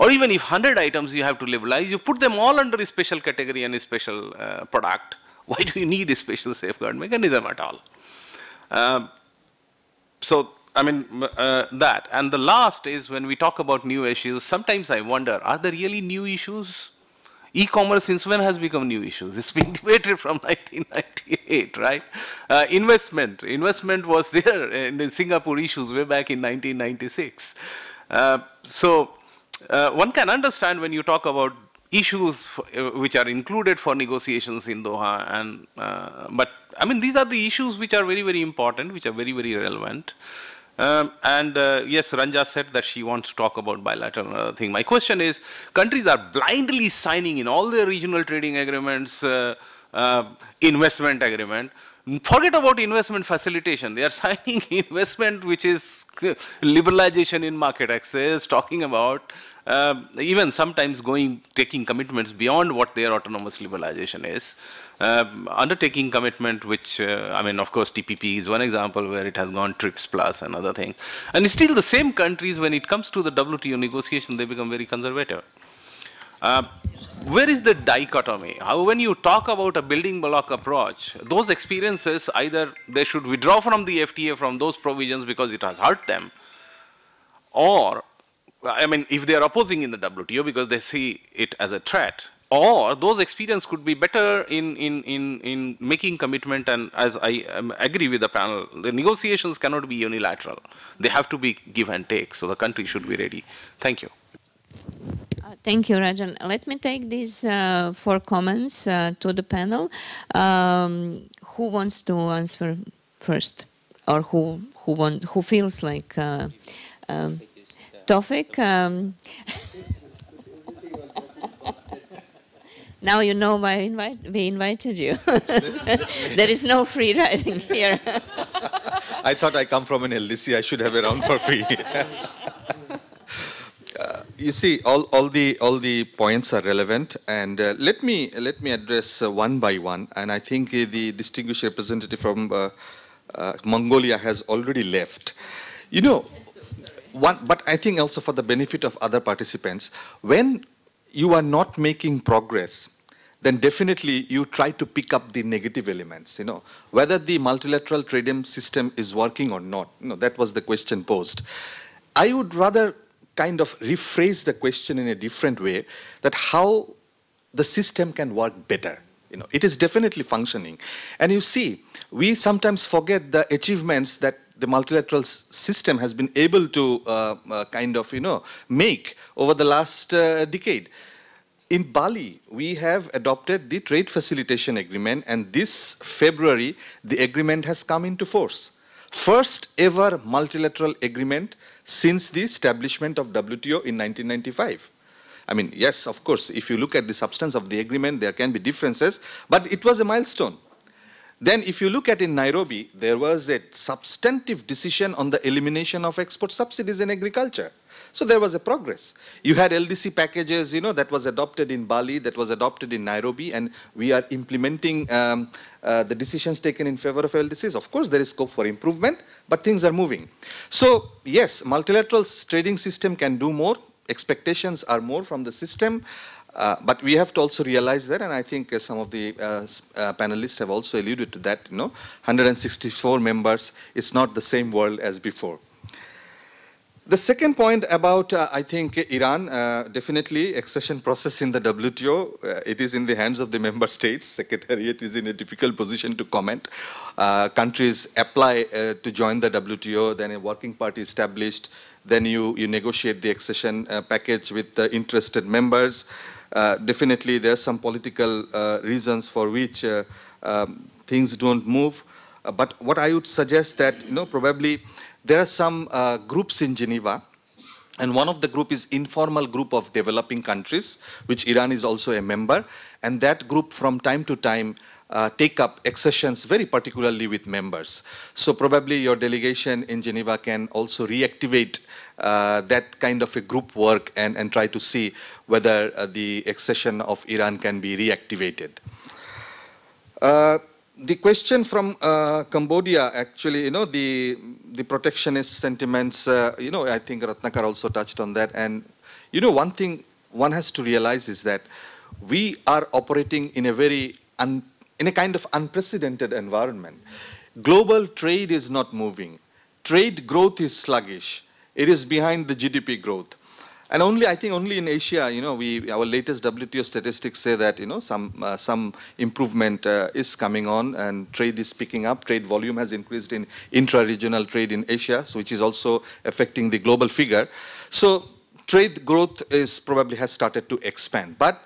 or even if 100 items you have to labelize, you put them all under a special category and a special product. Why do you need a special safeguard mechanism at all? So, I mean, that. And the last is when we talk about new issues, sometimes I wonder, are there really new issues? E-commerce since when has become new issues? It's been debated from 1998, right? Investment was there in the Singapore issues way back in 1996. So one can understand when you talk about issues which are included for negotiations in Doha, and but I mean, these are the issues which are very, very important, which are very, very relevant. Yes, Ranja said that she wants to talk about bilateral and other thing. My question is, countries are blindly signing in all their regional trading agreements, investment agreement. Forget about investment facilitation. They are signing investment which is liberalization in market access, talking about even sometimes taking commitments beyond what their autonomous liberalization is. Undertaking commitment which, I mean, of course, TPP is one example where it has gone TRIPS plus and other things. And still the same countries, when it comes to the WTO negotiation, they become very conservative. Where is the dichotomy? How, when you talk about a building block approach, those experiences, either they should withdraw from the FTA from those provisions because it has hurt them, or, I mean, if they are opposing in the WTO because they see it as a threat, or those experience could be better in making commitment. And as I agree with the panel, the negotiations cannot be unilateral. They have to be give and take. So the country should be ready. Thank you. Thank you, Rajan. Let me take these 4 comments to the panel. Who wants to answer first, or who feels like Tawfik? Now you know why we invited you. There is no free riding here. I thought I come from an LDC. I should have a round for free. You see, all the points are relevant, and let me address one by one. And I think the distinguished representative from Mongolia has already left. You know, but I think also for the benefit of other participants, when you are not making progress, then definitely you try to pick up the negative elements, you know, whether the multilateral trade system is working or not. You know, that was the question posed. I would rather kind of rephrase the question in a different way, that how the system can work better. You know, it is definitely functioning. And you see, we sometimes forget the achievements that the multilateral system has been able to kind of, you know, make over the last decade. In Bali, we have adopted the trade facilitation agreement, and this February, the agreement has come into force. First ever multilateral agreement since the establishment of WTO in 1995. I mean, yes, of course, if you look at the substance of the agreement, there can be differences, but it was a milestone. Then if you look at in Nairobi, there was a substantive decision on the elimination of export subsidies in agriculture. So there was a progress. You had LDC packages, you know, that was adopted in Bali, that was adopted in Nairobi, and we are implementing the decisions taken in favor of LDCs. Of course, there is scope for improvement, but things are moving. So yes, multilateral trading system can do more. Expectations are more from the system. But we have to also realize that, and I think some of the panelists have also alluded to that, you know, 164 members, it's not the same world as before. The second point about, I think, Iran, definitely accession process in the WTO, it is in the hands of the member states. Secretariat is in a difficult position to comment. Countries apply to join the WTO, then a working party established, then you negotiate the accession package with the interested members. Definitely there are some political reasons for which things don't move. But what I would suggest that, you know, probably there are some groups in Geneva, and one of the group is informal group of developing countries, which Iran is also a member, and that group from time to time take up accessions very particularly with members. So probably your delegation in Geneva can also reactivate that kind of a group work and try to see whether the accession of Iran can be reactivated. The question from Cambodia, actually, you know, the protectionist sentiments, you know, I think Ratnakar also touched on that. And, you know, one thing one has to realize is that we are operating in a very, in a kind of unprecedented environment. Global trade is not moving. Trade growth is sluggish. It is behind the GDP growth. And only, I think only in Asia, you know, our latest WTO statistics say that, you know, some improvement is coming on and trade is picking up. Trade volume has increased in intra-regional trade in Asia, so which is also affecting the global figure. So trade growth is probably has started to expand. But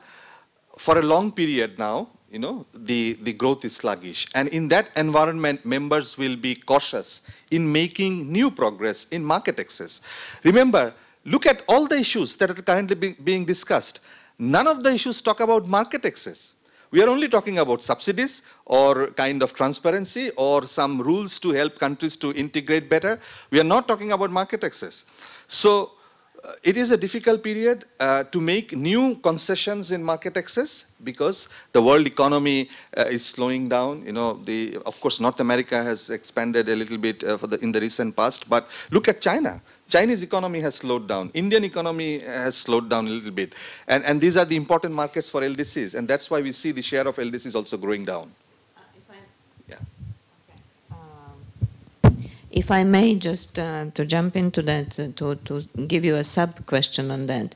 for a long period now, you know, the growth is sluggish. And in that environment, members will be cautious in making new progress in market access. Remember, look at all the issues that are currently being discussed. None of the issues talk about market access. We are only talking about subsidies or kind of transparency or some rules to help countries to integrate better. We are not talking about market access. So it is a difficult period to make new concessions in market access because the world economy is slowing down. You know, of course, North America has expanded a little bit in the recent past, but look at China. Chinese economy has slowed down. Indian economy has slowed down a little bit. And these are the important markets for LDCs. And that's why we see the share of LDCs also growing down. If I may just to jump into that, to give you a sub-question on that,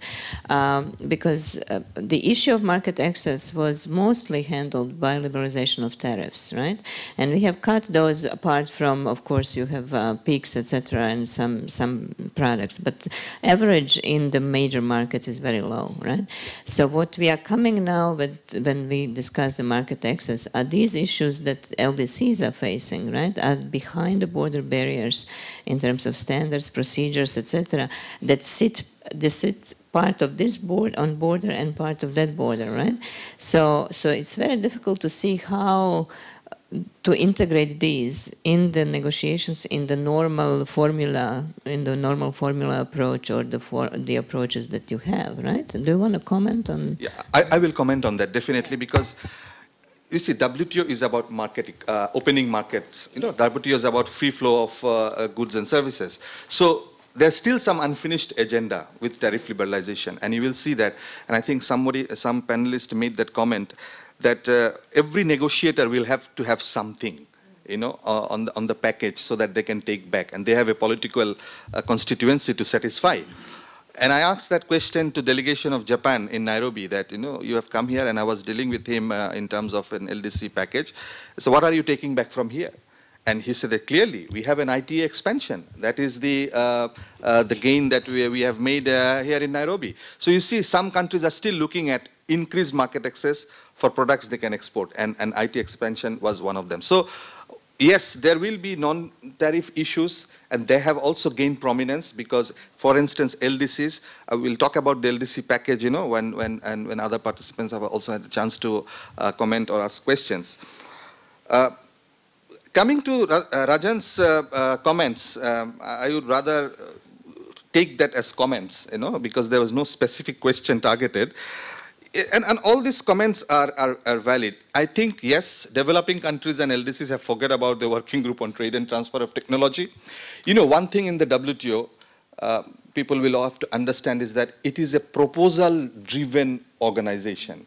because the issue of market access was mostly handled by liberalization of tariffs, right? And we have cut those apart from, of course, you have peaks, etc., and some products, but average in the major markets is very low, right? So what we are coming now with, when we discuss the market access, are these issues that LDCs are facing, right? Are behind the border barriers in terms of standards, procedures, etc., that sit part of this on border and part of that border, right? So it's very difficult to see how to integrate these in the negotiations in the normal formula, approach, or the approaches that you have, right? Do you want to comment on? Yeah, I will comment on that definitely, because you see, WTO is about marketing, opening markets. You know, WTO is about free flow of goods and services. So there's still some unfinished agenda with tariff liberalization, and you will see that. And I think some panelist made that comment that every negotiator will have to have something, you know, on the package so that they can take back, and they have a political constituency to satisfy. And I asked that question to delegation of Japan in Nairobi, that, you know, you have come here, and I was dealing with him in terms of an LDC package. So what are you taking back from here? And he said that clearly, we have an ITA expansion. That is the gain that we have made here in Nairobi. So you see, some countries are still looking at increased market access for products they can export, and ITA expansion was one of them. So yes, there will be non-tariff issues, and they have also gained prominence because, for instance, LDCs, we'll talk about the LDC package, you know, when other participants have also had a chance to comment or ask questions. Coming to Rajan's comments, I would rather take that as comments, you know, because there was no specific question targeted. And all these comments are valid. I think, yes, developing countries and LDCs have forgot about the working group on trade and transfer of technology. You know, one thing in the WTO, people will have to understand is that it is a proposal-driven organization.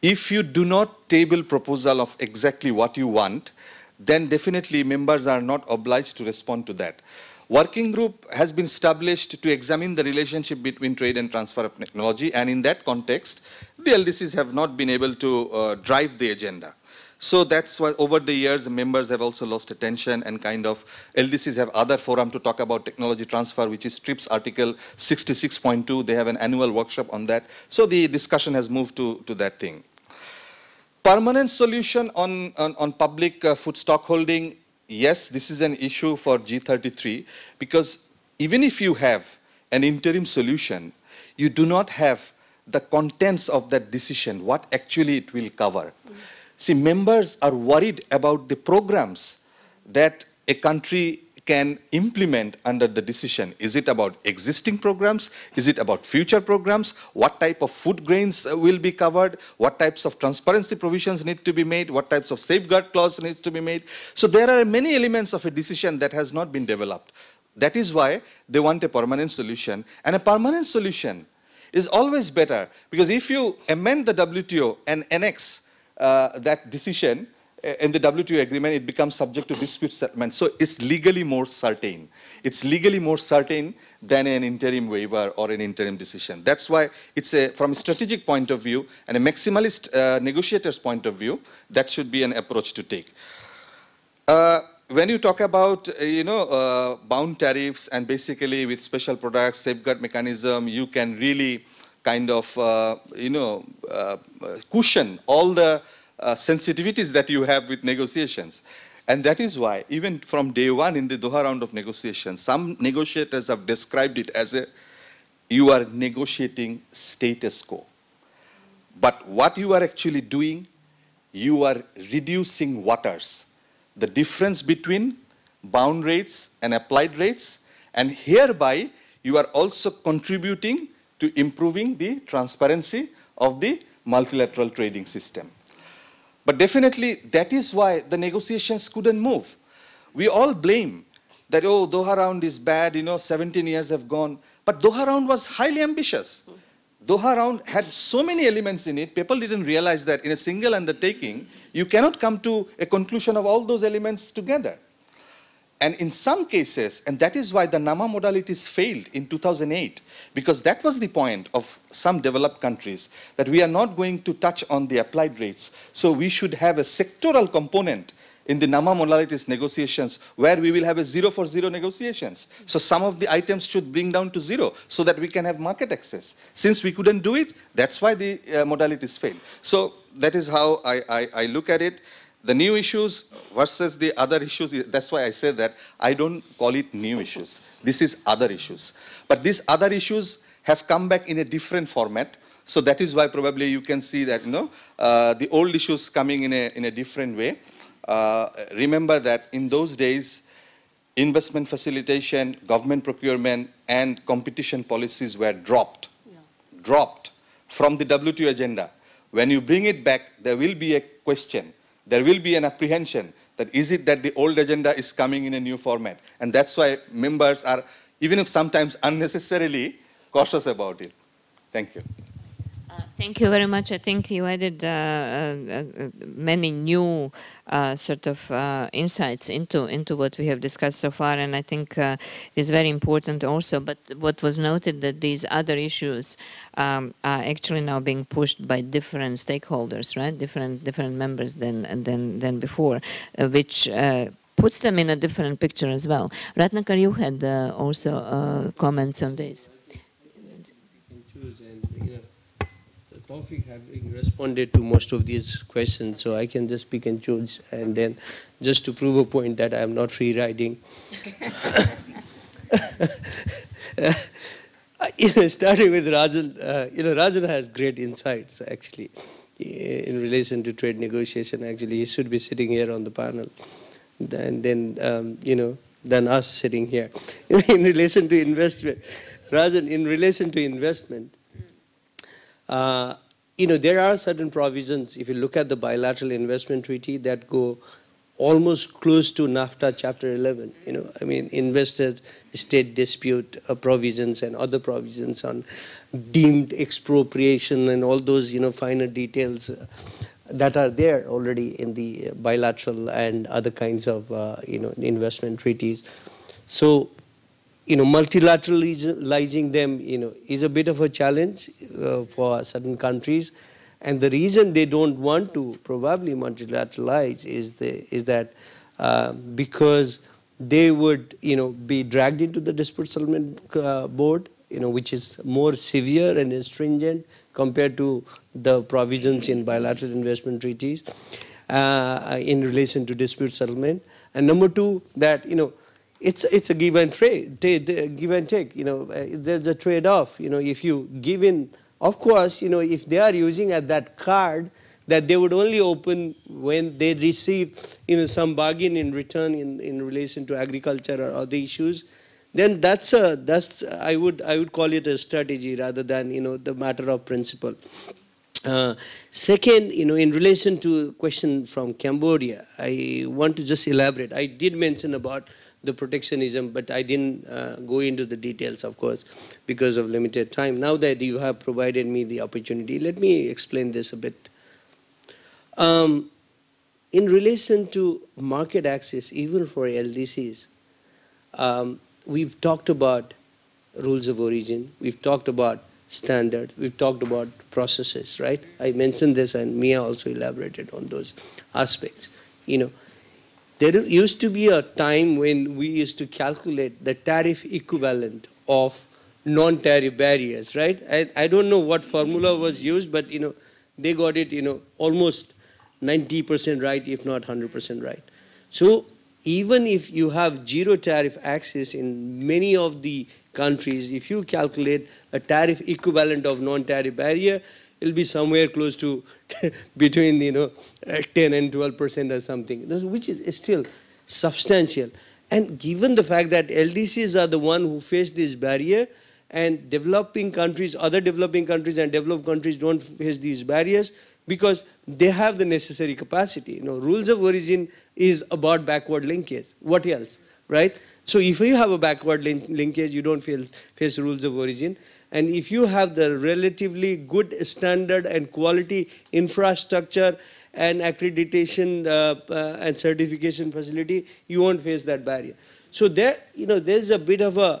If you do not table proposal of exactly what you want, then definitely members are not obliged to respond to that. Working group has been established to examine the relationship between trade and transfer of technology, and in that context, the LDCs have not been able to drive the agenda. So that's why over the years, the members have also lost attention, and kind of LDCs have other forum to talk about technology transfer, which is TRIPS Article 66.2. They have an annual workshop on that. So the discussion has moved to that thing. Permanent solution on public food stockholding. Yes, this is an issue for G33, because even if you have an interim solution, you do not have the contents of that decision, what actually it will cover. See, members are worried about the programs that a country can implement under the decision. Is it about existing programs? Is it about future programs? What type of food grains will be covered? What types of transparency provisions need to be made? What types of safeguard clause needs to be made? So there are many elements of a decision that has not been developed. That is why they want a permanent solution. And a permanent solution is always better, because if you amend the WTO and annex that decision, in the WTO agreement, it becomes subject to dispute settlement. So it's legally more certain. It's legally more certain than an interim waiver or an interim decision. That's why it's from a strategic point of view and a maximalist negotiator's point of view, that should be an approach to take. When you talk about, bound tariffs and basically with special products, safeguard mechanism, you can really kind of, cushion all the sensitivities that you have with negotiations. And that is why, even from day one in the Doha round of negotiations, some negotiators have described it as you are negotiating status quo. But what you are actually doing, you are reducing waters, the difference between bound rates and applied rates, and hereby you are also contributing to improving the transparency of the multilateral trading system. But definitely, that is why the negotiations couldn't move. We all blame that, oh, Doha round is bad, 17 years have gone. But Doha round was highly ambitious. Doha round had so many elements in it, people didn't realize that in a single undertaking, you cannot come to a conclusion of all those elements together. And in some cases, and that is why the NAMA modalities failed in 2008, because that was the point of some developed countries, that we are not going to touch on the applied rates. So we should have a sectoral component in the NAMA modalities negotiations where we will have a 0 for 0 negotiations. So some of the items should bring down to 0 so that we can have market access. Since we couldn't do it, that's why the modalities failed. So that is how I look at it. The new issues versus the other issues, that's why I say that I don't call it new issues. This is other issues. But these other issues have come back in a different format. So that is why probably you can see that, the old issues coming in a different way. Remember that in those days, investment facilitation, government procurement, and competition policies were dropped from the WTO agenda. When you bring it back, there will be a question. There will be an apprehension that is it that the old agenda is coming in a new format? And that's why members are, even if sometimes unnecessarily, cautious about it. Thank you. Thank you very much. I think you added many new sort of insights into what we have discussed so far, and I think it is very important also. But what was noted that these other issues are actually now being pushed by different stakeholders, right? Different members than before, which puts them in a different picture as well. Ratnakar, you had also comments on this. Tawfiq having responded to most of these questions, so I can just pick and choose, and then just to prove a point that I am not free riding. Starting with Rajan, Rajan has great insights actually in relation to trade negotiation. Actually, he should be sitting here on the panel, and then than us sitting here. In relation to investment, Rajan, in relation to investment. There are certain provisions, if you look at the bilateral investment treaty, that go almost close to NAFTA Chapter 11. I mean, investor-state dispute provisions and other provisions on deemed expropriation and all those, finer details that are there already in the bilateral and other kinds of, investment treaties. So, multilateralizing them, is a bit of a challenge for certain countries, and the reason they don't want to probably multilateralize is that because they would, be dragged into the dispute settlement board, which is more severe and stringent compared to the provisions in bilateral investment treaties in relation to dispute settlement, and number two, that it's a give and give and take. There's a trade-off. If you give in, of course, if they are using at that card that they would only open when they receive, some bargain in return in relation to agriculture or other issues, then that's I would call it a strategy rather than the matter of principle. Second, in relation to a question from Cambodia, I want to just elaborate. I did mention about the protectionism, but I didn't go into the details, of course, because of limited time. Now that you have provided me the opportunity, let me explain this a bit. In relation to market access, even for LDCs, we've talked about rules of origin, we've talked about standard, we've talked about processes, right? I mentioned this, and Mia also elaborated on those aspects. There used to be a time when we used to calculate the tariff equivalent of non-tariff barriers, right? I don't know what formula was used, but they got it almost 90% right, if not 100% right. So even if you have zero tariff access in many of the countries, if you calculate a tariff equivalent of non-tariff barrier, it'll be somewhere close to between 10 and 12% or something, which is still substantial. And given the fact that LDCs are the one who face this barrier, and developing countries, other developing countries and developed countries don't face these barriers because they have the necessary capacity. Rules of origin is about backward linkage. What else, right? So if you have a backward linkage, you don't face rules of origin. And if you have the relatively good standard and quality infrastructure an accreditation and certification facility, you won't face that barrier. So there, there's a bit of a,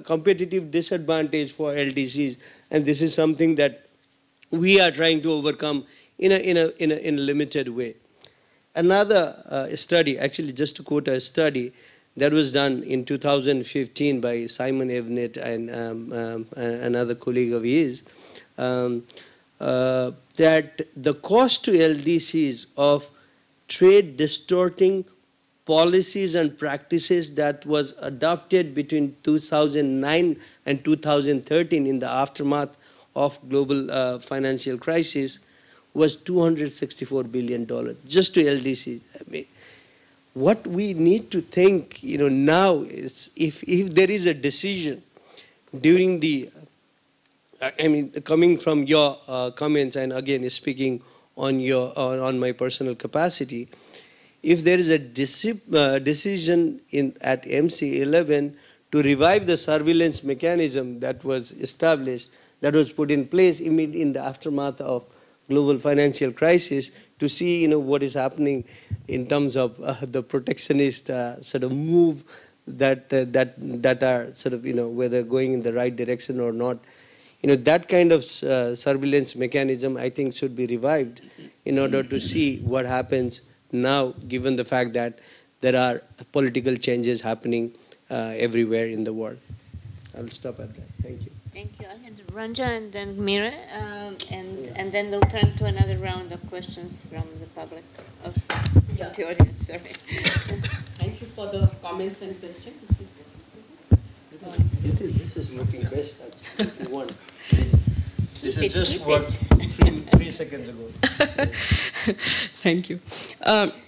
competitive disadvantage for LDCs, and this is something that we are trying to overcome in a limited way. Another study, actually just to quote a study that was done in 2015 by Simon Evnett and another colleague of his, that the cost to LDCs of trade distorting policies and practices that was adopted between 2009 and 2013 in the aftermath of global financial crisis was $264 billion, just to LDCs. I mean, what we need to think, now is if there is a decision during the, coming from your comments, and again speaking on my personal capacity, if there is a decision at MC11 to revive the surveillance mechanism that was established, that was put in place in the aftermath of global financial crisis, to see what is happening in terms of the protectionist sort of move that are sort of whether going in the right direction or not. That kind of surveillance mechanism, I think, should be revived in order to see what happens now, given the fact that there are political changes happening everywhere in the world. I'll stop at that. Thank you. Thank you. I had Ranja and then Mira, and then we'll turn to another round of questions from the public, of the audience. Sorry. Thank you for the comments and questions. Is this good? This is looking best, actually, if you want. This is just what 3 seconds ago. Thank you.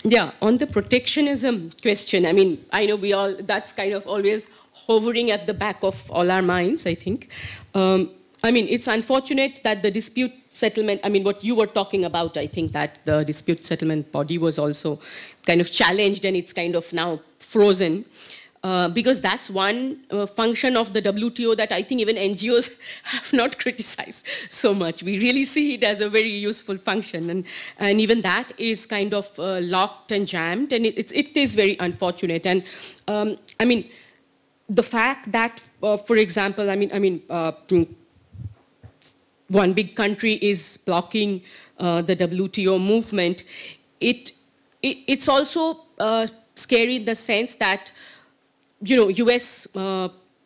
Yeah, on the protectionism question, I know we all, that's kind of always hovering at the back of all our minds, I think. It's unfortunate that the dispute settlement, what you were talking about, I think that the dispute settlement body was also kind of challenged and it's kind of now frozen. Because that's one function of the WTO that I think even NGOs have not criticized so much. We really see it as a very useful function, and even that is kind of locked and jammed, and it is very unfortunate. And the fact that, for example, one big country is blocking the WTO movement, it's also scary in the sense that US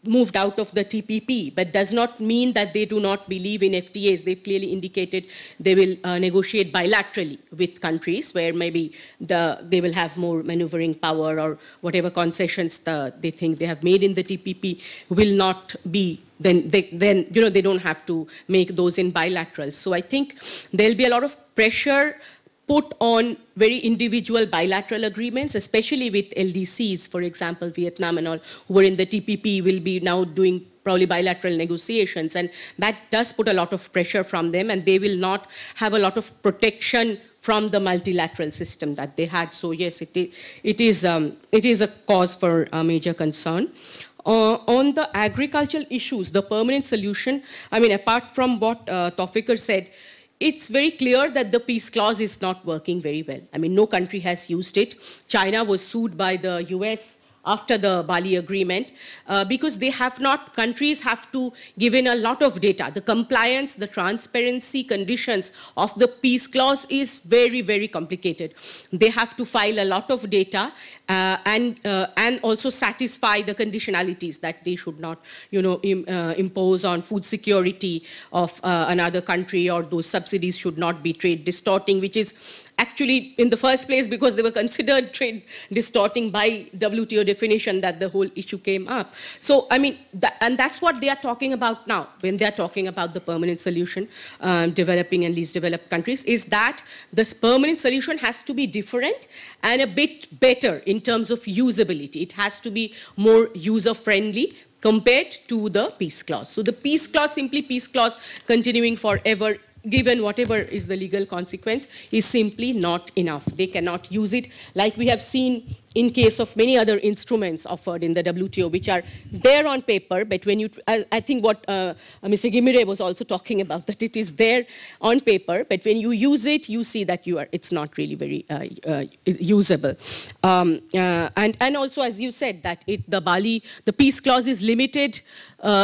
moved out of the TPP, but does not mean that they do not believe in FTAs. They've clearly indicated they will negotiate bilaterally with countries where maybe they will have more maneuvering power, or whatever concessions they think they have made in the TPP will not be, then they don't have to make those in bilaterals. So I think there'll be a lot of pressure put on very individual bilateral agreements, especially with LDCs, for example, Vietnam and all, who were in the TPP, will be now doing probably bilateral negotiations. And that does put a lot of pressure from them, and they will not have a lot of protection from the multilateral system that they had. So yes, it is a cause for major concern. On the agricultural issues, the permanent solution, apart from what Taufiker said, it's very clear that the peace clause is not working very well. No country has used it. China was sued by the US after the Bali Agreement because countries have to give in a lot of data. The compliance, the transparency conditions of the peace clause is very, very complicated. They have to file a lot of data and also satisfy the conditionalities that they should not, impose on food security of another country, or those subsidies should not be trade distorting, which is actually in the first place because they were considered trade distorting by WTO definition that the whole issue came up. So, and that's what they are talking about now when they are talking about the permanent solution, developing and least developed countries, is that this permanent solution has to be different and a bit better in terms of usability. It has to be more user-friendly compared to the peace clause. So the peace clause, simply peace clause continuing forever, given whatever is the legal consequence, is simply not enough. They cannot use it. Like we have seen in case of many other instruments offered in the WTO, which are there on paper, but when you, I think what Mr. Gimire was also talking about, that it is there on paper, but when you use it, you see that it's not really very usable. And also, as you said, that the peace clause is limited.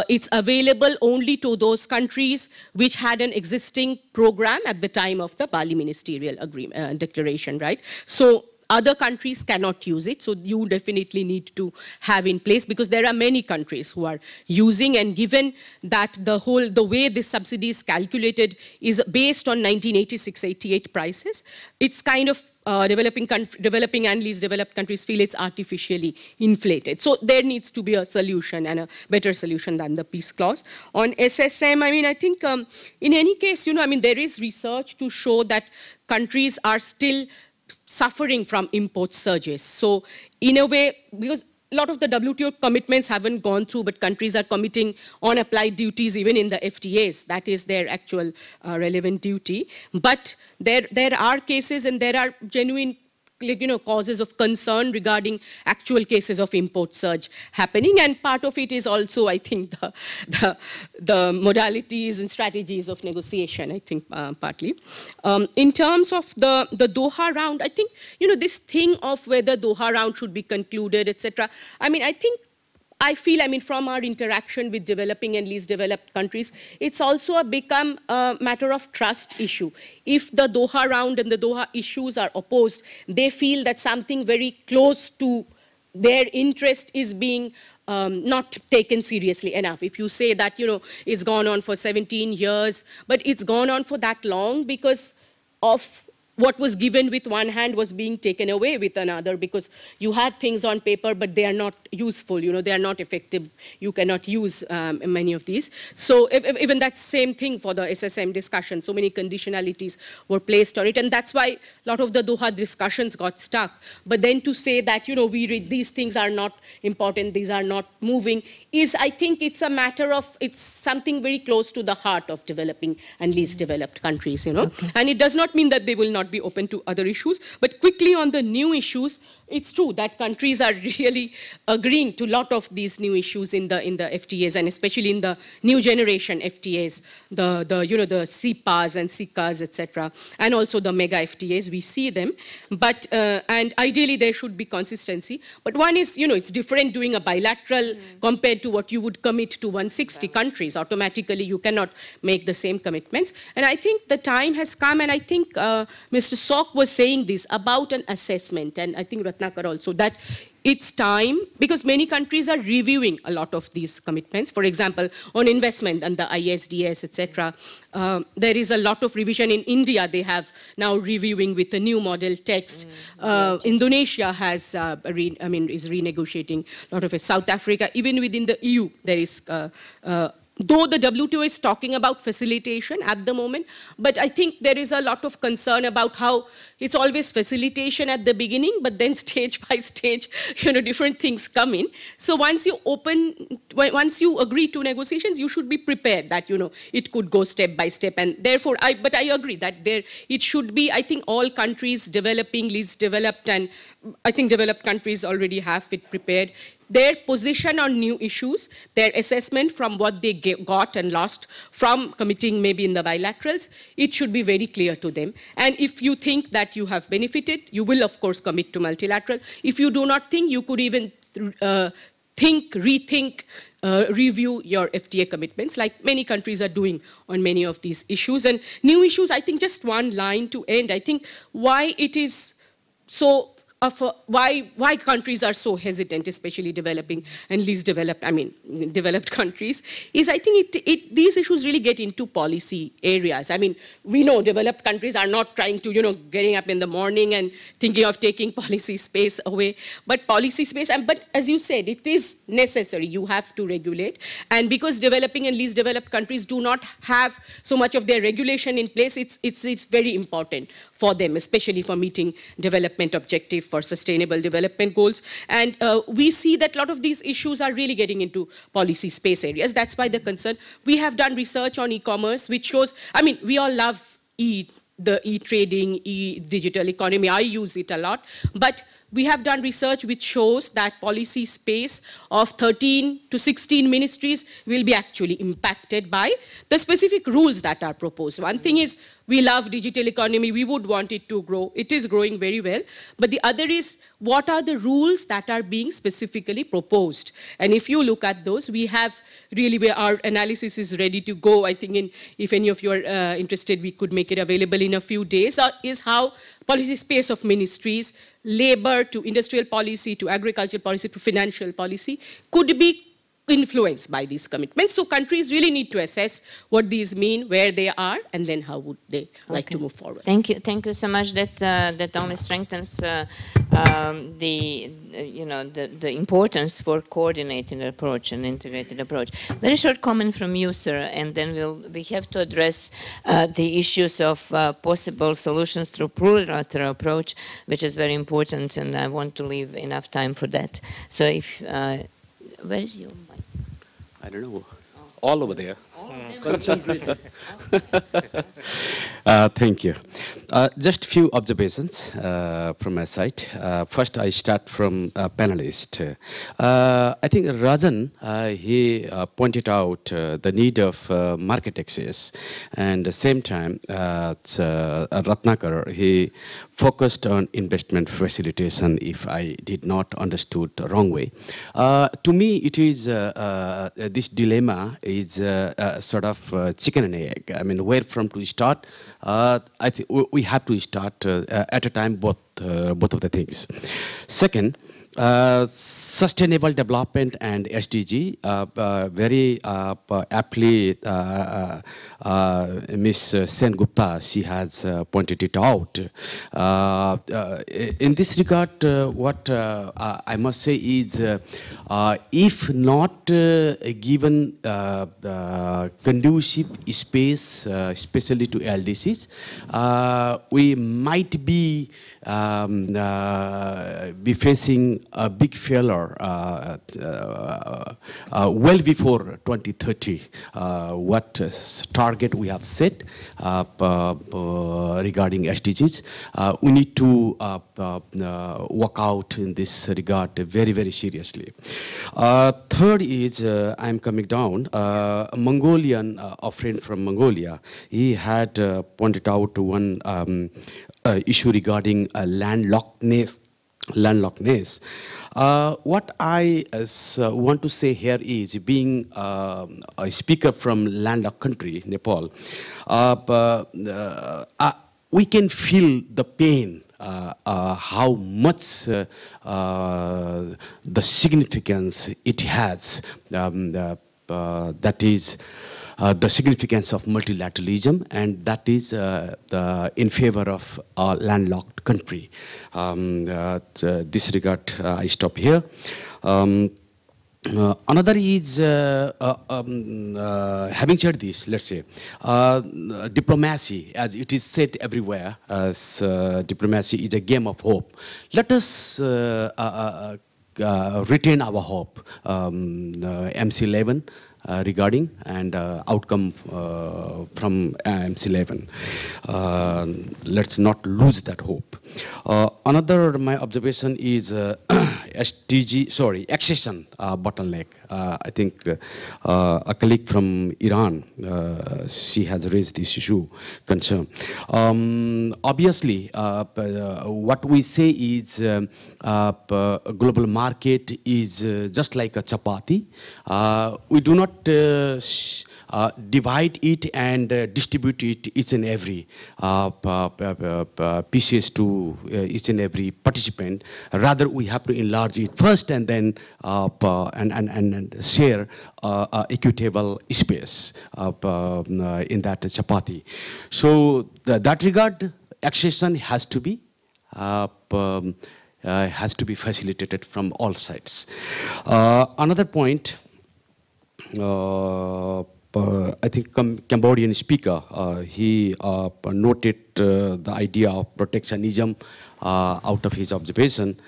It's available only to those countries which had an existing program at the time of the Bali ministerial agreement, declaration, right? So other countries cannot use it, so you definitely need to have in place, because there are many countries who are using, and given that the way this subsidy is calculated is based on 1986-88 prices, it's kind of developing and least developed countries feel it's artificially inflated. So there needs to be a solution, and a better solution than the peace clause. On SSM, I mean, I think in any case, I mean, there is research to show that countries are still suffering from import surges. So in a way, because a lot of the WTO commitments haven't gone through, but countries are committing on applied duties even in the FTAs. That is their actual relevant duty. But there are cases, and there are genuine causes of concern regarding actual cases of import surge happening, and part of it is also, I think, the modalities and strategies of negotiation, I think, partly. In terms of the Doha round, I think, this thing of whether Doha round should be concluded, etc. I mean, I feel, from our interaction with developing and least developed countries, it's also become a matter of trust issue. If the Doha round and the Doha issues are opposed, they feel that something very close to their interest is being not taken seriously enough. If you say that, it's gone on for 17 years, but it's gone on for that long because of what was given with one hand was being taken away with another, because you had things on paper, but they are not useful, they are not effective. You cannot use many of these. So even that same thing for the SSM discussion, so many conditionalities were placed on it, and that's why a lot of the Doha discussions got stuck. But then to say that, these things are not important, these are not moving, I think it's a matter of, it's something very close to the heart of developing and least developed countries, Okay. And it does not mean that they will not be open to other issues. But quickly on the new issues, it's true that countries are really agreeing to a lot of these new issues in the FTAs, and especially in the new generation FTAs, the CPAs and CICAs, etc., and also the mega FTAs. We see them, but and ideally there should be consistency. But one is, it's different doing a bilateral compared to what you would commit to 160 countries. Automatically, you cannot make the same commitments. And I think the time has come, and I think Mr. Sok was saying this about an assessment, and I think Ratnakar also, that it's time, because many countries are reviewing a lot of these commitments. For example, on investment and the ISDS, etc. There is a lot of revision. In India, they have now reviewing with a new model text. Indonesia has, is renegotiating a lot of it. South Africa, even within the EU, there is though the WTO is talking about facilitation at the moment, but I think there is a lot of concern about how it's always facilitation at the beginning, but then stage by stage, different things come in. So once you agree to negotiations, you should be prepared that, it could go step by step. And therefore, but I agree that it should be, I think all countries, developing, least developed, and I think developed countries already have it prepared. Their position on new issues, their assessment from what they got and lost from committing maybe in the bilaterals, it should be very clear to them. And if you think that you have benefited, you will, of course, commit to multilateral. If you do not think, you could even rethink, review your FTA commitments, like many countries are doing on many of these issues. And new issues, I think just one line to end, I think why it is so why countries are so hesitant, especially developing and least developed, developed countries, is I think these issues really get into policy areas. We know developed countries are not trying to, getting up in the morning and thinking of taking policy space away, but policy space, but as you said, it is necessary. You have to regulate. And because developing and least developed countries do not have so much of their regulation in place, it's very important for them, especially for meeting development objectives, for sustainable development goals. And we see that a lot of these issues are really getting into policy space areas. That's why the concern. We have done research on e-commerce, which shows, we all love the e-trading, digital economy. I use it a lot. But we have done research which shows that policy space of 13 to 16 ministries will be actually impacted by the specific rules that are proposed. One thing is, we love digital economy, we would want it to grow. It is growing very well. But the other is, what are the rules that are being specifically proposed? And if you look at those, we have really, our analysis is ready to go. I think if any of you are interested, we could make it available in a few days, is how policy space of ministries, labor to industrial policy, to agricultural policy, to financial policy, could be influenced by these commitments. So countries really need to assess what these mean, where they are, and then how would they like to move forward. Thank you so much. That only strengthens the importance for coordinating approach and integrated approach. Very short comment from you, sir, and then we have to address the issues of possible solutions through plurilateral approach, which is very important, and I want to leave enough time for that. So if where is your mic? I don't know. All over there. Concentrated. Thank you. Just few observations from my side. First, I start from panelist. I think Rajan, he pointed out the need of market access, and at the same time, Ratnakar, he focused on investment facilitation, if I did not understood the wrong way. To me, it is, this dilemma is sort of chicken and egg. I mean, where from to start? I think we have to start at a time both of the things. Second, sustainable development and SDG, very aptly Ms. Sen Gupta, she has pointed it out. In this regard, what I must say is, if not given conducive space, especially to LDCs, we might be facing a big failure well before 2030. What target we have set regarding SDGs, we need to work out in this regard very, very seriously. Third is, I'm coming down, Mongolian, a friend from Mongolia, he had pointed out one issue regarding landlockedness. What I want to say here is, being a speaker from landlocked country, Nepal, we can feel the pain, how much the significance it has, that is the significance of multilateralism, and that is in favor of a landlocked country. This regard, I stop here. Another is, having said this, let's say, diplomacy, as it is said everywhere, as diplomacy is a game of hope. Let us retain our hope, MC11, regarding and outcome from MC11. Let's not lose that hope. Another, my observation is accession bottleneck. I think a colleague from Iran, she has raised this issue, concern. Obviously, what we say is global market is just like a chapati. We do not divide it and distribute it each and every pieces to each and every participant. Rather, we have to enlarge it first and then and share equitable space in that chapati. So that regard, accession has to be facilitated from all sides. Another point. I think Cambodian speaker, he noted the idea of protectionism out of his observation.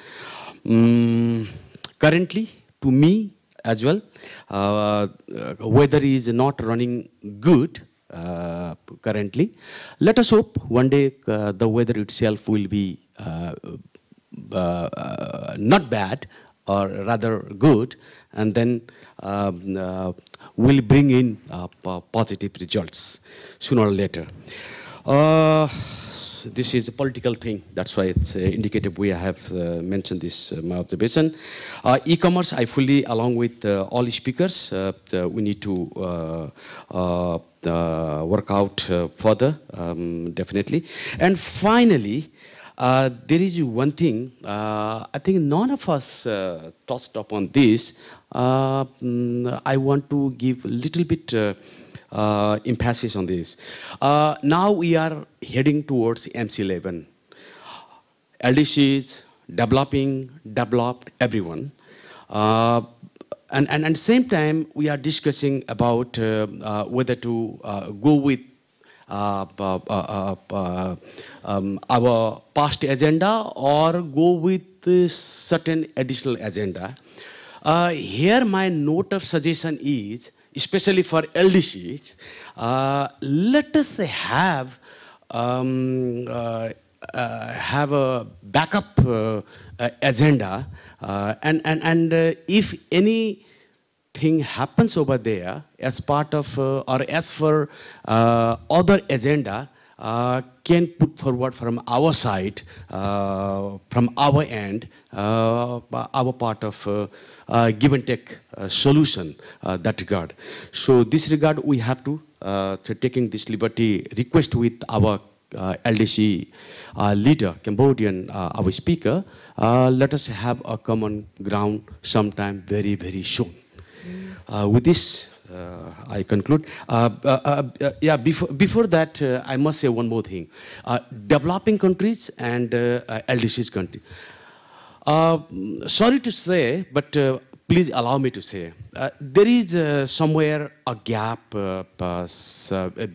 Currently, to me as well, weather is not running good currently. Let us hope one day the weather itself will be not bad, or rather good, and then will bring in positive results sooner or later. This is a political thing. That's why it's indicative. We have mentioned this my observation. E-commerce, I fully, along with all speakers, we need to work out further, definitely. And finally, there is one thing, I think none of us touched upon this. I want to give a little bit emphasis on this. Now we are heading towards MC11. LDCs, developed, everyone. And at the same time, we are discussing about whether to go with our past agenda or go with certain additional agenda. Here my note of suggestion is, especially for LDCs, let us have a backup agenda, and if anything happens over there as part of or as for other agenda, can put forward from our side, from our end, our part of give and take solution that regard. So this regard we have to taking this liberty request with our LDC leader, Cambodian, our speaker, let us have a common ground sometime very, very soon. With this, I conclude. Yeah, before that, I must say one more thing. Developing countries and LDC's country. Sorry to say, but please allow me to say, there is somewhere a gap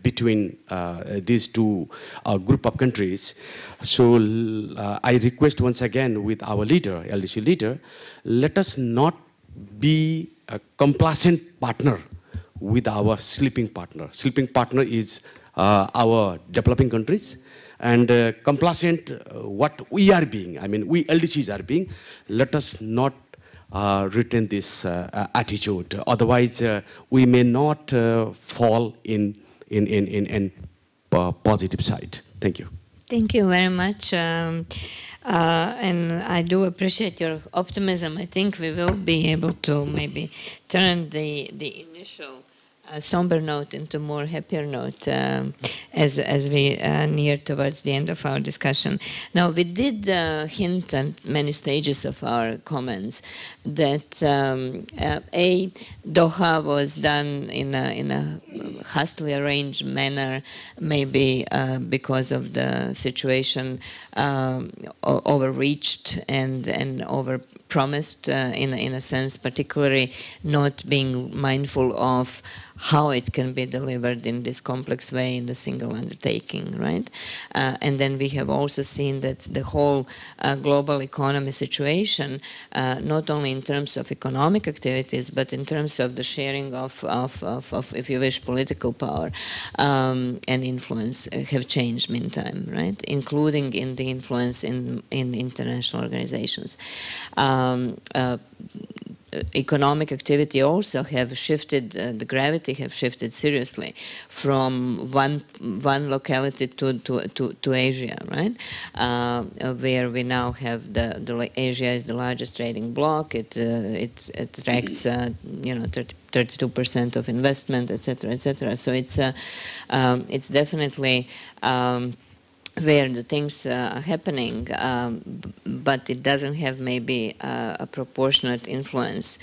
between these two group of countries. So I request once again with our leader, LDC leader, let us not be a complacent partner with our sleeping partner. Sleeping partner is our developing countries. And complacent, what we are being, I mean, we LDCs are being, let us not retain this attitude. Otherwise, we may not fall in positive side. Thank you. Thank you very much. And I do appreciate your optimism. I think we will be able to maybe turn the initial somber note into more happier note as we near towards the end of our discussion. Now, we did hint at many stages of our comments that Doha was done in a hastily arranged manner, maybe because of the situation overreached and over-promised in a sense, particularly not being mindful of how it can be delivered in this complex way in the single undertaking, right? And then we have also seen that the whole global economy situation, not only in terms of economic activities, but in terms of the sharing of if you wish, political power and influence have changed meantime, right? Including in the influence in international organizations. Economic activity also have shifted, the gravity have shifted seriously from one locality to Asia, right? Where we now have Asia is the largest trading bloc. It attracts 32% of investment, etc., etc. So it's definitely where the things are happening, but it doesn't have maybe a proportionate influence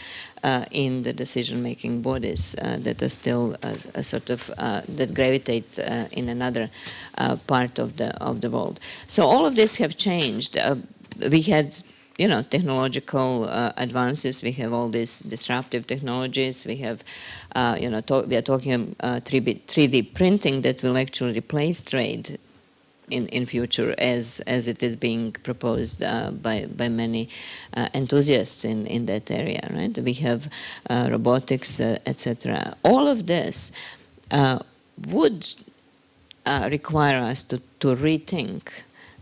in the decision-making bodies that are still sort of that gravitate in another part of the world. So all of this have changed. We had, technological advances. We have all these disruptive technologies. We have, we are talking 3D printing that will actually replace trade in future as it is being proposed by many enthusiasts in that area, right? We have robotics, etc. All of this would require us to rethink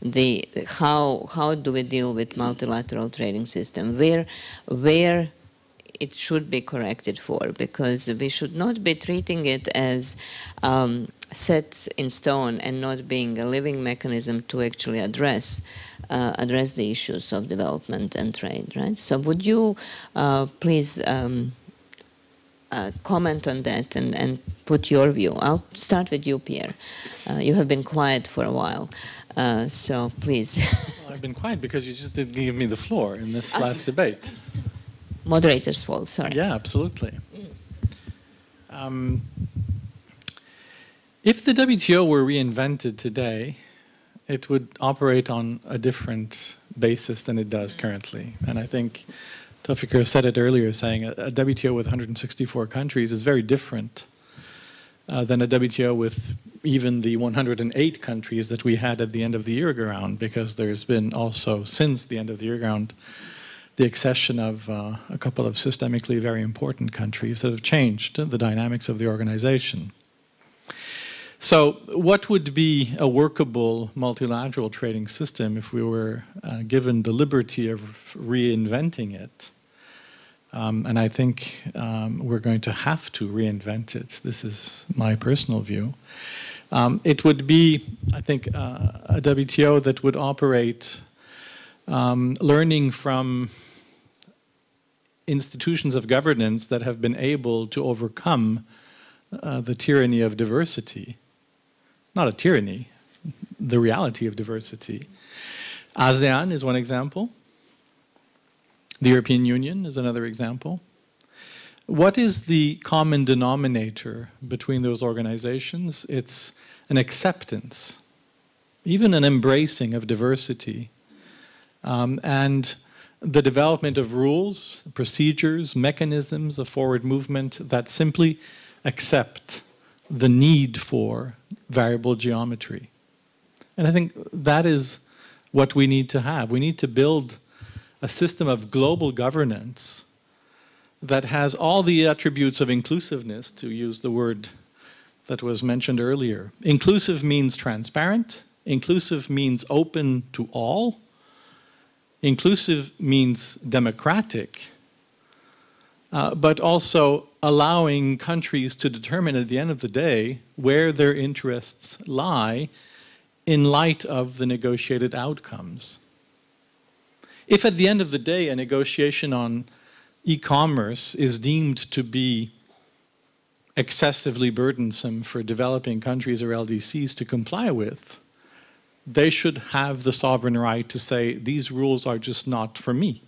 how do we deal with multilateral trading system, where it should be corrected for, because we should not be treating it as set in stone and not being a living mechanism to actually address the issues of development and trade, right? So would you please comment on that and put your view? I'll start with you, Pierre. You have been quiet for a while, so please. Well, I've been quiet because you just didn't give me the floor in this last debate. Moderator's fault, sorry. Yeah, absolutely. If the WTO were reinvented today, it would operate on a different basis than it does currently. And I think Tawfiq said it earlier, saying a WTO with 164 countries is very different than a WTO with even the 108 countries that we had at the end of the year round, because there's been also, since the end of the year round, the accession of a couple of systemically very important countries that have changed the dynamics of the organization. So what would be a workable multilateral trading system if we were given the liberty of reinventing it? And I think we're going to have to reinvent it. This is my personal view. It would be, I think, a WTO that would operate learning from institutions of governance that have been able to overcome the tyranny of diversity. Not a tyranny, the reality of diversity. ASEAN is one example. The European Union is another example. What is the common denominator between those organizations? It's an acceptance, even an embracing of diversity, and the development of rules, procedures, mechanisms of forward movement that simply accept the need for variable geometry. And I think that is what we need to have. We need to build a system of global governance that has all the attributes of inclusiveness, to use the word that was mentioned earlier. Inclusive means transparent. Inclusive means open to all. Inclusive means democratic, but also allowing countries to determine at the end of the day where their interests lie in light of the negotiated outcomes. If at the end of the day a negotiation on e-commerce is deemed to be excessively burdensome for developing countries or LDCs to comply with, they should have the sovereign right to say, these rules are just not for me.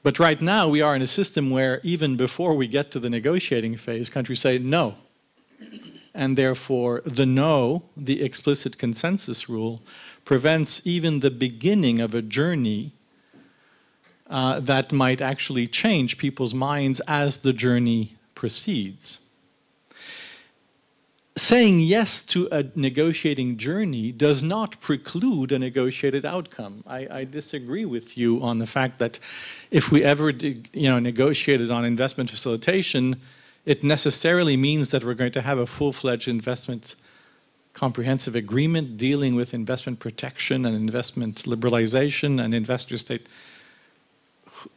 But right now, we are in a system where even before we get to the negotiating phase, countries say no. And therefore, the no, the explicit consensus rule, prevents even the beginning of a journey that might actually change people's minds as the journey proceeds. Saying yes to a negotiating journey does not preclude a negotiated outcome. I disagree with you on the fact that if we ever negotiated on investment facilitation, it necessarily means that we're going to have a full-fledged investment comprehensive agreement dealing with investment protection and investment liberalization and investor state.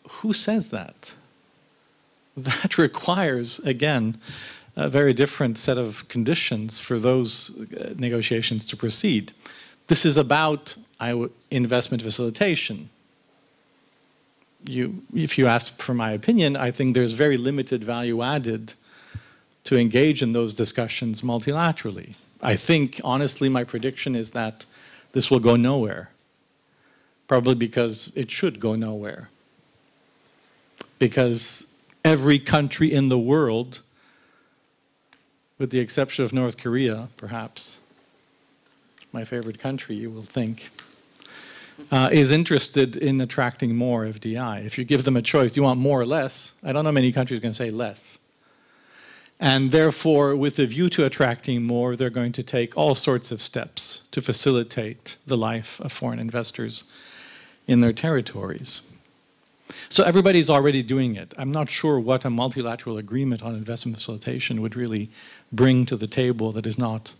Who says that? That requires, again, a very different set of conditions for those negotiations to proceed. This is about investment facilitation. If you ask for my opinion, I think there's very limited value added to engage in those discussions multilaterally. I think, honestly, my prediction is that this will go nowhere, probably because it should go nowhere. Because every country in the world, with the exception of North Korea, perhaps, my favorite country, you will think, is interested in attracting more FDI. If you give them a choice, do you want more or less? I don't know many countries can say less. And therefore, with a view to attracting more, they're going to take all sorts of steps to facilitate the life of foreign investors in their territories. So everybody's already doing it. I'm not sure what a multilateral agreement on investment facilitation would really bring to the table that is not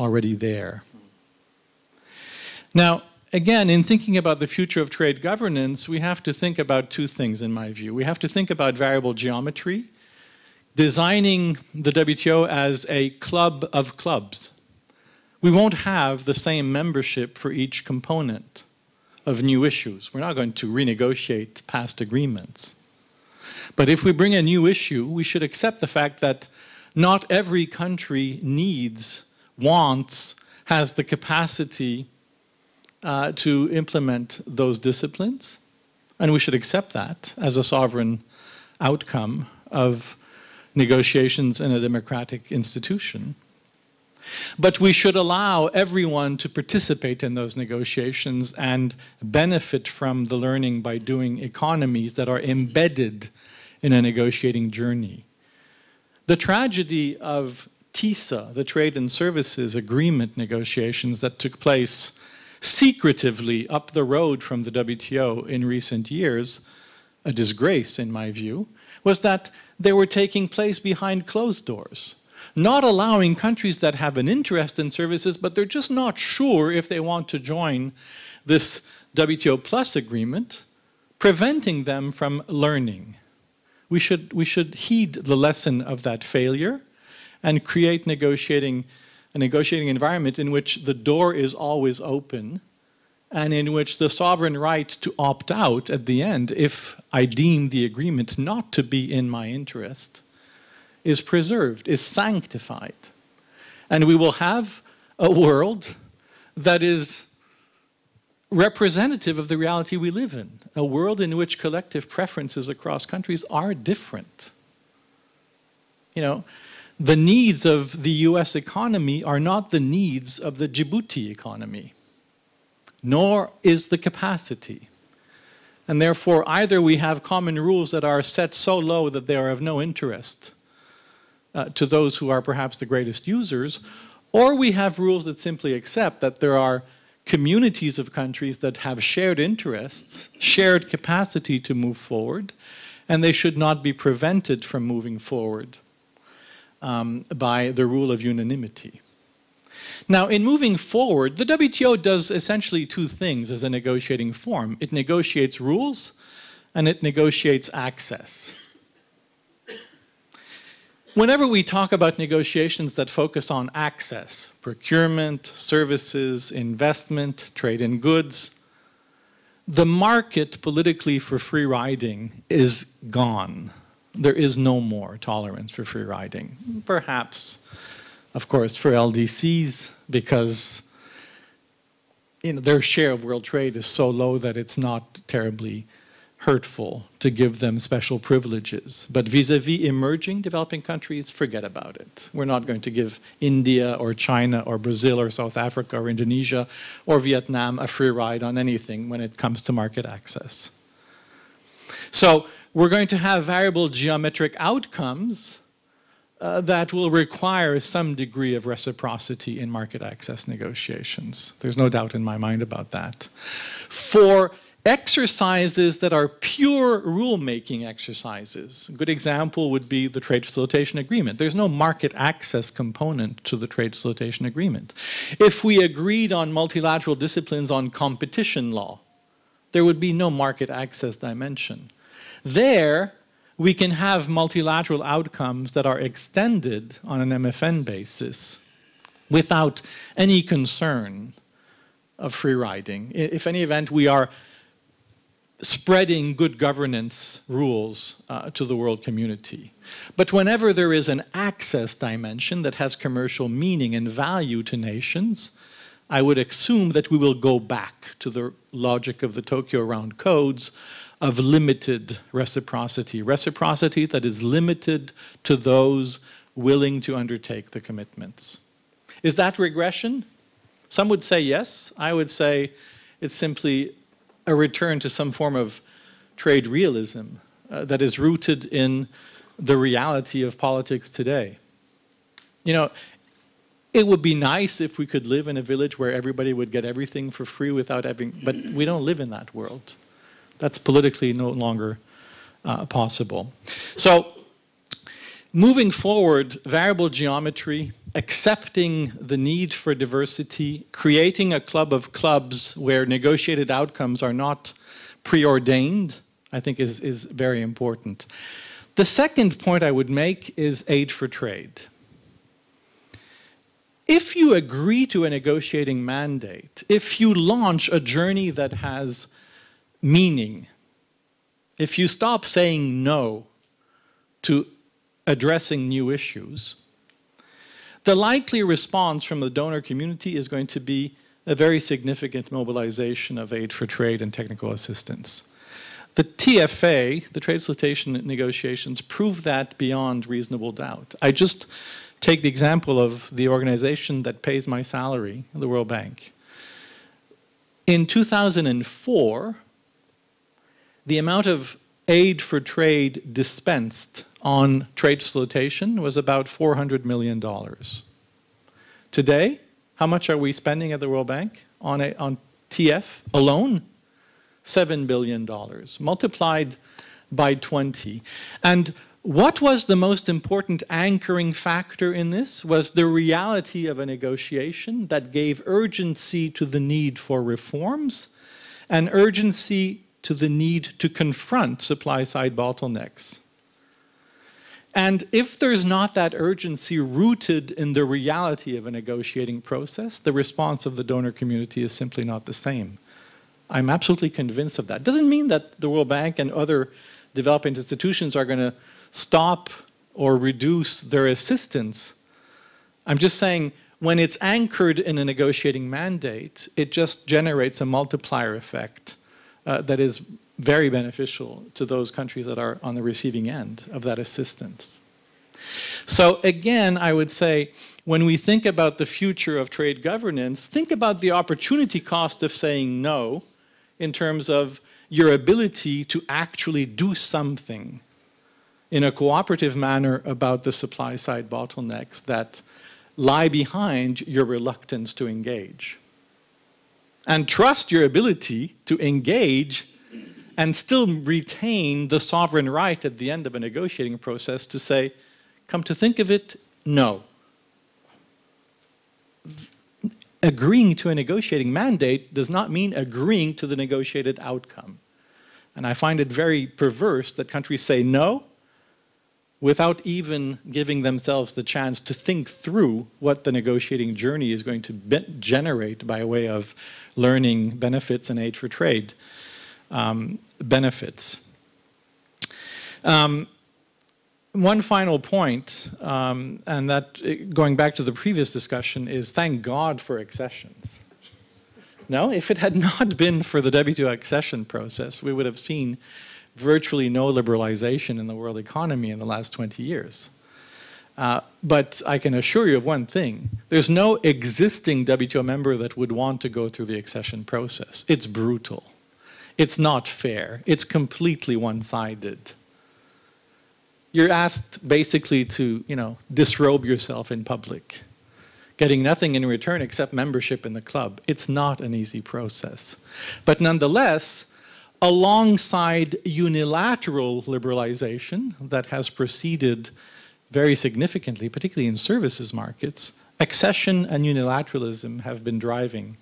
already there. Now, again, in thinking about the future of trade governance, we have to think about two things, in my view. We have to think about variable geometry, designing the WTO as a club of clubs. We won't have the same membership for each component of new issues. We're not going to renegotiate past agreements. But if we bring a new issue, we should accept the fact that not every country needs, wants, has the capacity to implement those disciplines. And we should accept that as a sovereign outcome of negotiations in a democratic institution. But we should allow everyone to participate in those negotiations and benefit from the learning by doing economies that are embedded in a negotiating journey. The tragedy of TISA, the Trade and Services Agreement negotiations that took place secretively up the road from the WTO in recent years, a disgrace in my view, was that they were taking place behind closed doors, not allowing countries that have an interest in services, but they're just not sure if they want to join this WTO Plus agreement, preventing them from learning. We should heed the lesson of that failure and create a negotiating environment in which the door is always open and in which the sovereign right to opt out at the end, if I deem the agreement not to be in my interest, is preserved, is sanctified. And we will have a world that is representative of the reality we live in, a world in which collective preferences across countries are different. You know, the needs of the US economy are not the needs of the Djibouti economy, nor is the capacity. And therefore, either we have common rules that are set so low that they are of no interest to those who are perhaps the greatest users, or we have rules that simply accept that there are communities of countries that have shared interests, shared capacity to move forward, and they should not be prevented from moving forward by the rule of unanimity. Now, in moving forward, the WTO does essentially two things as a negotiating forum. It negotiates rules, and it negotiates access. Whenever we talk about negotiations that focus on access, procurement, services, investment, trade in goods, the market politically for free riding is gone. There is no more tolerance for free riding. Perhaps, of course, for LDCs, because their share of world trade is so low that it's not terribly hurtful to give them special privileges. But vis-a-vis emerging developing countries, forget about it. We're not going to give India or China or Brazil or South Africa or Indonesia or Vietnam a free ride on anything when it comes to market access. So we're going to have variable geometric outcomes that will require some degree of reciprocity in market access negotiations. There's no doubt in my mind about that. For exercises that are pure rule-making exercises, a good example would be the Trade Facilitation Agreement. There's no market access component to the Trade Facilitation Agreement. If we agreed on multilateral disciplines on competition law, there would be no market access dimension. There, we can have multilateral outcomes that are extended on an MFN basis without any concern of free riding. If any event, we are spreading good governance rules to the world community. But whenever there is an access dimension that has commercial meaning and value to nations, I would assume that we will go back to the logic of the Tokyo Round Codes of limited reciprocity. Reciprocity that is limited to those willing to undertake the commitments. Is that regression? Some would say yes. I would say it's simply a return to some form of trade realism that is rooted in the reality of politics today. You know, it would be nice if we could live in a village where everybody would get everything for free without having, but we don't live in that world. That's politically no longer possible. So moving forward, variable geometry, accepting the need for diversity, creating a club of clubs where negotiated outcomes are not preordained, I think is very important. The second point I would make is aid for trade. If you agree to a negotiating mandate, if you launch a journey that has meaning, if you stop saying no to addressing new issues, the likely response from the donor community is going to be a very significant mobilization of aid for trade and technical assistance. The TFA, the trade facilitation negotiations, prove that beyond reasonable doubt. I just take the example of the organization that pays my salary, the World Bank. In 2004, the amount of aid for trade dispensed on trade facilitation was about $400 million. Today, how much are we spending at the World Bank on TF alone? $7 billion, multiplied by 20. And what was the most important anchoring factor in this was the reality of a negotiation that gave urgency to the need for reforms and urgency to the need to confront supply-side bottlenecks. And if there's not that urgency rooted in the reality of a negotiating process, the response of the donor community is simply not the same. I'm absolutely convinced of that. It doesn't mean that the World Bank and other developing institutions are going to stop or reduce their assistance. I'm just saying when it's anchored in a negotiating mandate, it just generates a multiplier effect that is very beneficial to those countries that are on the receiving end of that assistance. So again, I would say, when we think about the future of trade governance, think about the opportunity cost of saying no in terms of your ability to actually do something in a cooperative manner about the supply side bottlenecks that lie behind your reluctance to engage. And trust your ability to engage and still retain the sovereign right at the end of a negotiating process to say, come to think of it, no. Agreeing to a negotiating mandate does not mean agreeing to the negotiated outcome. And I find it very perverse that countries say no without even giving themselves the chance to think through what the negotiating journey is going to generate by way of learning benefits and aid for trade benefits. One final point, and that going back to the previous discussion, is thank God for accessions. No, if it had not been for the WTO accession process, we would have seen virtually no liberalization in the world economy in the last 20 years. But I can assure you of one thing. There's no existing WTO member that would want to go through the accession process. It's brutal. It's not fair. It's completely one-sided. You're asked basically to, disrobe yourself in public, getting nothing in return except membership in the club. It's not an easy process. But nonetheless, alongside unilateral liberalization that has proceeded very significantly, particularly in services markets, accession and unilateralism have been driving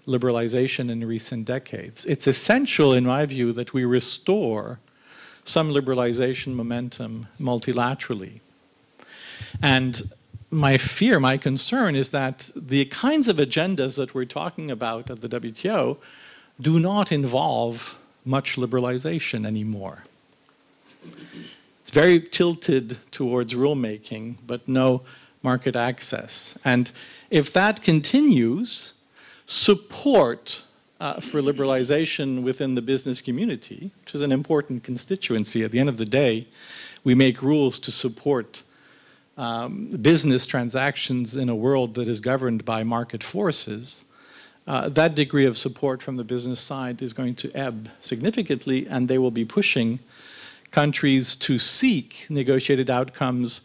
liberalization in recent decades. It's essential, in my view, that we restore some liberalization momentum multilaterally. And my fear, my concern is that the kinds of agendas that we're talking about at the WTO do not involve much liberalization anymore. It's very tilted towards rulemaking, but no market access. And if that continues, support for liberalization within the business community, which is an important constituency. At the end of the day, we make rules to support business transactions in a world that is governed by market forces. That degree of support from the business side is going to ebb significantly, and they will be pushing countries to seek negotiated outcomes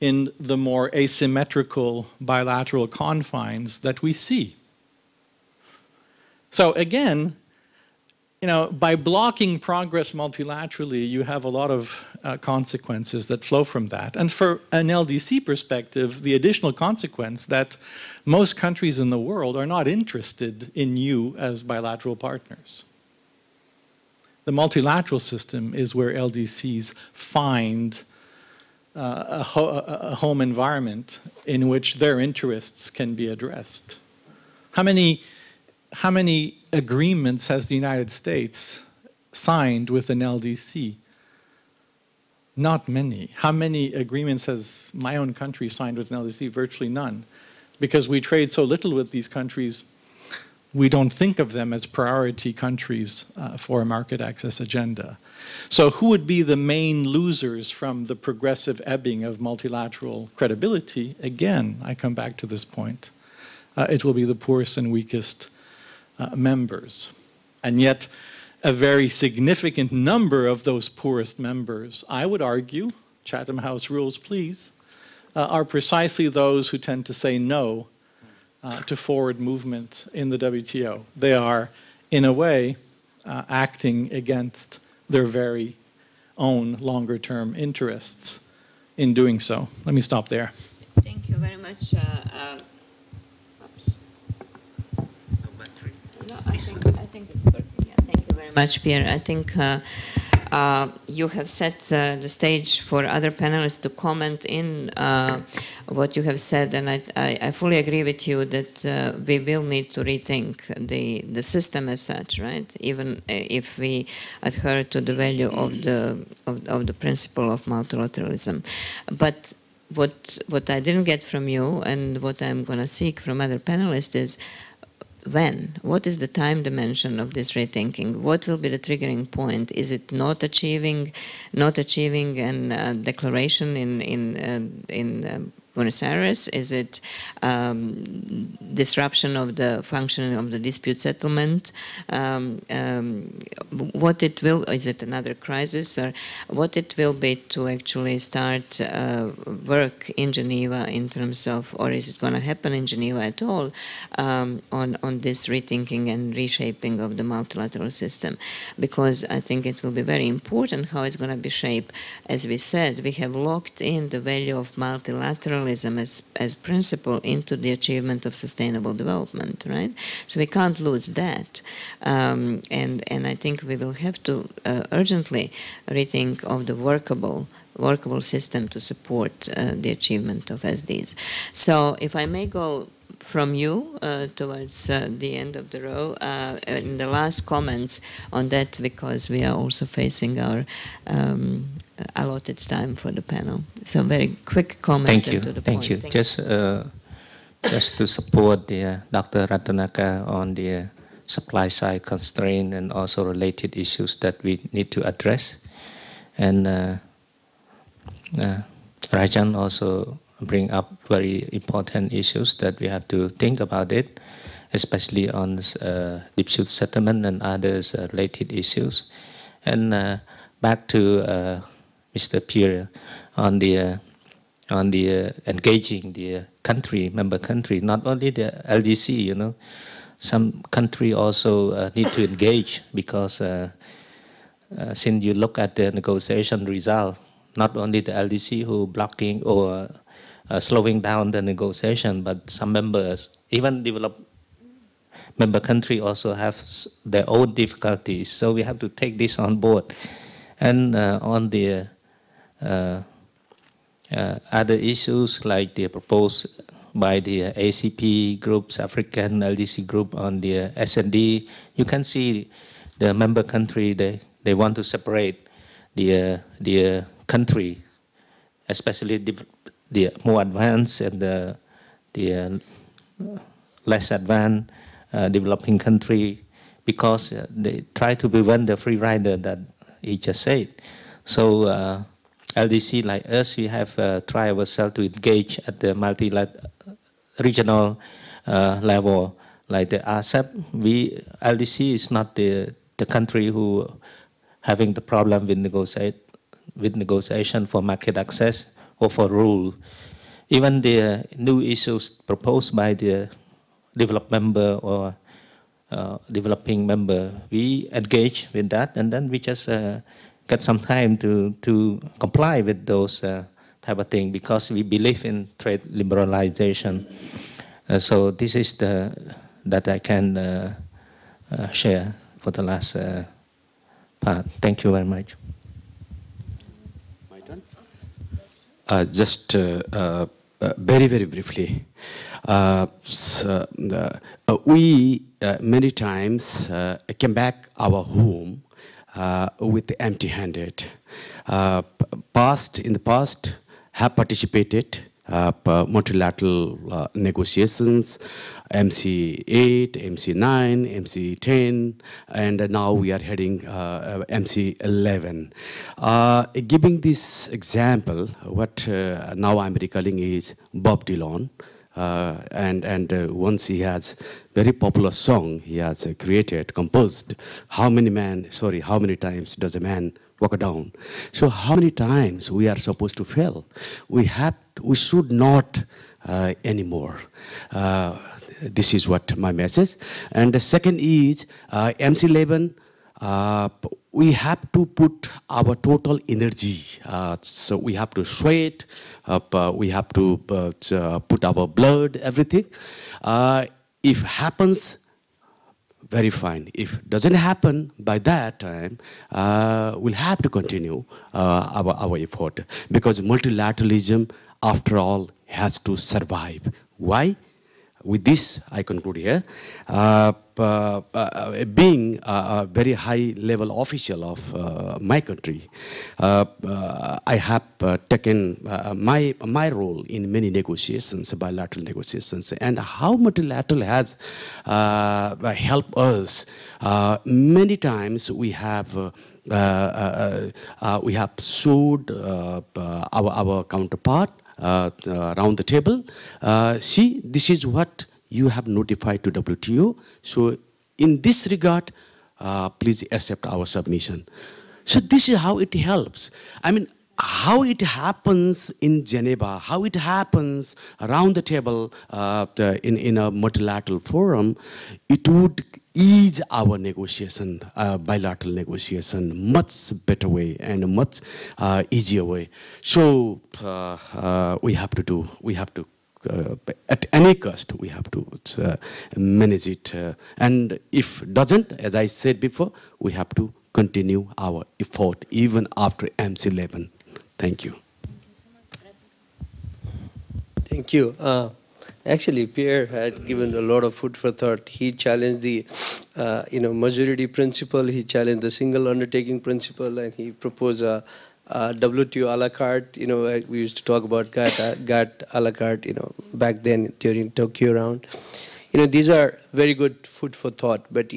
in the more asymmetrical bilateral confines that we see. So again, by blocking progress multilaterally, you have a lot of consequences that flow from that. And for an LDC perspective, the additional consequence that most countries in the world are not interested in you as bilateral partners. The multilateral system is where LDCs find a home environment in which their interests can be addressed. How many agreements has the United States signed with an LDC? Not many. How many agreements has my own country signed with an LDC? Virtually none. Because we trade so little with these countries, we don't think of them as priority countries for a market access agenda. So who would be the main losers from the progressive ebbing of multilateral credibility? Again, I come back to this point. It will be the poorest and weakest members. And yet, a very significant number of those poorest members, I would argue, Chatham House rules please, are precisely those who tend to say no to forward movement in the WTO. They are, in a way, acting against their very own longer-term interests in doing so. Let me stop there. Thank you very much. No, I think it's working. Yeah, thank you very much, Pierre. I think you have set the stage for other panelists to comment in what you have said, and I fully agree with you that we will need to rethink the system as such, right? Even if we adhere to the value of the principle of multilateralism. But what I didn't get from you, and what I'm going to seek from other panelists, is when? What is the time dimension of this rethinking? What will be the triggering point? Is it not achieving an declaration in Buenos Aires? Is it disruption of the functioning of the dispute settlement? What it will, is it another crisis, or what it will be to actually start work in Geneva in terms of, or is it going to happen in Geneva at all, on this rethinking and reshaping of the multilateral system? Because I think it will be very important how it's going to be shaped. As we said, we have locked in the value of multilateral as principle into the achievement of sustainable development, right? So we can't lose that. And I think we will have to urgently rethink of the workable system to support the achievement of SDs. So if I may go from you towards the end of the row, in the last comments on that, because we are also facing our allotted time for the panel. So very quick comment. Thank you. To the Thank point. you. Just to support Dr. Ratanaka on the supply side constraint and also related issues that we need to address. And Rajan also bring up very important issues that we have to think about it, especially on dispute settlement and others related issues. And back to Mr. Pierre on the engaging the member country, not only the LDC, some country also need to engage, because since you look at the negotiation result, not only the LDC who blocking or slowing down the negotiation, but some members, even developed member country, also have their own difficulties. So we have to take this on board. And on the other issues like the proposed by the ACP groups, African LDC group on the S&D, you can see the member country, they want to separate the country, especially the more advanced and the less advanced developing country, because they try to prevent the free rider that he just said. So LDC like us, we have tried ourselves to engage at the multi-regional level, like the RCEP. LDC is not the country who having the problem with negotiation for market access or for rule. Even the new issues proposed by the developed member or developing member, we engage with that, and then we just get some time to comply with those type of thing, because we believe in trade liberalization. So this is that I can share for the last part. Thank you very much. My turn? Just very, very briefly. We many times came back our home with empty-handed. In the past, have participated multilateral negotiations, MC8, MC9, MC10, and now we are heading MC11. Giving this example, what now I'm recalling is Bob Dylan. And once he has very popular song he has created, composed, how many times does a man walk down? So how many times we are supposed to fail? We should not anymore. This is what my message. And the second is MC11. We have to put our total energy. So we have to sweat, we have to put our blood, everything. If happens, very fine. If doesn't happen by that time, we'll have to continue our effort, because multilateralism, after all, has to survive. Why? With this, I conclude here. Being a very high-level official of my country, I have taken my role in many negotiations, bilateral negotiations, and how multilateral has helped us. Many times we have showed our counterpart around the table, see, this is what you have notified to WTO. So in this regard, please accept our submission. So this is how it helps. I mean, how it happens in Geneva, how it happens around the table in a multilateral forum, it would ease our negotiation, bilateral negotiation, much better way and a much easier way. So we have to at any cost, we have to manage it. And if doesn't, as I said before, we have to continue our effort even after MC11. Thank you. Thank you. Actually, Pierre had given a lot of food for thought. He challenged the, majority principle. He challenged the single undertaking principle, and he proposed a WTO a la carte. We used to talk about GATT a la carte. Back then during Tokyo round. These are very good food for thought. But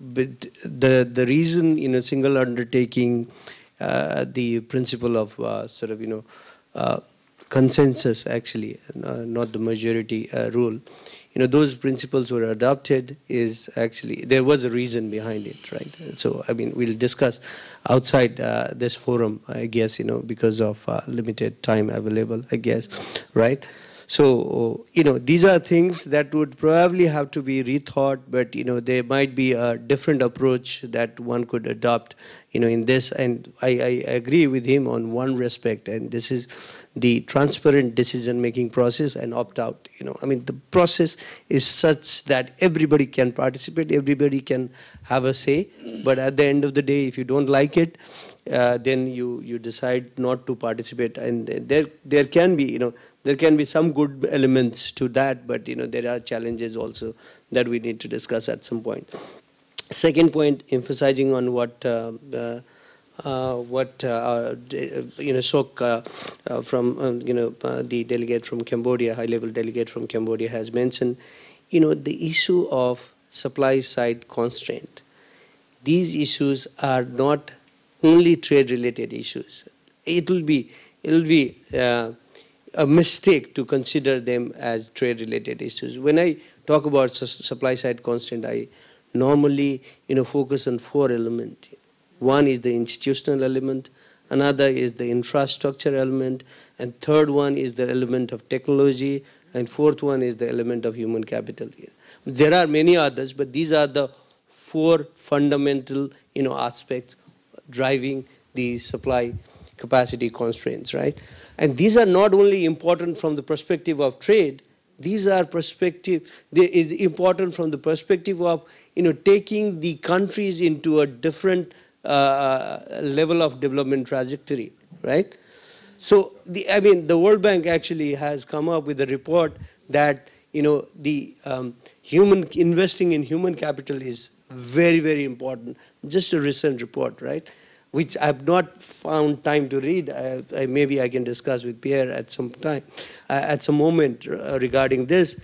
but the reason single undertaking, the principle of consensus, actually, not the majority rule. Those principles were adopted is actually, there was a reason behind it, right? So, I mean, we'll discuss outside this forum, I guess, because of limited time available, I guess, right? So, these are things that would probably have to be rethought, but, there might be a different approach that one could adopt, in this. And I agree with him on one respect, and this is the transparent decision-making process and opt-out. I mean, the process is such that everybody can participate, everybody can have a say, but at the end of the day, if you don't like it, then you decide not to participate. And there can be, there can be some good elements to that, but there are challenges also that we need to discuss at some point. Second point, emphasizing on what Sok from the delegate from Cambodia, high-level delegate from Cambodia, has mentioned, the issue of supply-side constraint. These issues are not only trade-related issues. It will be a mistake to consider them as trade-related issues. When I talk about supply-side constraint, I normally focus on 4 elements. One is the institutional element, another is the infrastructure element, and third one is the element of technology, And fourth one is the element of human capital. There are many others, but these are the four fundamental, aspects driving the supply capacity constraints, right? And these are not only important from the perspective of trade, these are important from the perspective of, taking the countries into a different level of development trajectory, right? So, the World Bank actually has come up with a report that, investing in human capital is very, very important. Just a recent report, right? Which I've not found time to read. Maybe I can discuss with Pierre at some time, at some moment regarding this,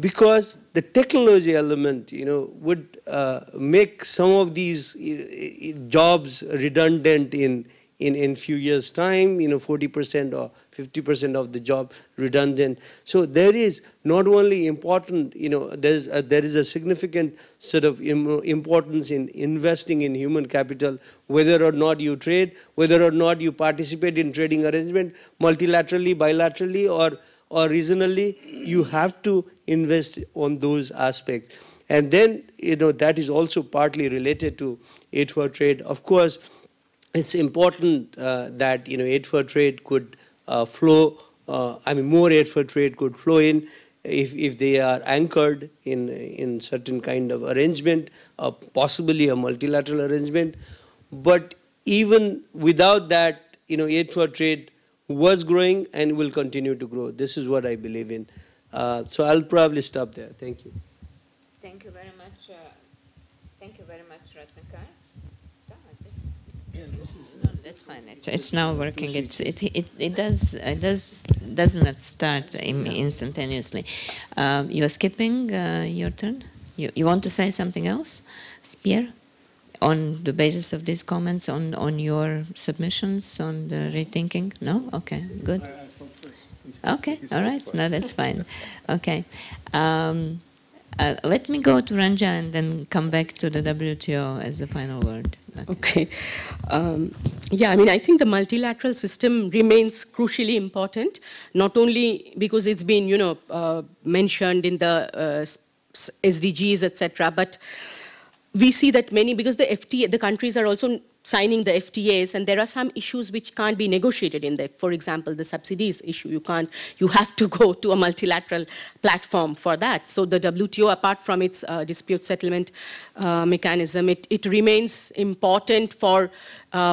because the technology element, would make some of these jobs redundant in few years' time, 40% or 50% of the job redundant. So there is not only important, there is a significant sort of importance in investing in human capital, whether or not you trade, whether or not you participate in trading arrangement, multilaterally, bilaterally, or regionally, you have to invest on those aspects. And then, that is also partly related to aid for trade. Of course, it's important that aid for trade could flow. More aid for trade could flow in if they are anchored in certain kind of arrangement, possibly a multilateral arrangement. But even without that, aid for trade was growing and will continue to grow. This is what I believe in. So I'll probably stop there. Thank you. Thank you very much. Thank you very much, Ratnakar. No, that's fine. It's now working. It does not start instantaneously. You are skipping your turn. You want to say something else, Pierre, on the basis of these comments on your submissions on the rethinking? No. Okay. Good. Okay. All right. No, that's fine. Okay. Let me go to Ranja and then come back to the WTO as the final word. Okay. Yeah, I think the multilateral system remains crucially important, not only because it's been, mentioned in the SDGs, etc., but we see that because the countries are also signing the FTAs, and there are some issues which can't be negotiated in there. For example, the subsidies issue, you have to go to a multilateral platform for that. So the WTO, apart from its dispute settlement mechanism, it remains important for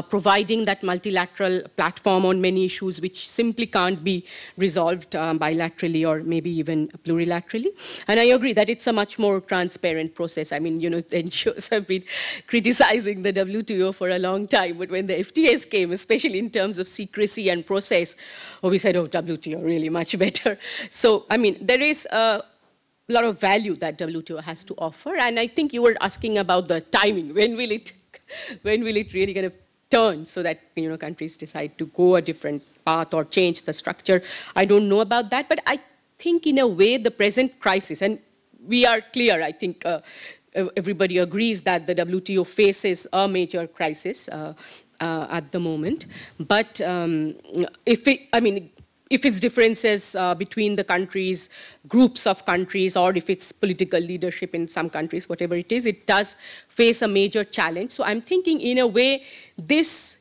providing that multilateral platform on many issues which simply can't be resolved bilaterally or maybe even plurilaterally. And I agree that it's a much more transparent process. NGOs have been criticizing the WTO for a long time, but when the FTAs came, especially in terms of secrecy and process, we said, oh, WTO really much better. So, there is a lot of value that WTO has to offer, and I think you were asking about the timing. When will it really kind of turn so that countries decide to go a different path or change the structure? I don't know about that, but I think in a way the present crisis, and we are clear, I think everybody agrees that the WTO faces a major crisis at the moment. But if it's differences between the countries, groups of countries, or if it's political leadership in some countries, whatever it is, it does face a major challenge. So I'm thinking, in a way, this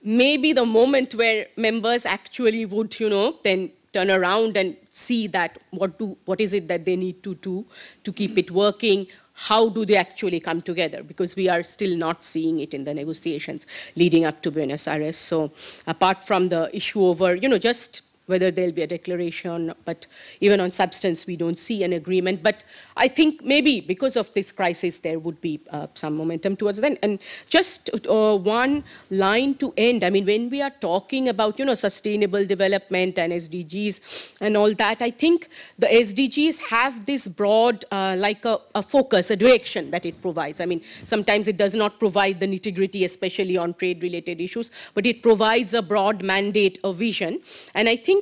may be the moment where members actually would, then turn around and see that what is it that they need to do to keep it working. How do they actually come together? Because we are still not seeing it in the negotiations leading up to Buenos Aires. So apart from the issue over, just whether there'll be a declaration, but even on substance, we don't see an agreement. But I think maybe because of this crisis, there would be some momentum towards that. And just one line to end. when we are talking about, sustainable development and SDGs and all that, I think the SDGs have this broad, like a focus, a direction that it provides. Sometimes it does not provide the nitty-gritty, especially on trade-related issues, but it provides a broad mandate, a vision. And I think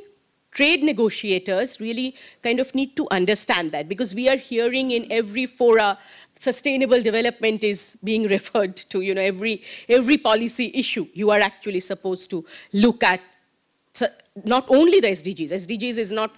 trade negotiators really kind of need to understand that, because we are hearing in every fora sustainable development is being referred to, every policy issue. You are actually supposed to look at not only the SDGs. SDGs is not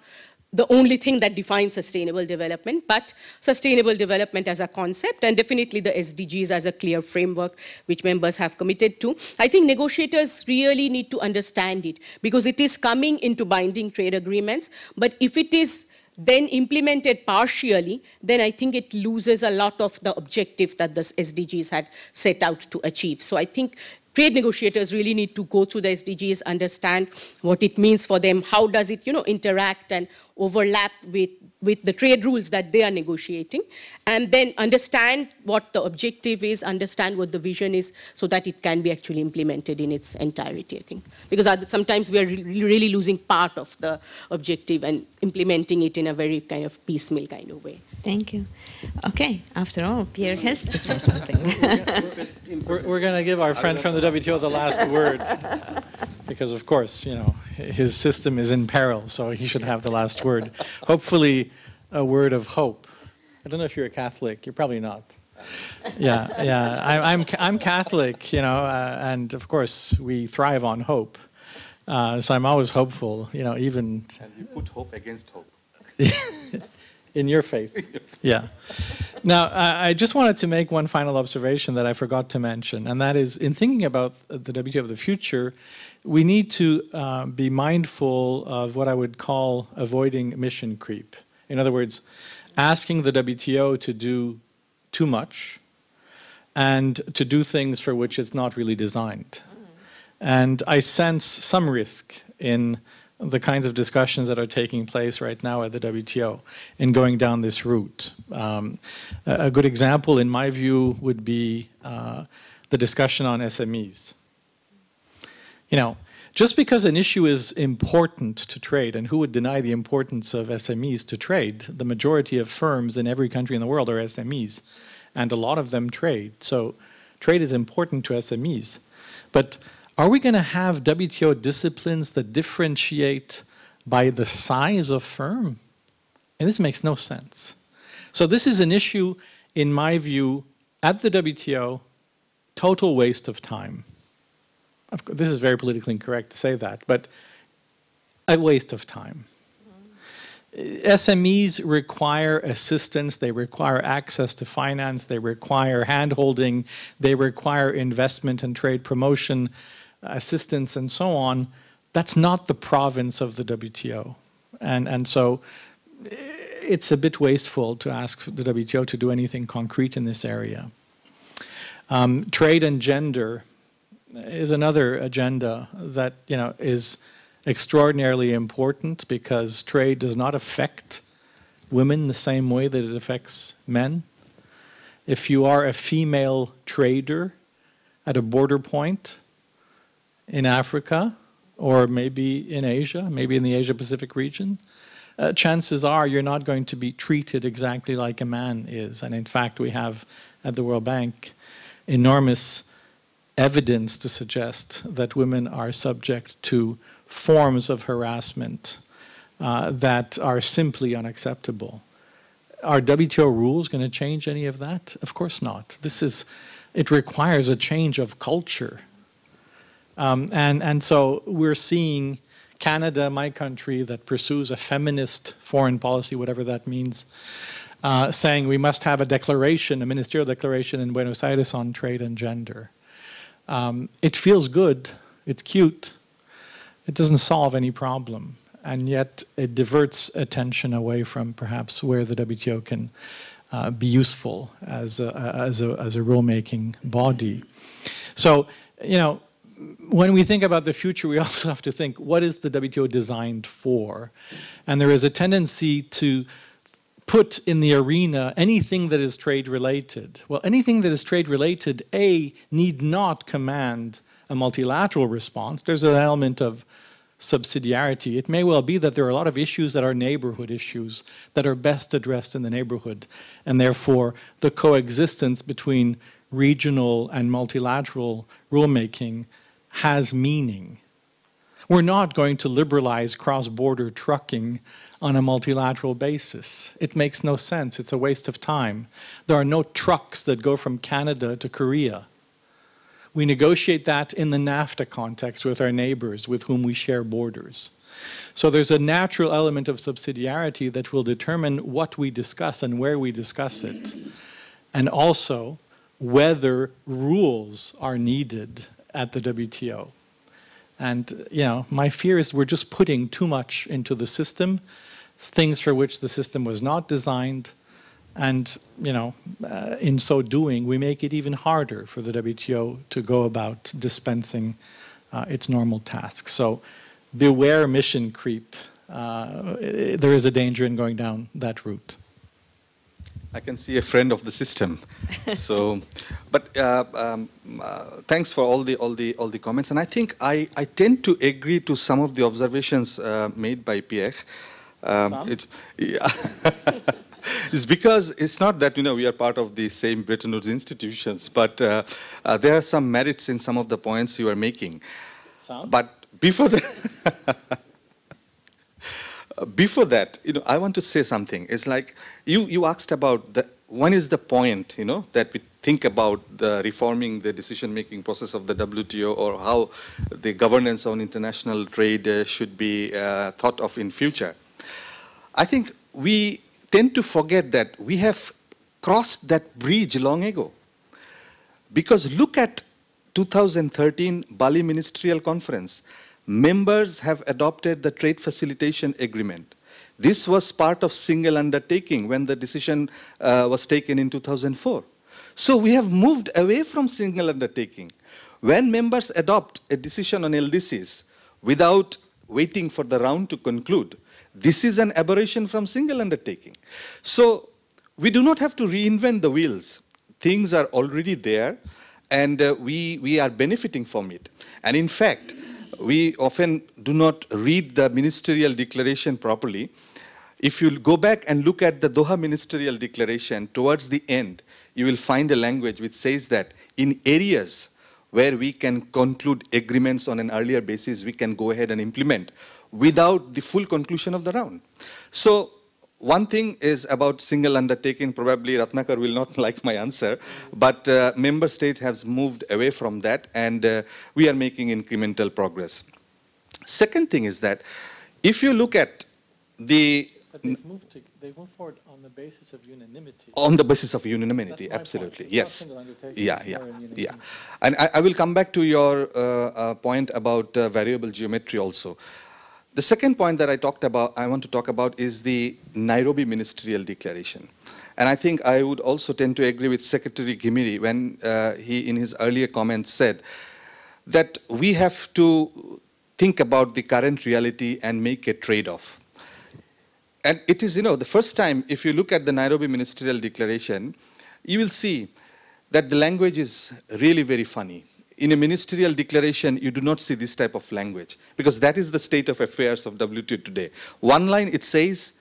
the only thing that defines sustainable development, but sustainable development as a concept, and definitely the SDGs as a clear framework which members have committed to. I think negotiators really need to understand it, because it is coming into binding trade agreements, but if it is then implemented partially, then I think it loses a lot of the objective that the SDGs had set out to achieve. So I think trade negotiators really need to go through the SDGs, understand what it means for them, how does it, interact and overlap with the trade rules that they are negotiating, and then understand what the objective is, understand what the vision is, so that it can be actually implemented in its entirety, I think. Because sometimes we are really losing part of the objective and implementing it in a very kind of piecemeal kind of way. Thank you. Okay, after all, Pierre has to say something. We're going to give our friend from the WTO the last word, because of course, his system is in peril, so he should have the last word. Hopefully, a word of hope. I don't know if you're a Catholic. You're probably not. I'm Catholic, and of course we thrive on hope. So I'm always hopeful, even. And you put hope against hope. In your faith, yeah. Now, I just wanted to make one final observation that I forgot to mention, and that is, in thinking about the WTO of the future, we need to be mindful of what I would call avoiding mission creep. In other words, asking the WTO to do too much and to do things for which it's not really designed. And I sense some risk in the kinds of discussions that are taking place right now at the WTO in going down this route. A good example, in my view, would be the discussion on SMEs. Just because an issue is important to trade, and who would deny the importance of SMEs to trade? The majority of firms in every country in the world are SMEs, and a lot of them trade. So trade is important to SMEs. But are we going to have WTO disciplines that differentiate by the size of firm? And this makes no sense. So this is an issue, in my view, at the WTO, total waste of time. Of course, this is very politically incorrect to say that, but a waste of time. SMEs require assistance, they require access to finance, they require hand-holding, they require investment and trade promotion, assistance, and so on. That's not the province of the WTO. And so it's a bit wasteful to ask the WTO to do anything concrete in this area. Trade and gender is another agenda that is extraordinarily important, because trade does not affect women the same way that it affects men. If you are a female trader at a border point in Africa, or maybe in Asia, maybe in the Asia-Pacific region, chances are you're not going to be treated exactly like a man is. And in fact, we have at the World Bank enormous evidence to suggest that women are subject to forms of harassment that are simply unacceptable. Are WTO rules going to change any of that? Of course not. It requires a change of culture. And so we're seeing Canada, my country, that pursues a feminist foreign policy, whatever that means, saying we must have a declaration, a ministerial declaration in Buenos Aires on trade and gender. It feels good, it's cute, it doesn't solve any problem, and yet it diverts attention away from perhaps where the WTO can be useful as a rule-making body. So, when we think about the future, we also have to think, what is the WTO designed for? And there is a tendency to put in the arena anything that is trade-related. Well, anything that is trade-related, need not command a multilateral response. There's an element of subsidiarity. It may well be that there are a lot of issues that are neighborhood issues that are best addressed in the neighborhood, and therefore the coexistence between regional and multilateral rulemaking has meaning. We're not going to liberalize cross-border trucking on a multilateral basis. It makes no sense. It's a waste of time. There are no trucks that go from Canada to Korea. We negotiate that in the NAFTA context with our neighbors with whom we share borders. So there's a natural element of subsidiarity that will determine what we discuss and where we discuss it, and also whether rules are needed at the WTO. And, you know, my fear is we're just putting too much into the system, things for which the system was not designed, and, you know, in so doing, we make it even harder for the WTO to go about dispensing its normal tasks. So beware mission creep. There is a danger in going down that route. I can see a friend of the system. So, but thanks for all the comments. And I think I tend to agree to some of the observations made by Pierre. It's because it's not that, you know, we are part of the same Bretton Woods institutions, but there are some merits in some of the points you are making. But before that, before that, you know, I want to say something. It's like you asked about when is the point, you know, that we think about the reforming the decision-making process of the WTO, or how the governance on international trade should be thought of in future. I think we tend to forget that we have crossed that bridge long ago. Because look at 2013 Bali Ministerial Conference. Members have adopted the trade facilitation agreement. This was part of single undertaking when the decision was taken in 2004. So we have moved away from single undertaking. When members adopt a decision on LDCs without waiting for the round to conclude, this is an aberration from single undertaking. So we do not have to reinvent the wheels. Things are already there, and we are benefiting from it. And in fact, we often do not read the ministerial declaration properly. If you go back and look at the Doha ministerial declaration, towards the end, you will find a language which says that in areas where we can conclude agreements on an earlier basis, we can go ahead and implement without the full conclusion of the round. So one thing is about single undertaking. Probably Ratnakar will not like my answer, but member state has moved away from that, and we are making incremental progress. Second thing is that if you look at the... But they've moved forward on the basis of unanimity. On the basis of unanimity, absolutely. Yes. Yeah. And I will come back to your point about variable geometry also. The second point that I want to talk about is the Nairobi Ministerial Declaration. And I think I would also tend to agree with Secretary Gimiri when he, in his earlier comments, said that we have to think about the current reality and make a trade-off. And it is, you know, the first time, if you look at the Nairobi Ministerial Declaration, you will see that the language is really very funny. In a ministerial declaration, you do not see this type of language, because that is the state of affairs of WTO today. One line, it says,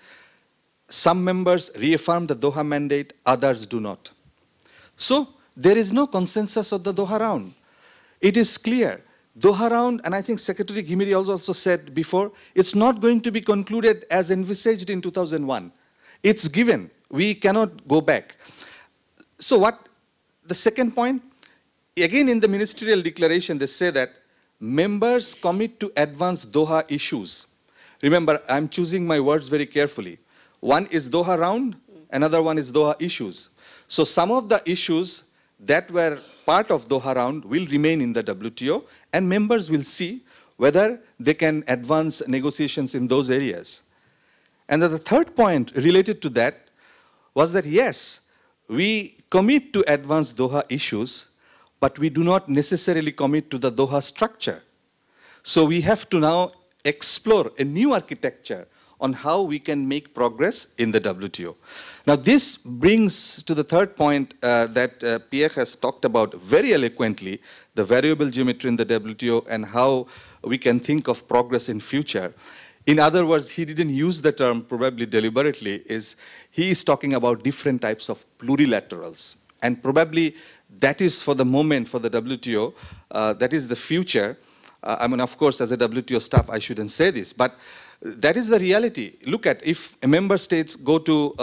some members reaffirm the Doha mandate, others do not. So there is no consensus of the Doha round. It is clear. Doha round, and I think Secretary Gimiri also said before, it's not going to be concluded as envisaged in 2001. It's given. We cannot go back. So what, the second point, again in the ministerial declaration, they say that members commit to advance Doha issues. Remember, I'm choosing my words very carefully. One is Doha round, another one is Doha issues. So some of the issues that were part of Doha round will remain in the WTO, and members will see whether they can advance negotiations in those areas. And the third point related to that was that, yes, we commit to advance Doha issues, but we do not necessarily commit to the Doha structure. So we have to now explore a new architecture on how we can make progress in the WTO. Now this brings to the third point that Pierre has talked about very eloquently, the variable geometry in the WTO and how we can think of progress in future. In other words, he didn't use the term, probably deliberately, he is talking about different types of plurilaterals. And probably that is for the moment, for the WTO, that is the future. I mean, of course, as a WTO staff, I shouldn't say this, but that is the reality. Look at, if member states go to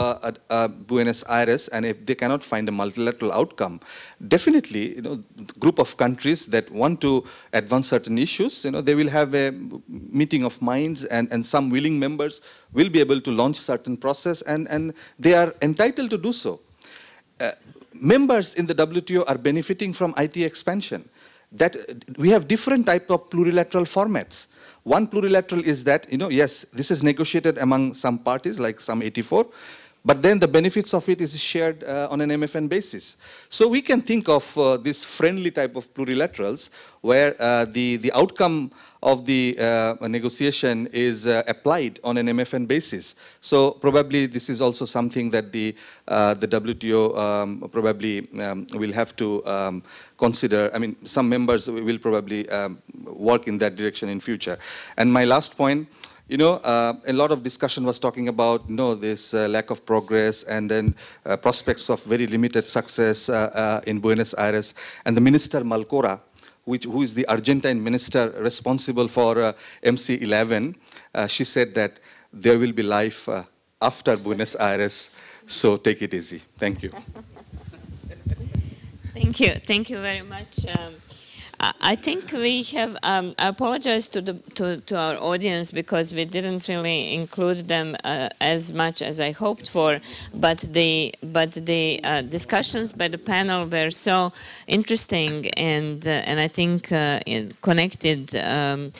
Buenos Aires and if they cannot find a multilateral outcome, definitely, group of countries that want to advance certain issues, they will have a meeting of minds, and some willing members will be able to launch certain process, and they are entitled to do so. Members in the WTO are benefiting from IT expansion. That we have different type of plurilateral formats. One plurilateral is that, yes, this is negotiated among some parties, like some 84, but then the benefits of it is shared on an MFN basis. So we can think of this friendly type of plurilaterals where the outcome of the negotiation is applied on an MFN basis. So probably this is also something that the WTO probably will have to consider. I mean, some members will probably work in that direction in future. And my last point, a lot of discussion was talking about, this lack of progress and then prospects of very limited success in Buenos Aires. And the Minister Malcora, who is the Argentine minister responsible for MC11, she said that there will be life after Buenos Aires, so take it easy. Thank you. Thank you. Thank you very much. I think we have, I apologize to our audience because we didn't really include them as much as I hoped for, but the discussions by the panel were so interesting and I think connected and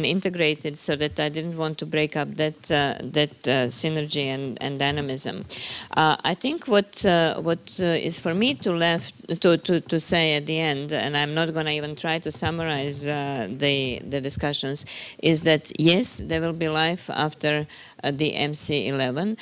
integrated, so that I didn't want to break up that synergy and dynamism. I think what is for me to say at the end, and I'm not going to even try to summarize the discussions, is that yes, there will be life after the MC11.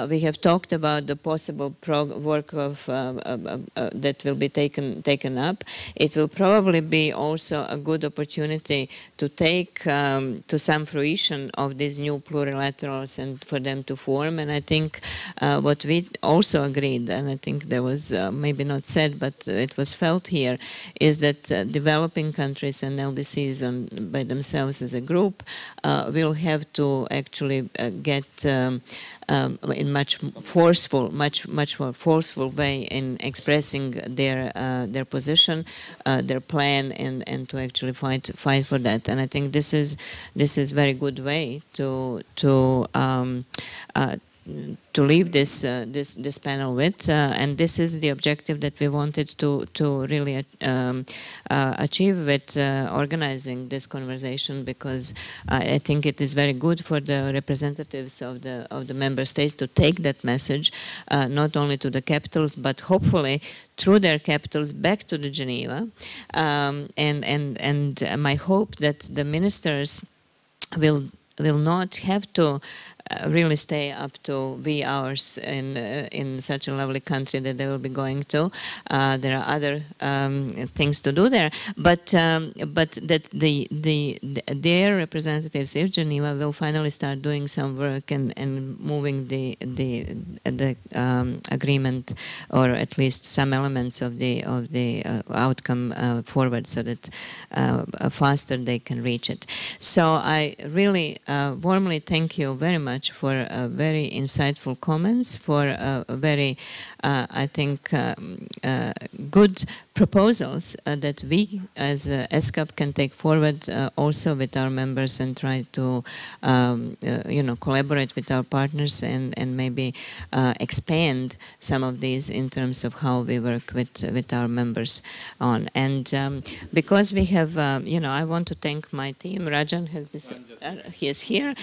We have talked about the possible work of that will be taken up. It will probably be also a good opportunity to take to some fruition of these new plurilaterals and for them to form. And I think what we also agreed, and I think there was maybe not said, but it was felt here, is that developing countries and LDCs by themselves as a group will have to actually get in much more forceful way in expressing their position, their plan, and to actually fight for that. And I think this is very good way to leave this panel with, and this is the objective that we wanted to really achieve with organizing this conversation, because I think it is very good for the representatives of the member states to take that message, not only to the capitals, but hopefully through their capitals back to the Geneva, and my hope that the ministers will not have to really stay up to wee hours in such a lovely country that they will be going to. There are other things to do there, but that their representatives in Geneva will finally start doing some work and moving the agreement, or at least some elements of the outcome forward, so that faster they can reach it. So I really warmly thank you very much for very insightful comments, for very, I think, good proposals that we as ESCAP can take forward also with our members and try to, collaborate with our partners and maybe expand some of these in terms of how we work with our members on. And because we have, I want to thank my team. Rajan has this, he is here,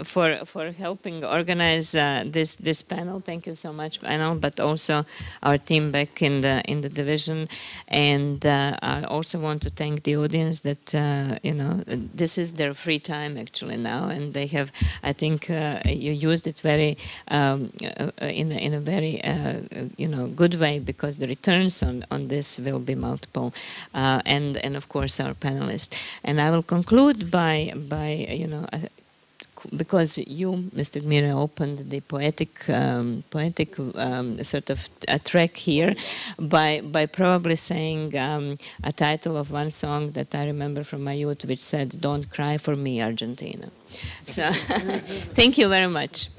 for helping organize this panel. Thank you so much, panel, but also our team back in the division. And I also want to thank the audience that this is their free time actually now, and they have, I think, you used it very in a very good way, because the returns on this will be multiple, and of course our panelists. And I will conclude by because you, Mr. Mira, opened the poetic sort of a track here by probably saying a title of one song that I remember from my youth, which said, "Don't cry for me, Argentina." So, thank you very much.